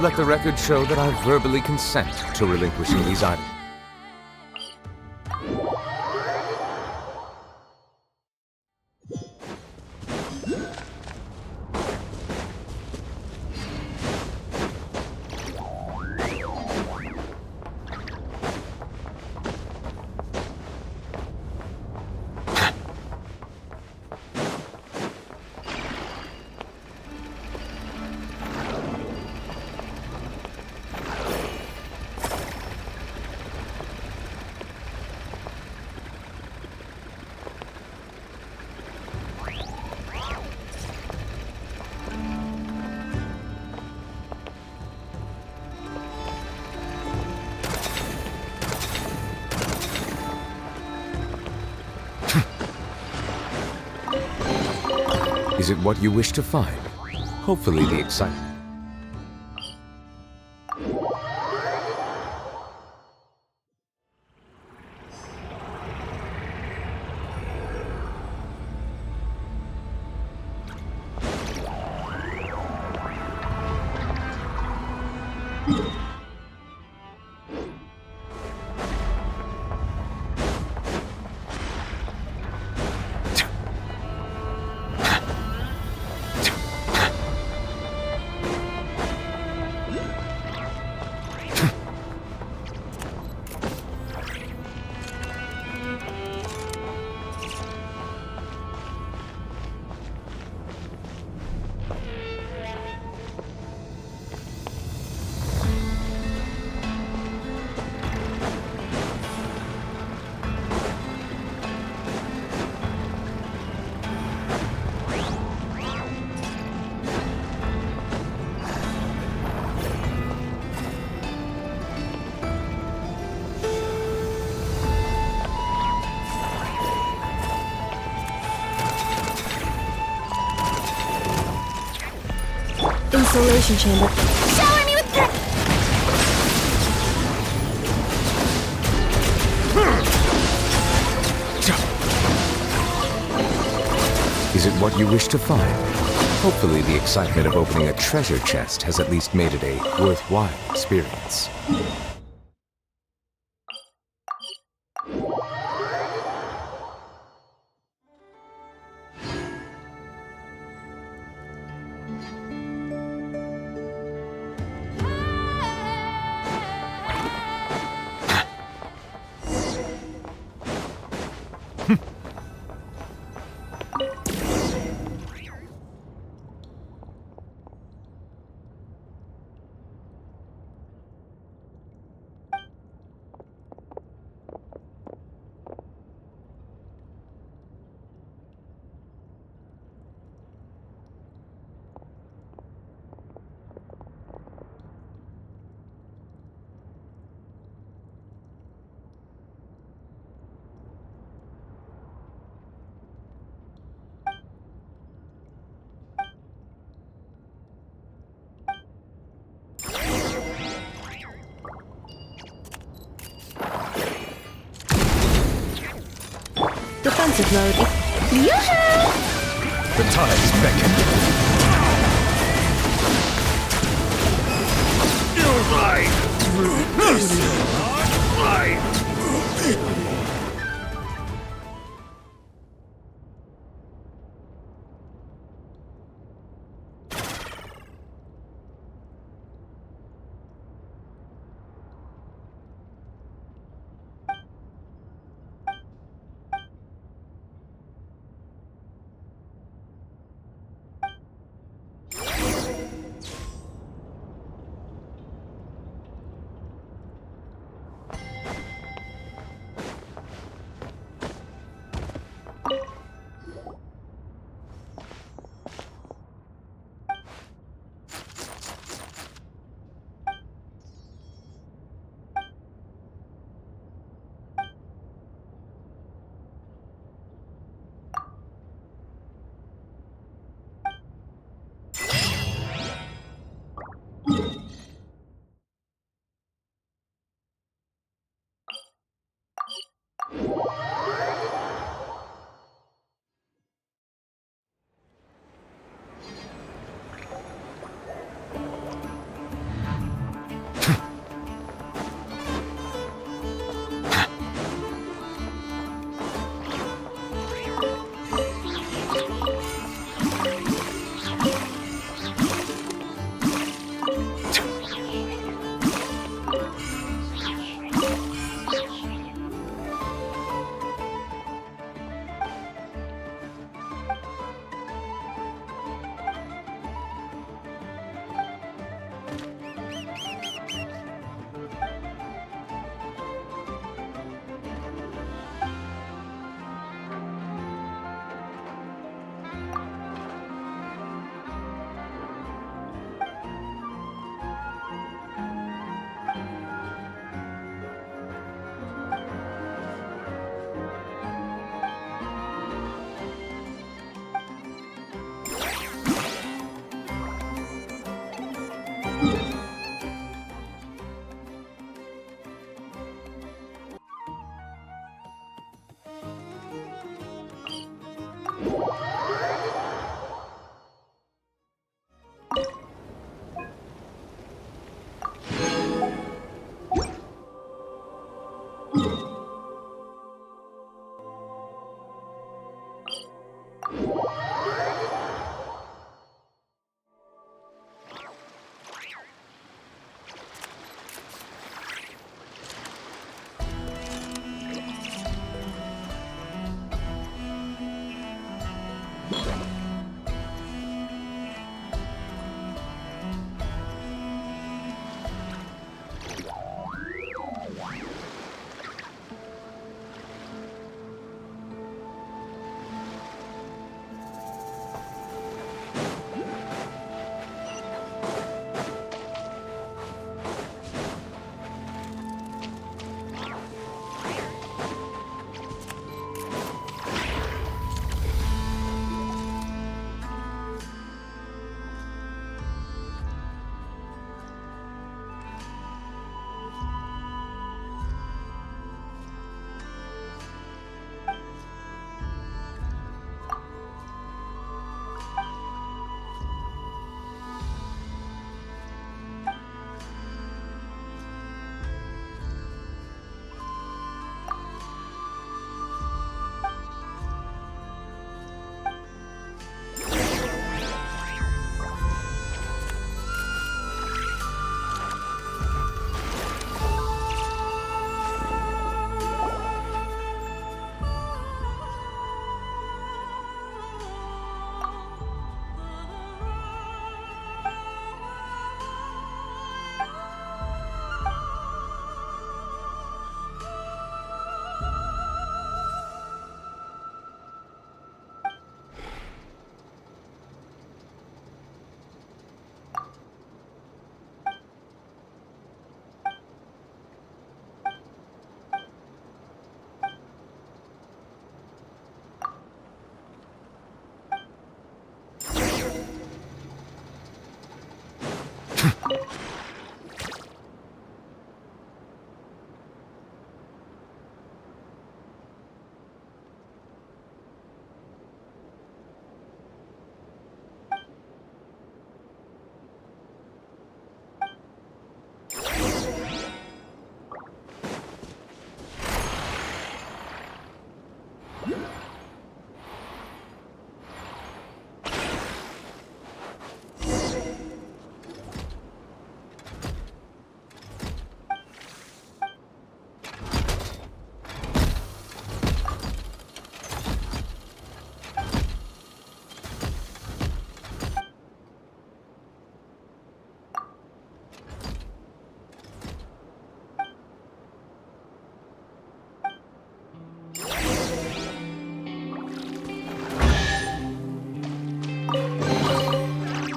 Speaker 3: Let the record show that I verbally consent to relinquishing these items. Is it what you wish to find? Hopefully the excitement.
Speaker 2: Isolation chamber.
Speaker 1: Shower me with
Speaker 3: Is it what you wish to find? Hopefully the excitement of opening a treasure chest has at least made it a worthwhile experience.
Speaker 2: Defensive mode.
Speaker 6: The tides beckon. You're right. Right.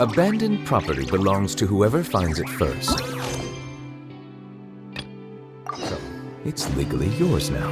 Speaker 3: Abandoned property belongs to whoever finds it first. So, it's legally yours now.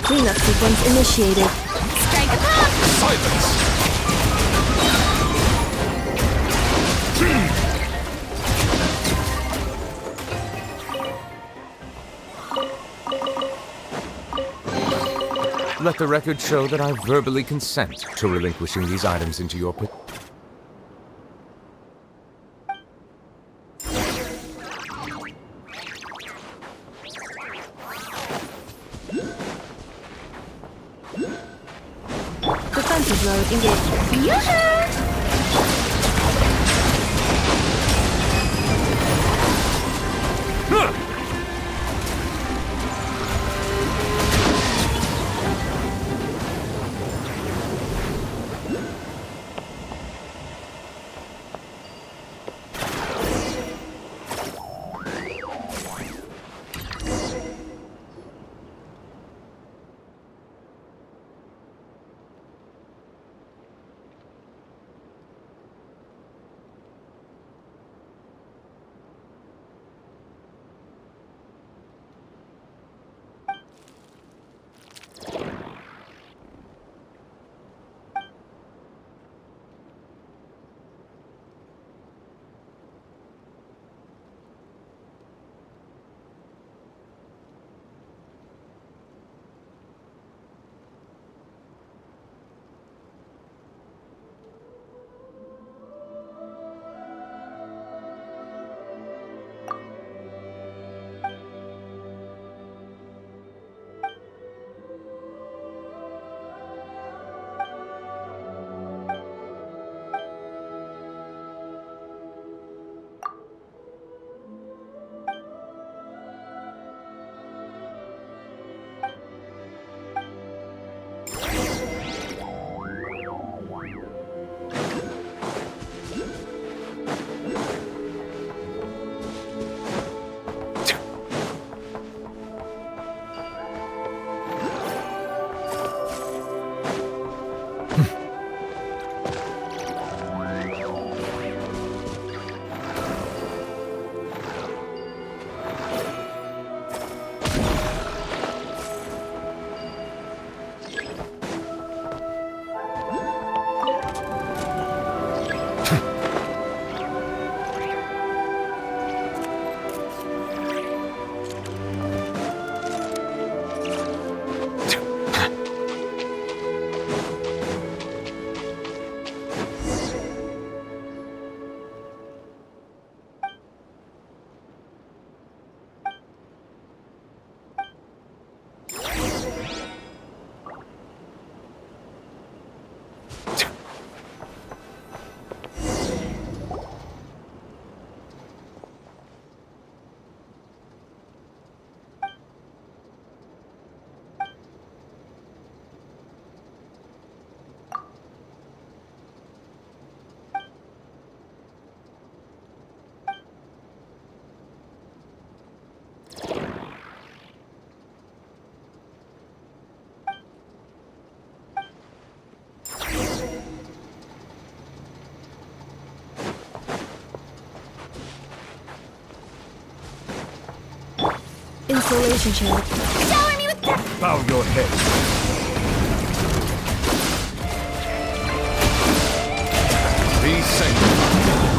Speaker 2: Cleanup sequence initiated.
Speaker 5: Strike a pop!
Speaker 6: Silence!
Speaker 3: Let the record show that I verbally consent to relinquishing these items into your
Speaker 2: Defensive mode engaged.
Speaker 5: Yoo-hoo!
Speaker 2: Insulation shield.
Speaker 1: Shower me with
Speaker 6: Bow your head.
Speaker 3: Be sanctified.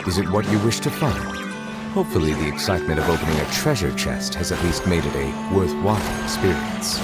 Speaker 3: Is it what you wish to find? Hopefully the excitement of opening a treasure chest has at least made it a worthwhile experience.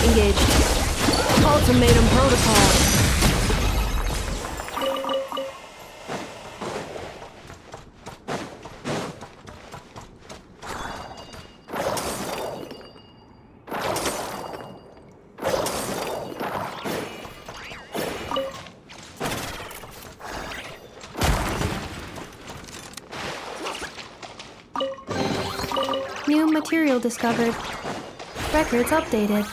Speaker 2: engaged. Ultimatum protocol. New material discovered. Records updated.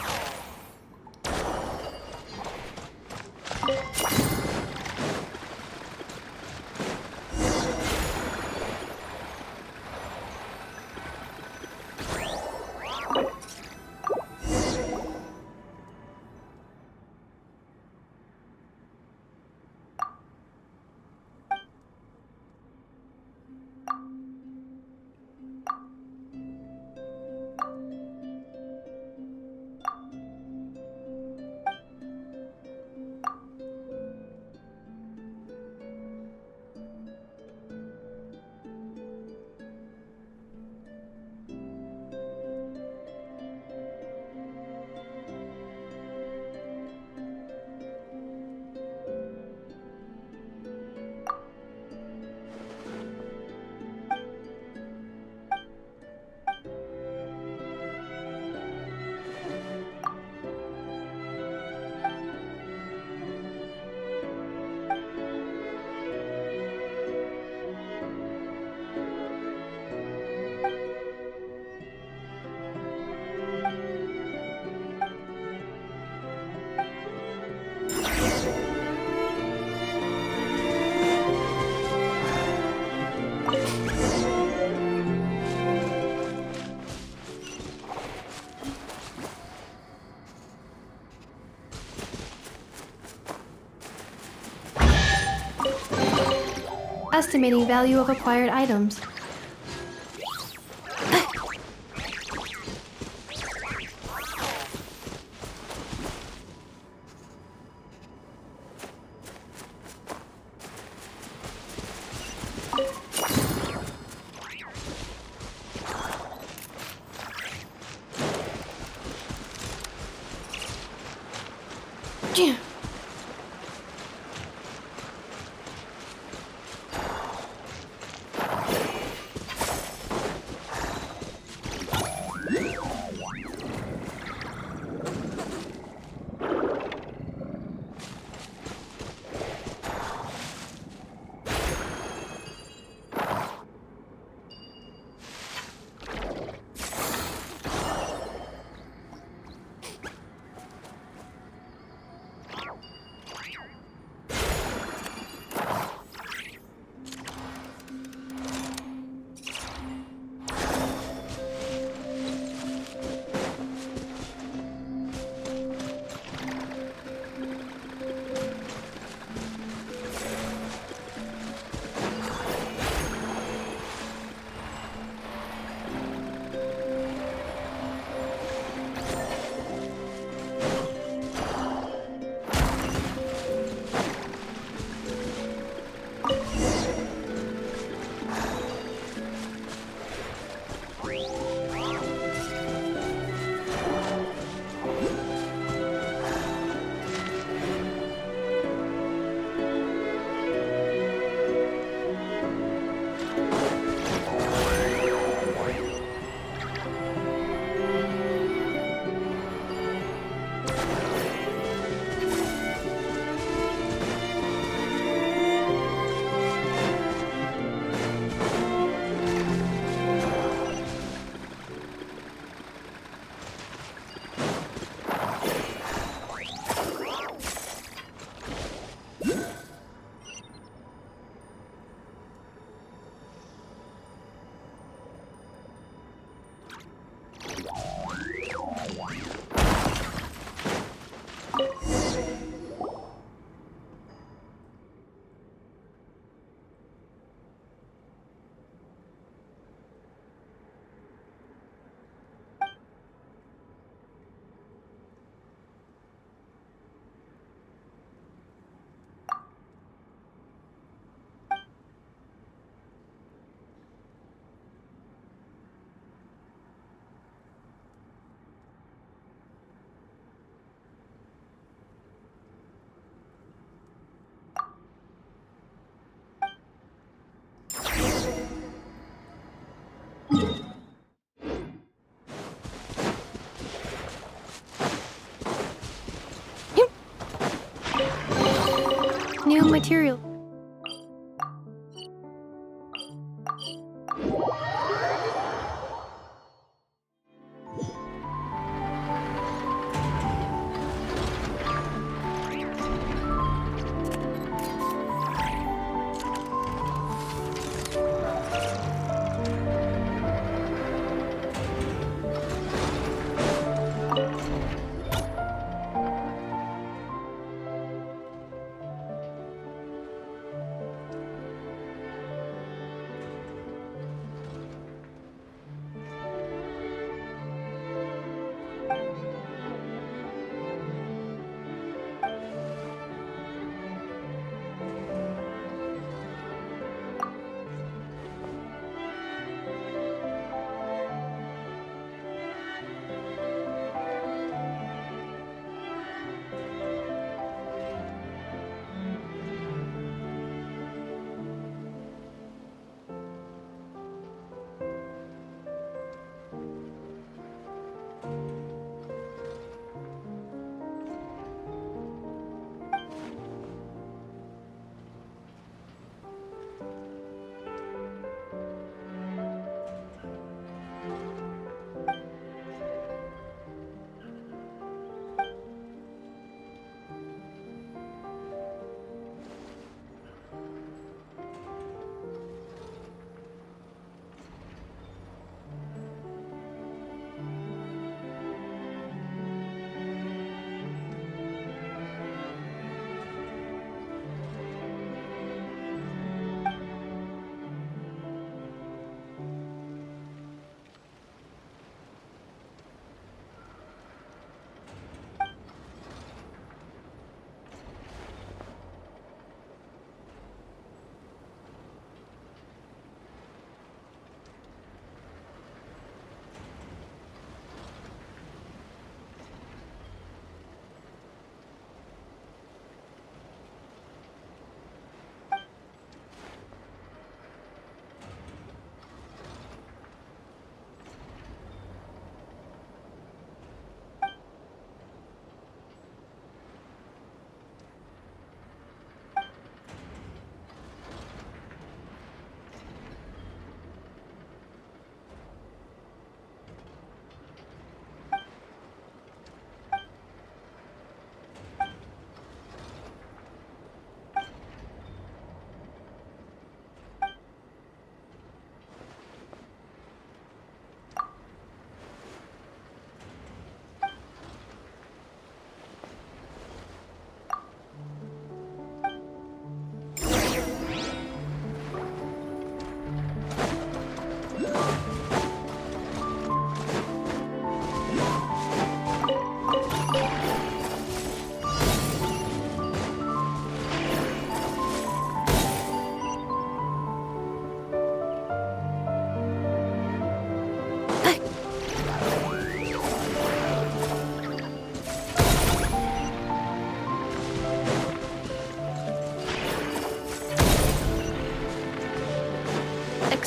Speaker 2: Estimating value of acquired items. out material.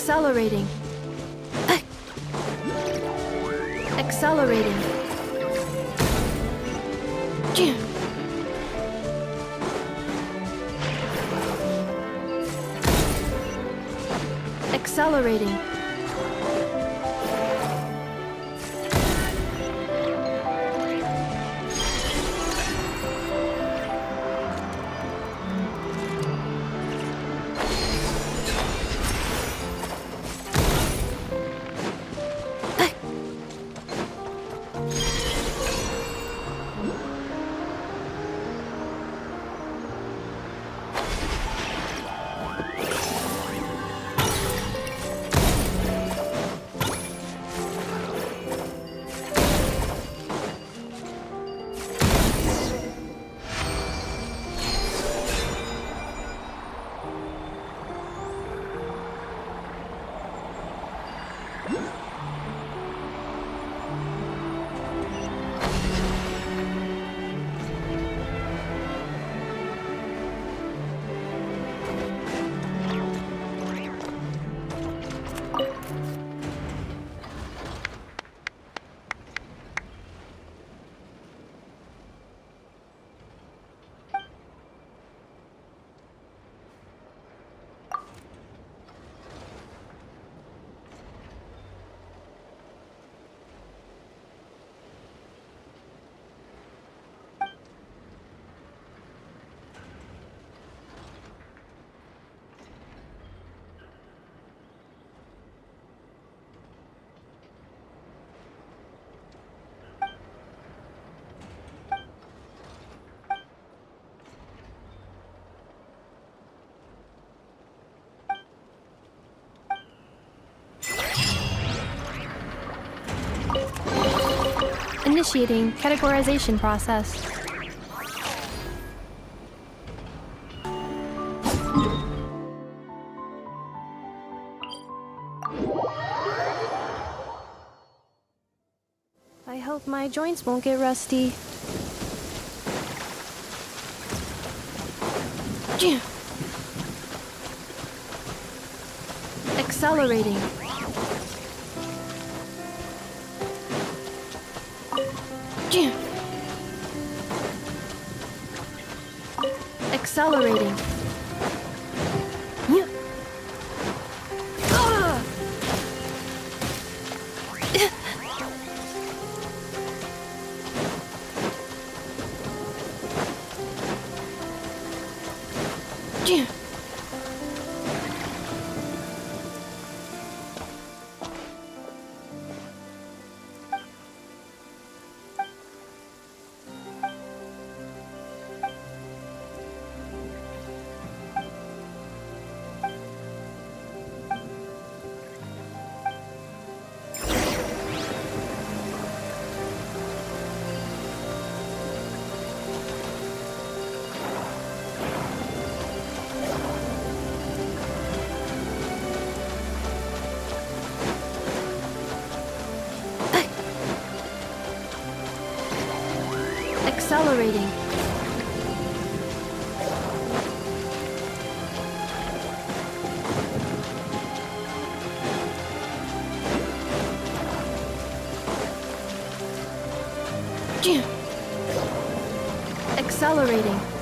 Speaker 2: Accelerating. Accelerating. Accelerating. Initiating categorization process. I hope my joints won't get rusty. Accelerating. Accelerating. Accelerating. Accelerating.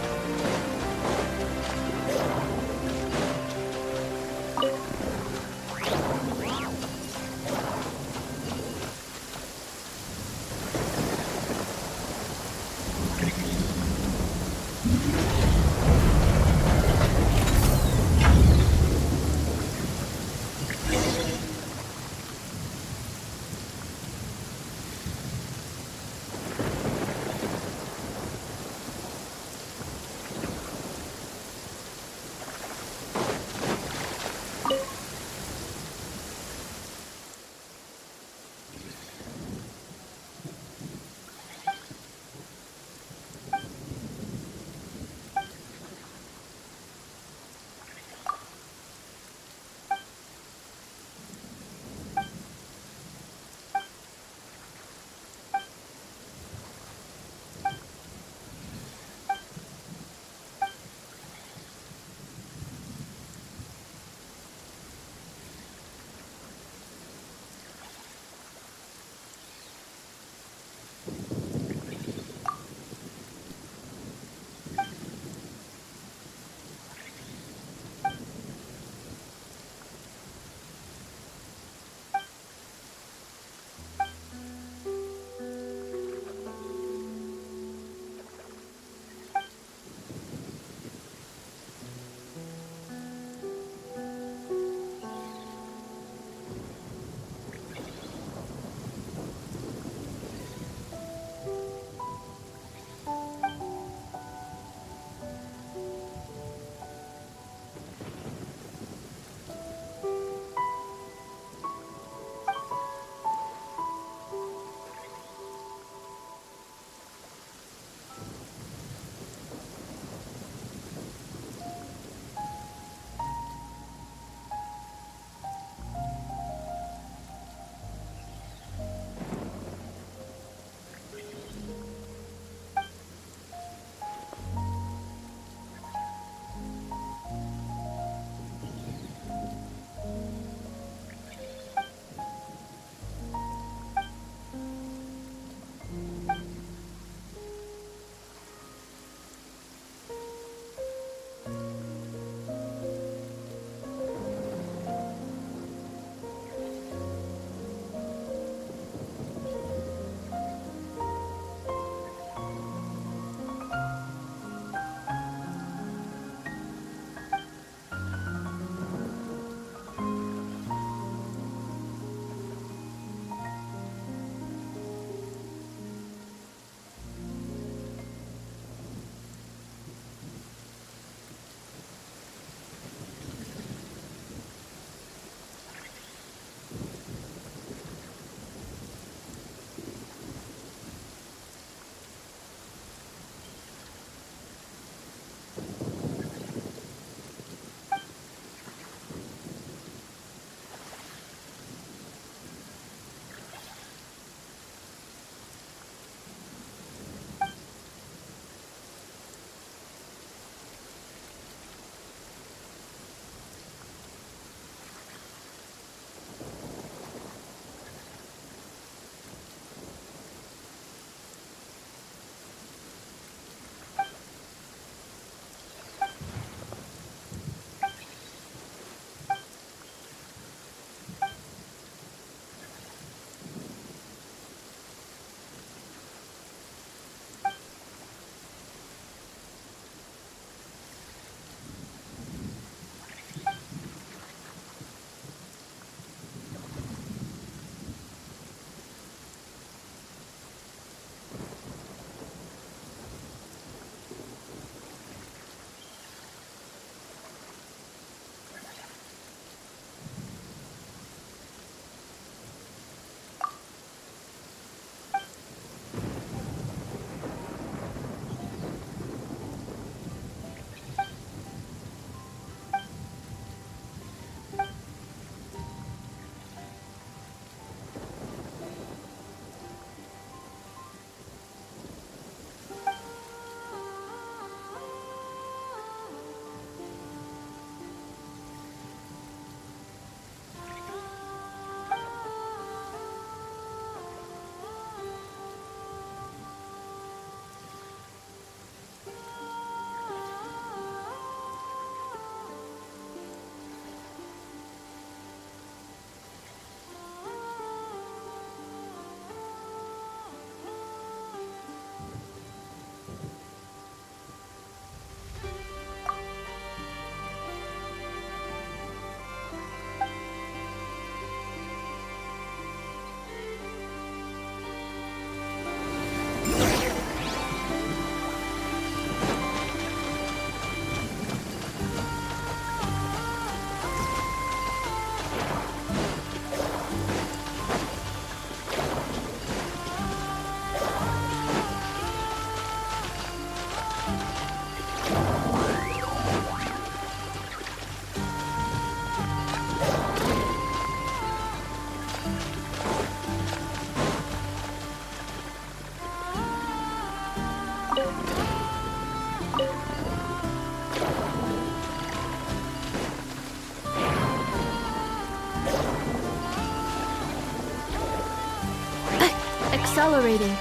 Speaker 2: Accelerating.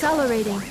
Speaker 2: Accelerating.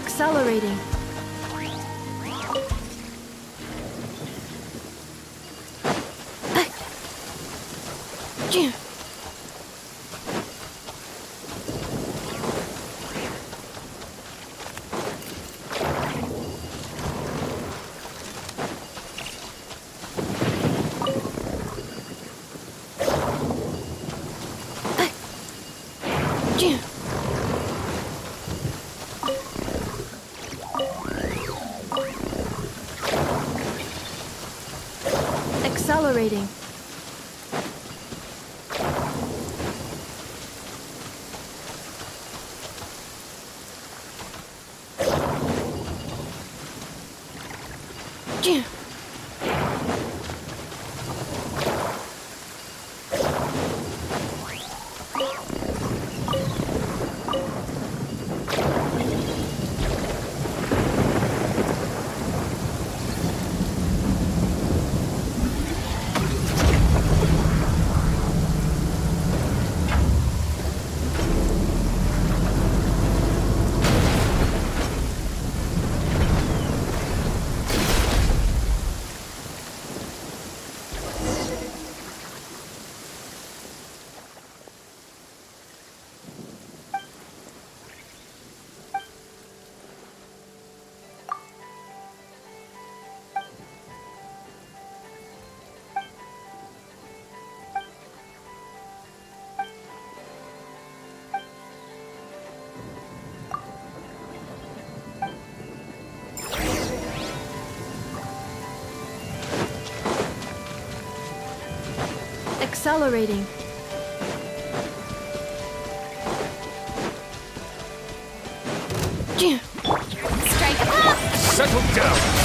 Speaker 2: Accelerating. Accelerating. Accelerating.
Speaker 1: Strike 'em up!
Speaker 6: Settle down!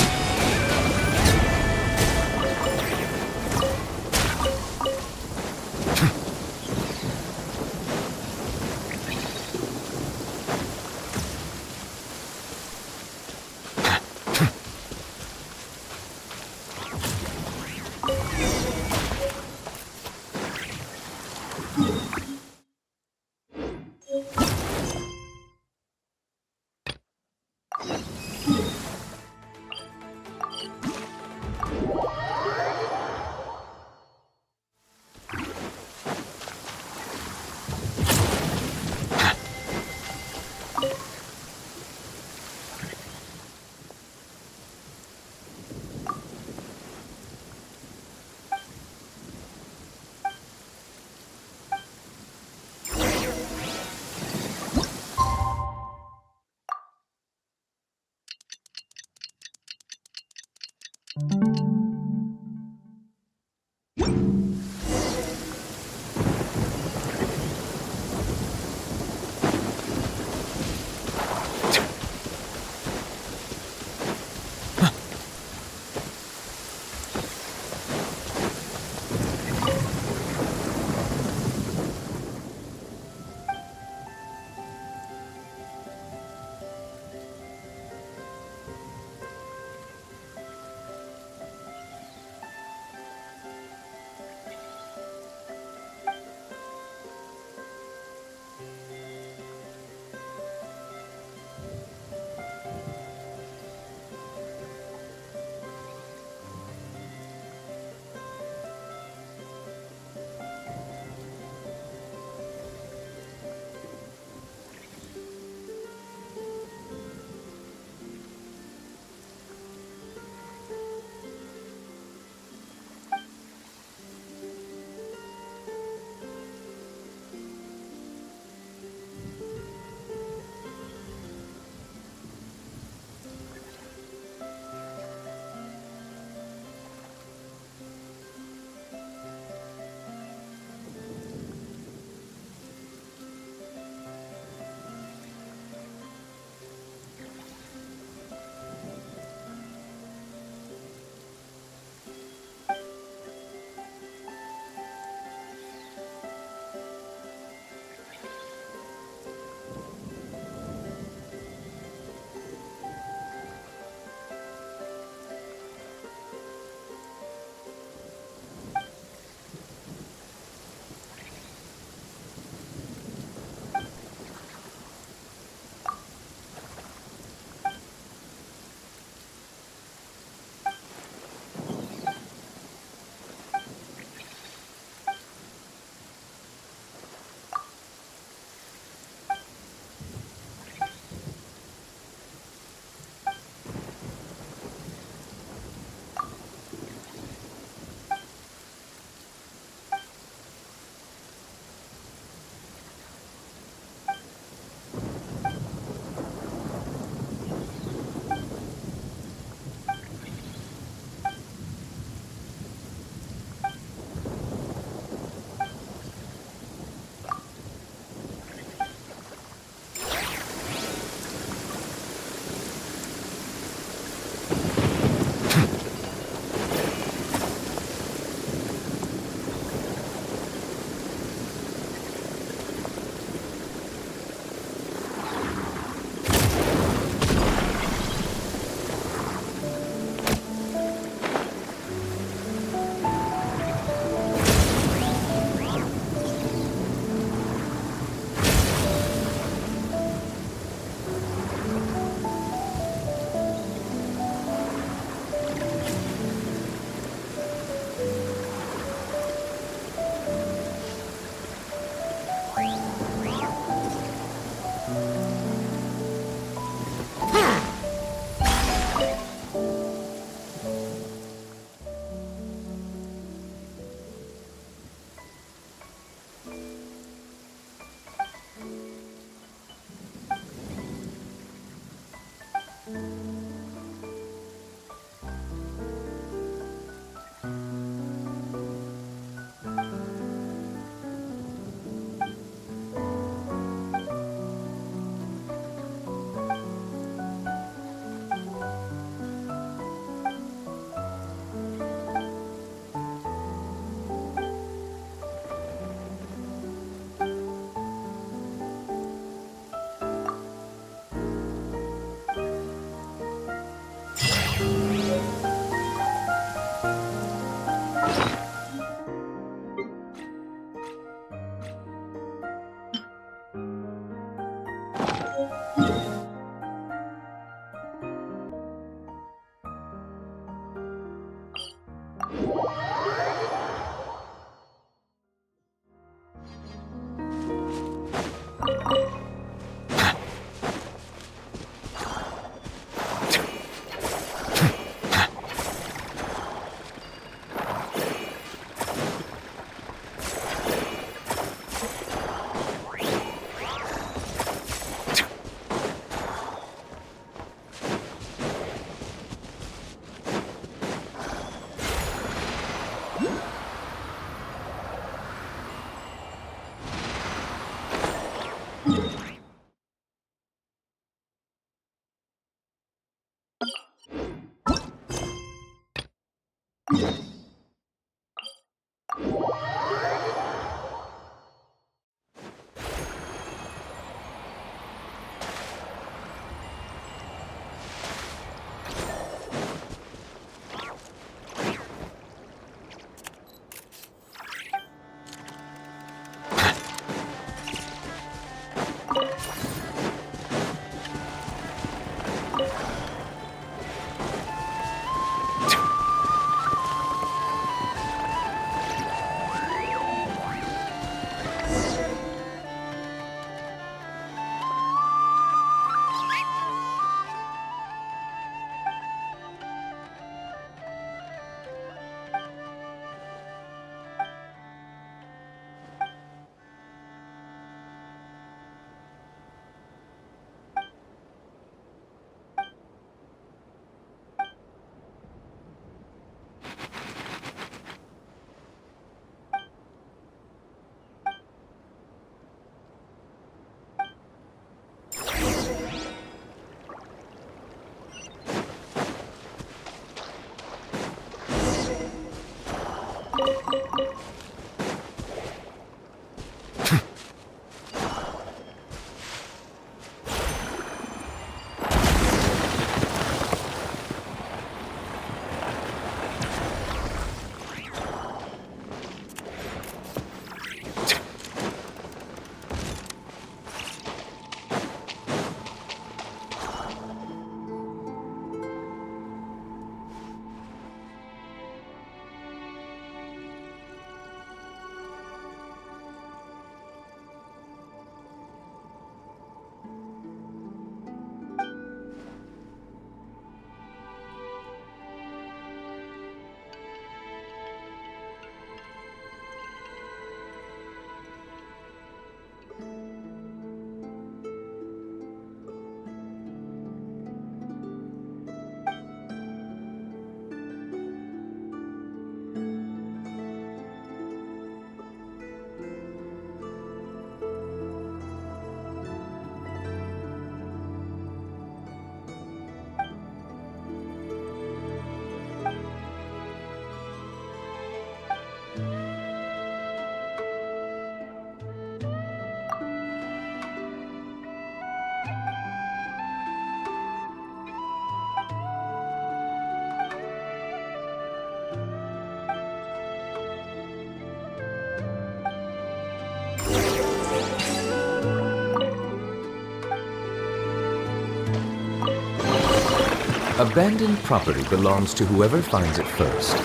Speaker 3: Abandoned property belongs to whoever finds it first.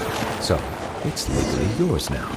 Speaker 3: So, it's legally yours now.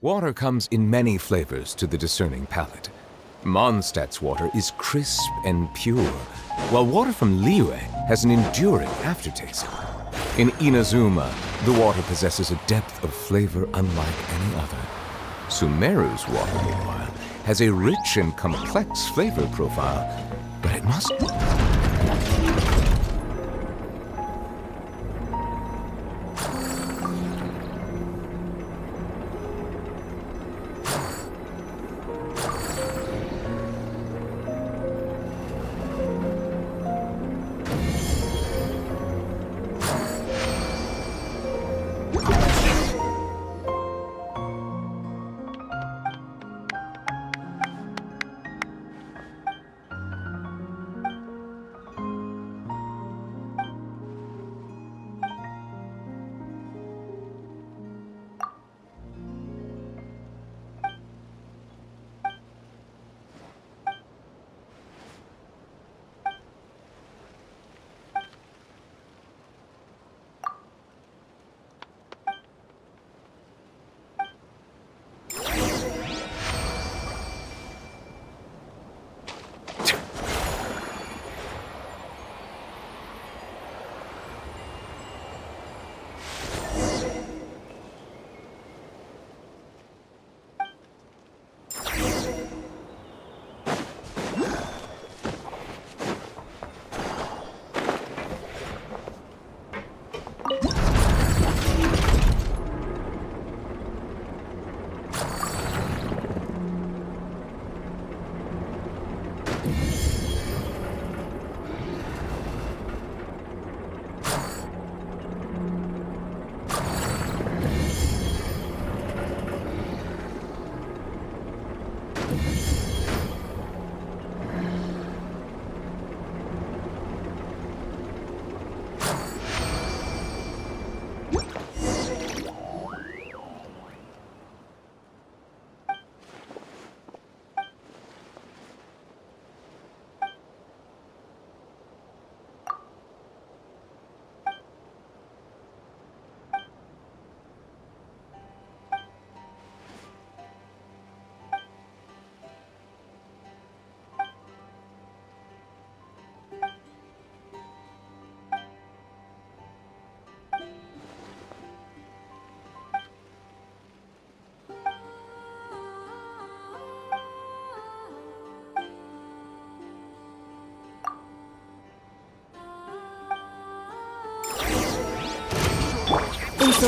Speaker 3: Water comes in many flavors to the discerning palate. Mondstadt's water is crisp and pure, while water from Liyue has an enduring aftertaste. In Inazuma, the water possesses a depth of flavor unlike any other. Sumeru's water, meanwhile, has a rich and complex flavor profile, but it must...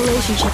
Speaker 2: relationship.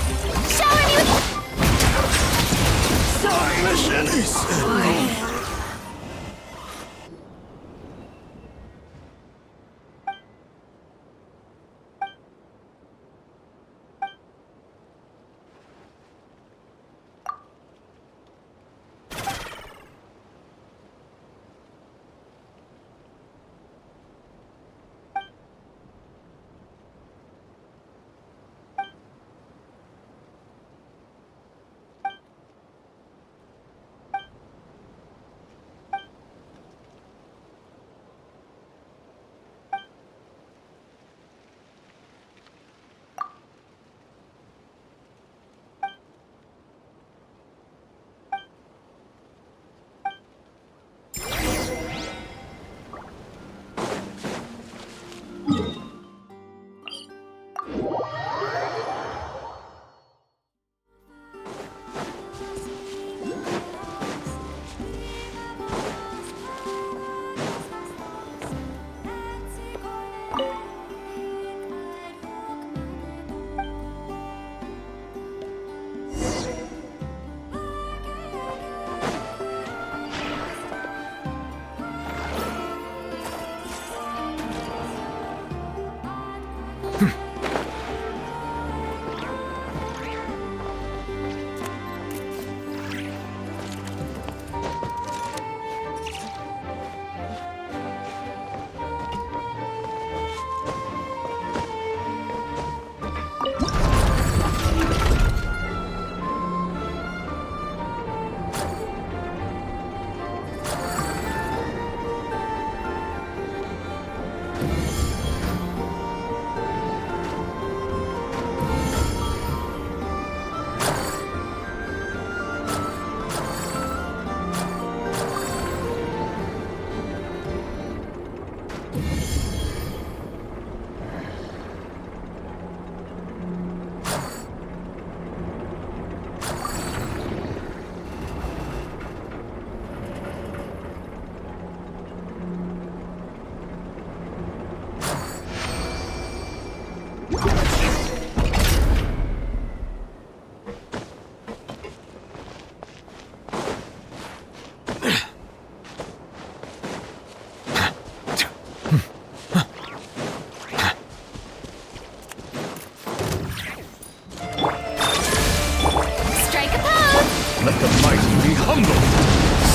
Speaker 6: Let the mighty be humbled!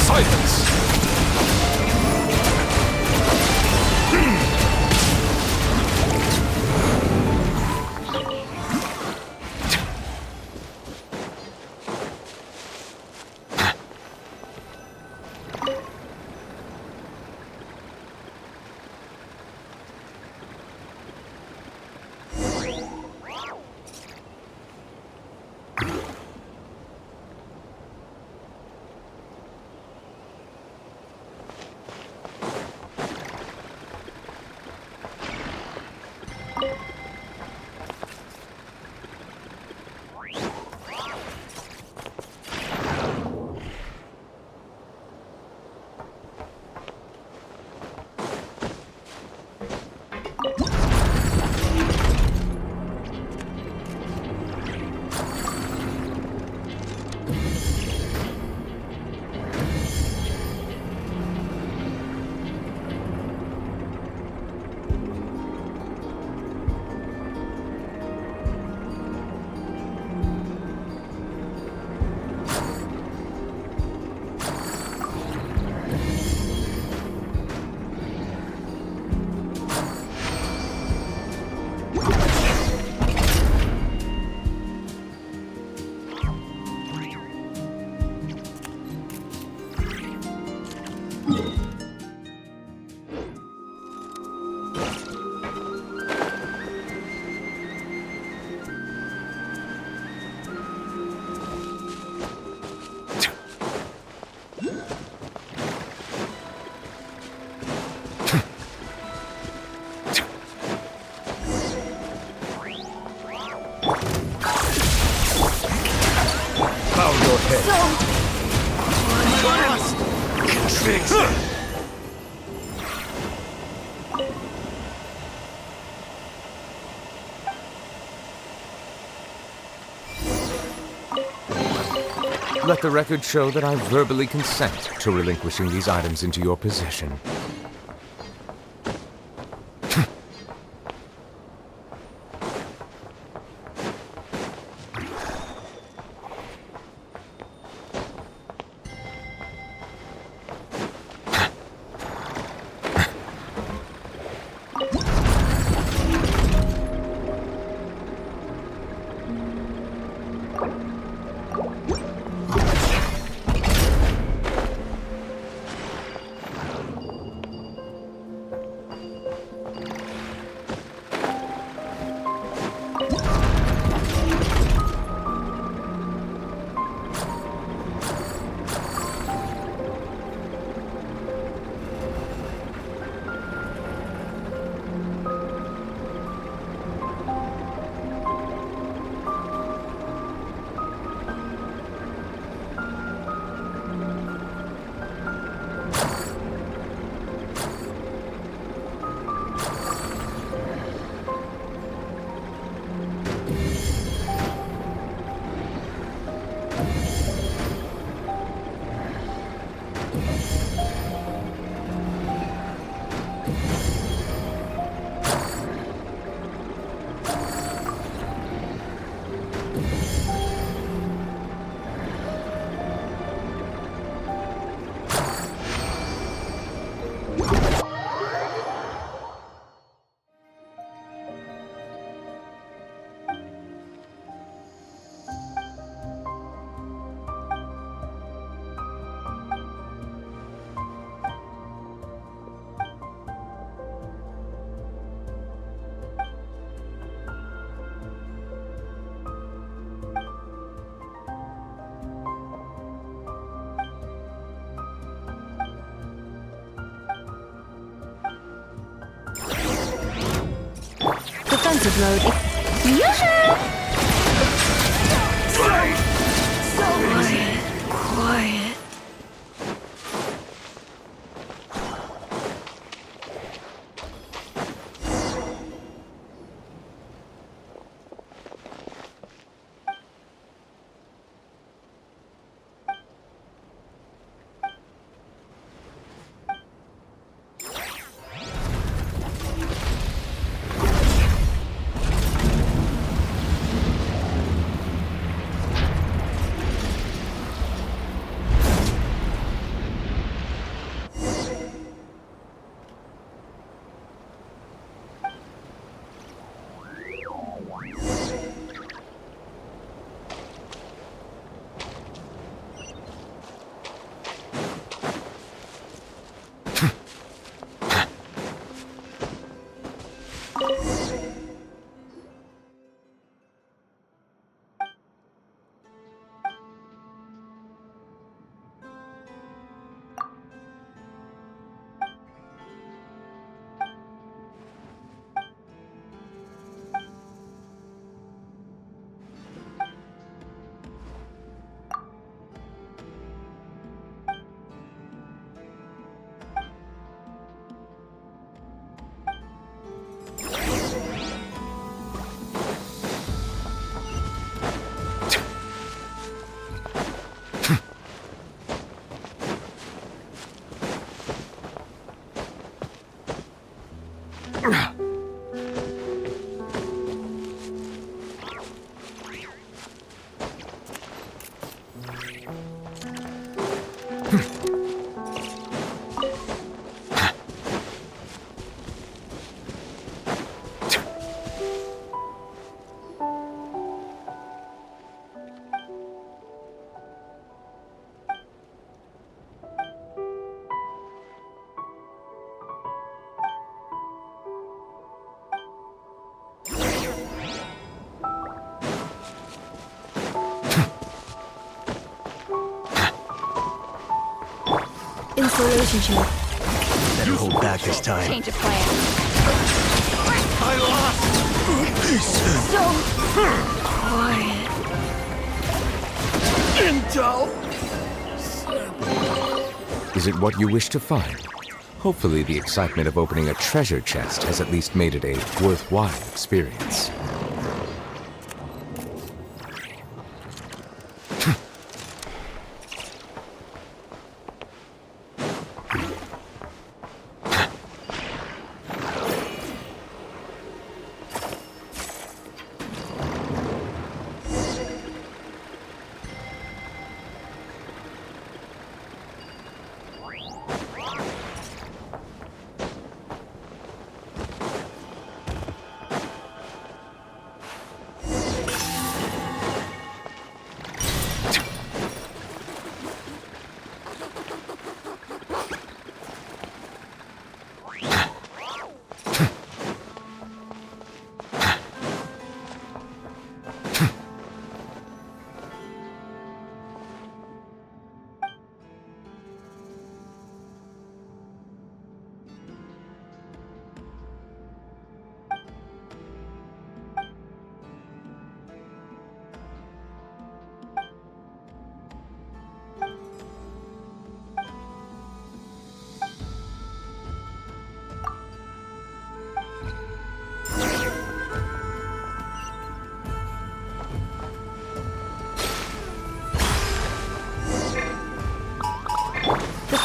Speaker 6: Silence! Bow your head.
Speaker 3: Let the record show that I verbally consent to relinquishing these items into your possession.
Speaker 2: Defensive mode. Quiet. Installation check.
Speaker 6: Better hold back this time.
Speaker 2: Change of plan.
Speaker 6: I lost!
Speaker 2: So quiet.
Speaker 6: Intel!
Speaker 3: Is it what you wish to find? Hopefully the excitement of opening a treasure chest has at least made it a worthwhile experience.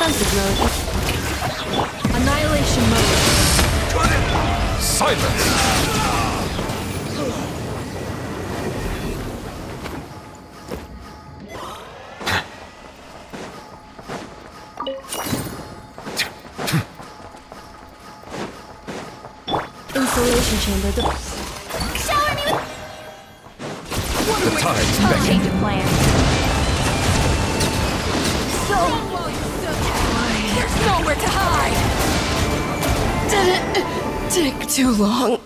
Speaker 2: defensive mode. Annihilation mode.
Speaker 3: Silence!
Speaker 2: Insulation chamber.
Speaker 5: Shower me with...
Speaker 3: The tide's beckoning.
Speaker 5: Change of plan. There's nowhere to hide!
Speaker 9: Did it take too long?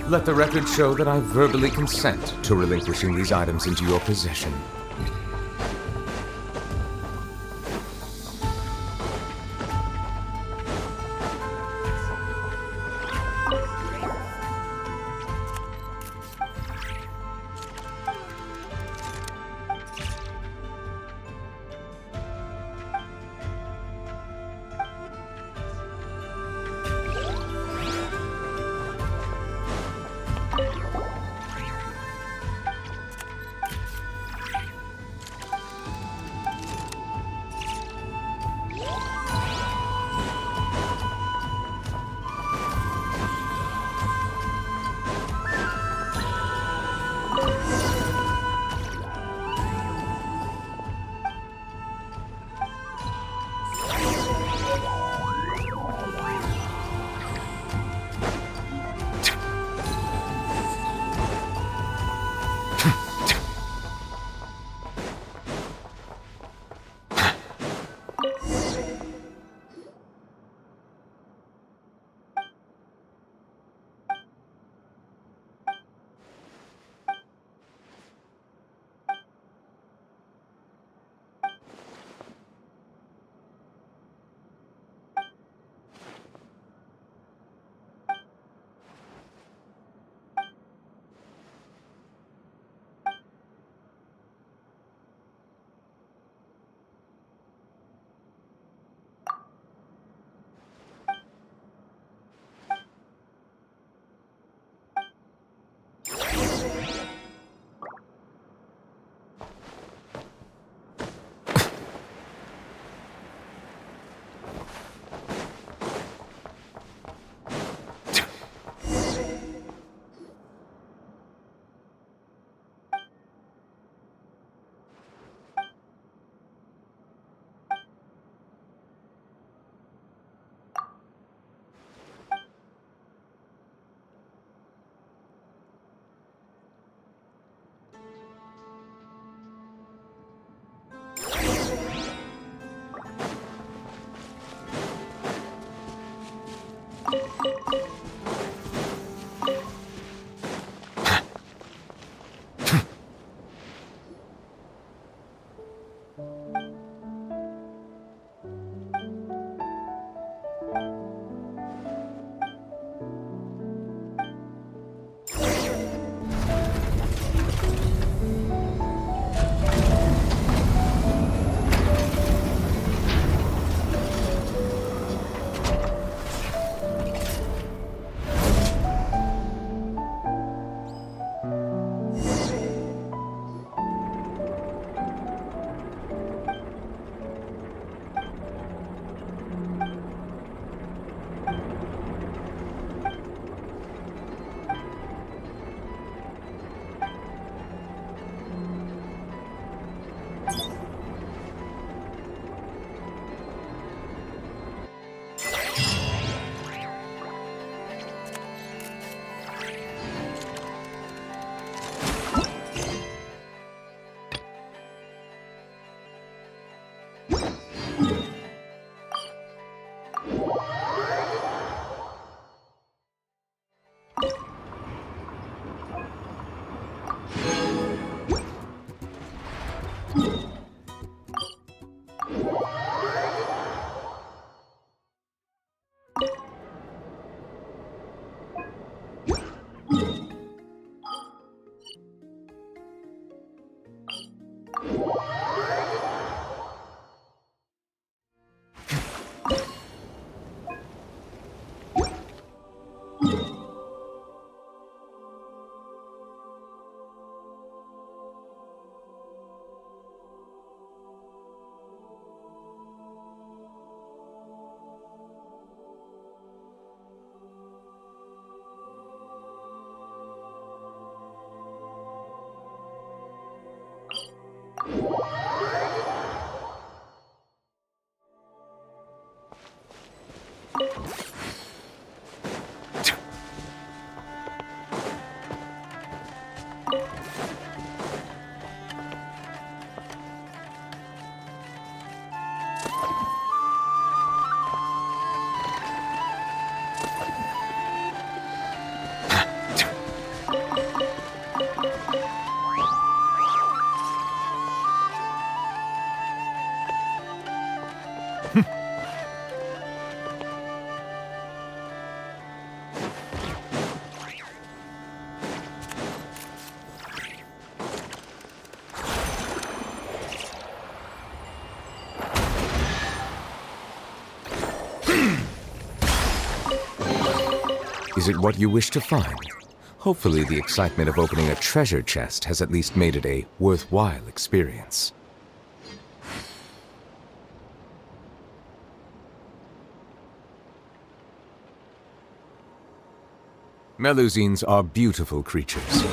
Speaker 3: Let the record show that I verbally consent to relinquishing these items into your possession. Is it what you wish to find? Hopefully the excitement of opening a treasure chest has at least made it a worthwhile experience. Melusines are beautiful creatures.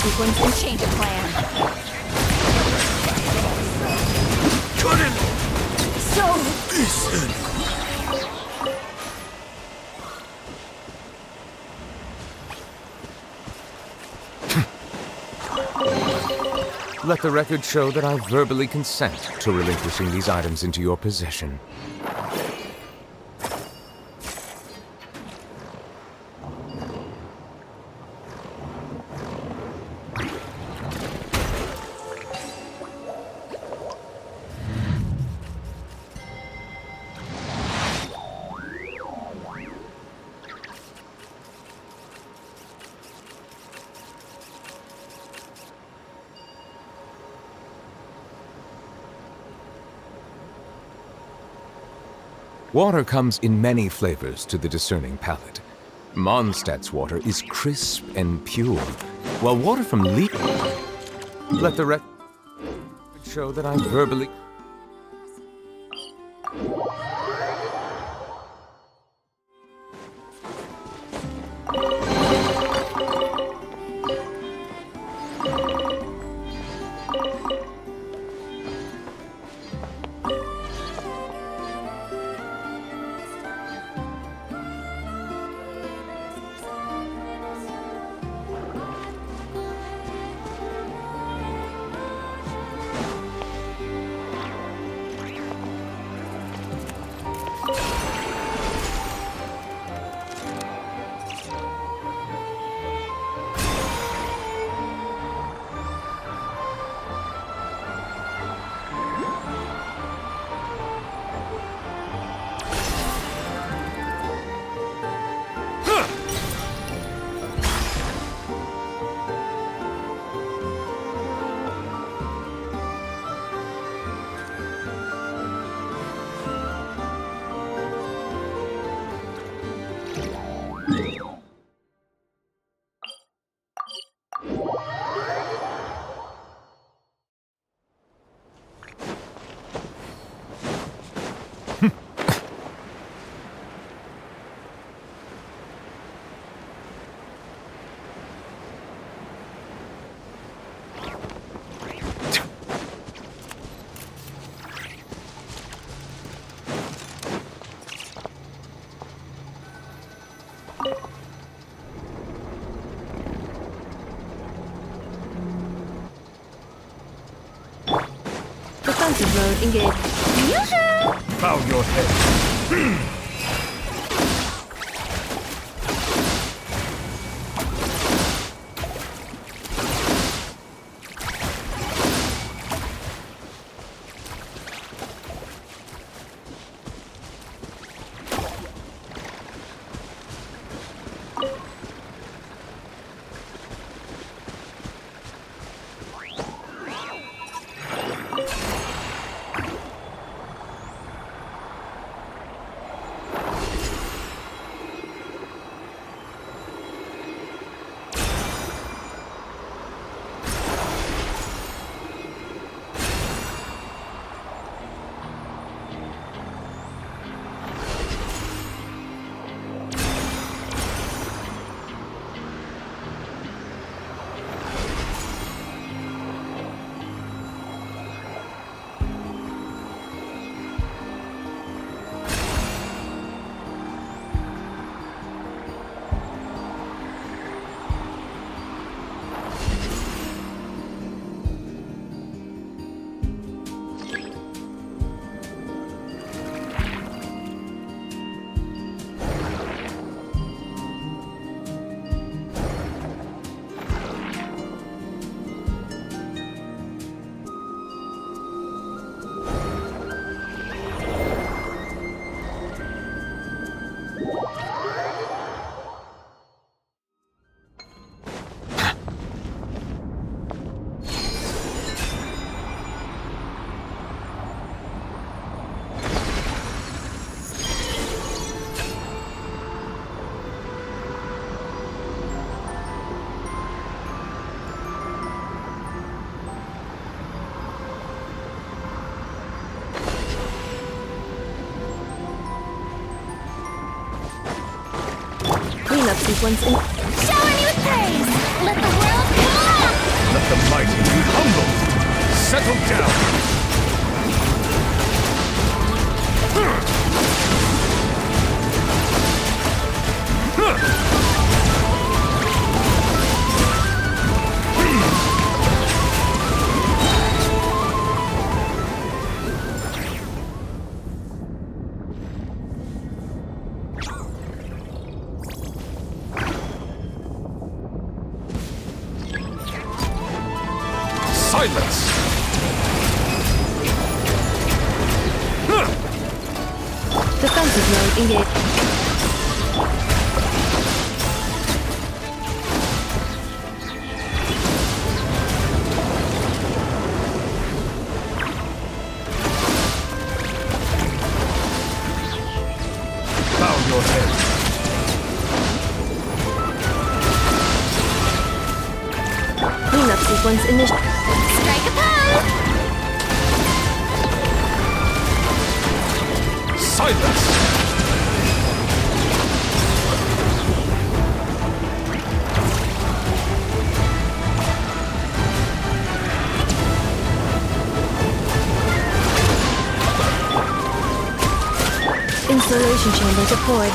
Speaker 9: Sequence and change of plan.
Speaker 6: Couldn't
Speaker 9: So
Speaker 6: listen.
Speaker 3: Let the record show that I verbally consent to relinquishing these items into your possession. Water comes in many flavors to the discerning palate. Mondstadt's water is crisp and pure, while water from let the record show that I'm verbally...
Speaker 2: Defensive mode engaged.
Speaker 6: Bow your head.
Speaker 2: Cleanup sequence in.
Speaker 5: Shower me with praise! Let the world come on!
Speaker 6: Let the mighty be humble. Settle down. Silence!
Speaker 2: Defensive mode engaged. sequence initial.
Speaker 1: Strike a pose!
Speaker 6: Silence!
Speaker 2: Installation chamber deployed.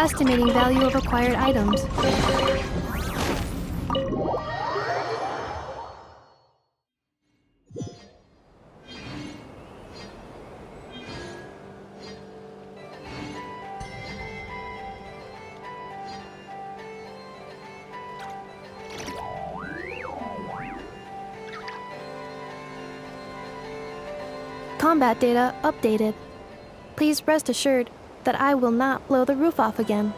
Speaker 2: Estimating value of acquired items. Combat data updated. Please rest assured that I will not blow the roof off again.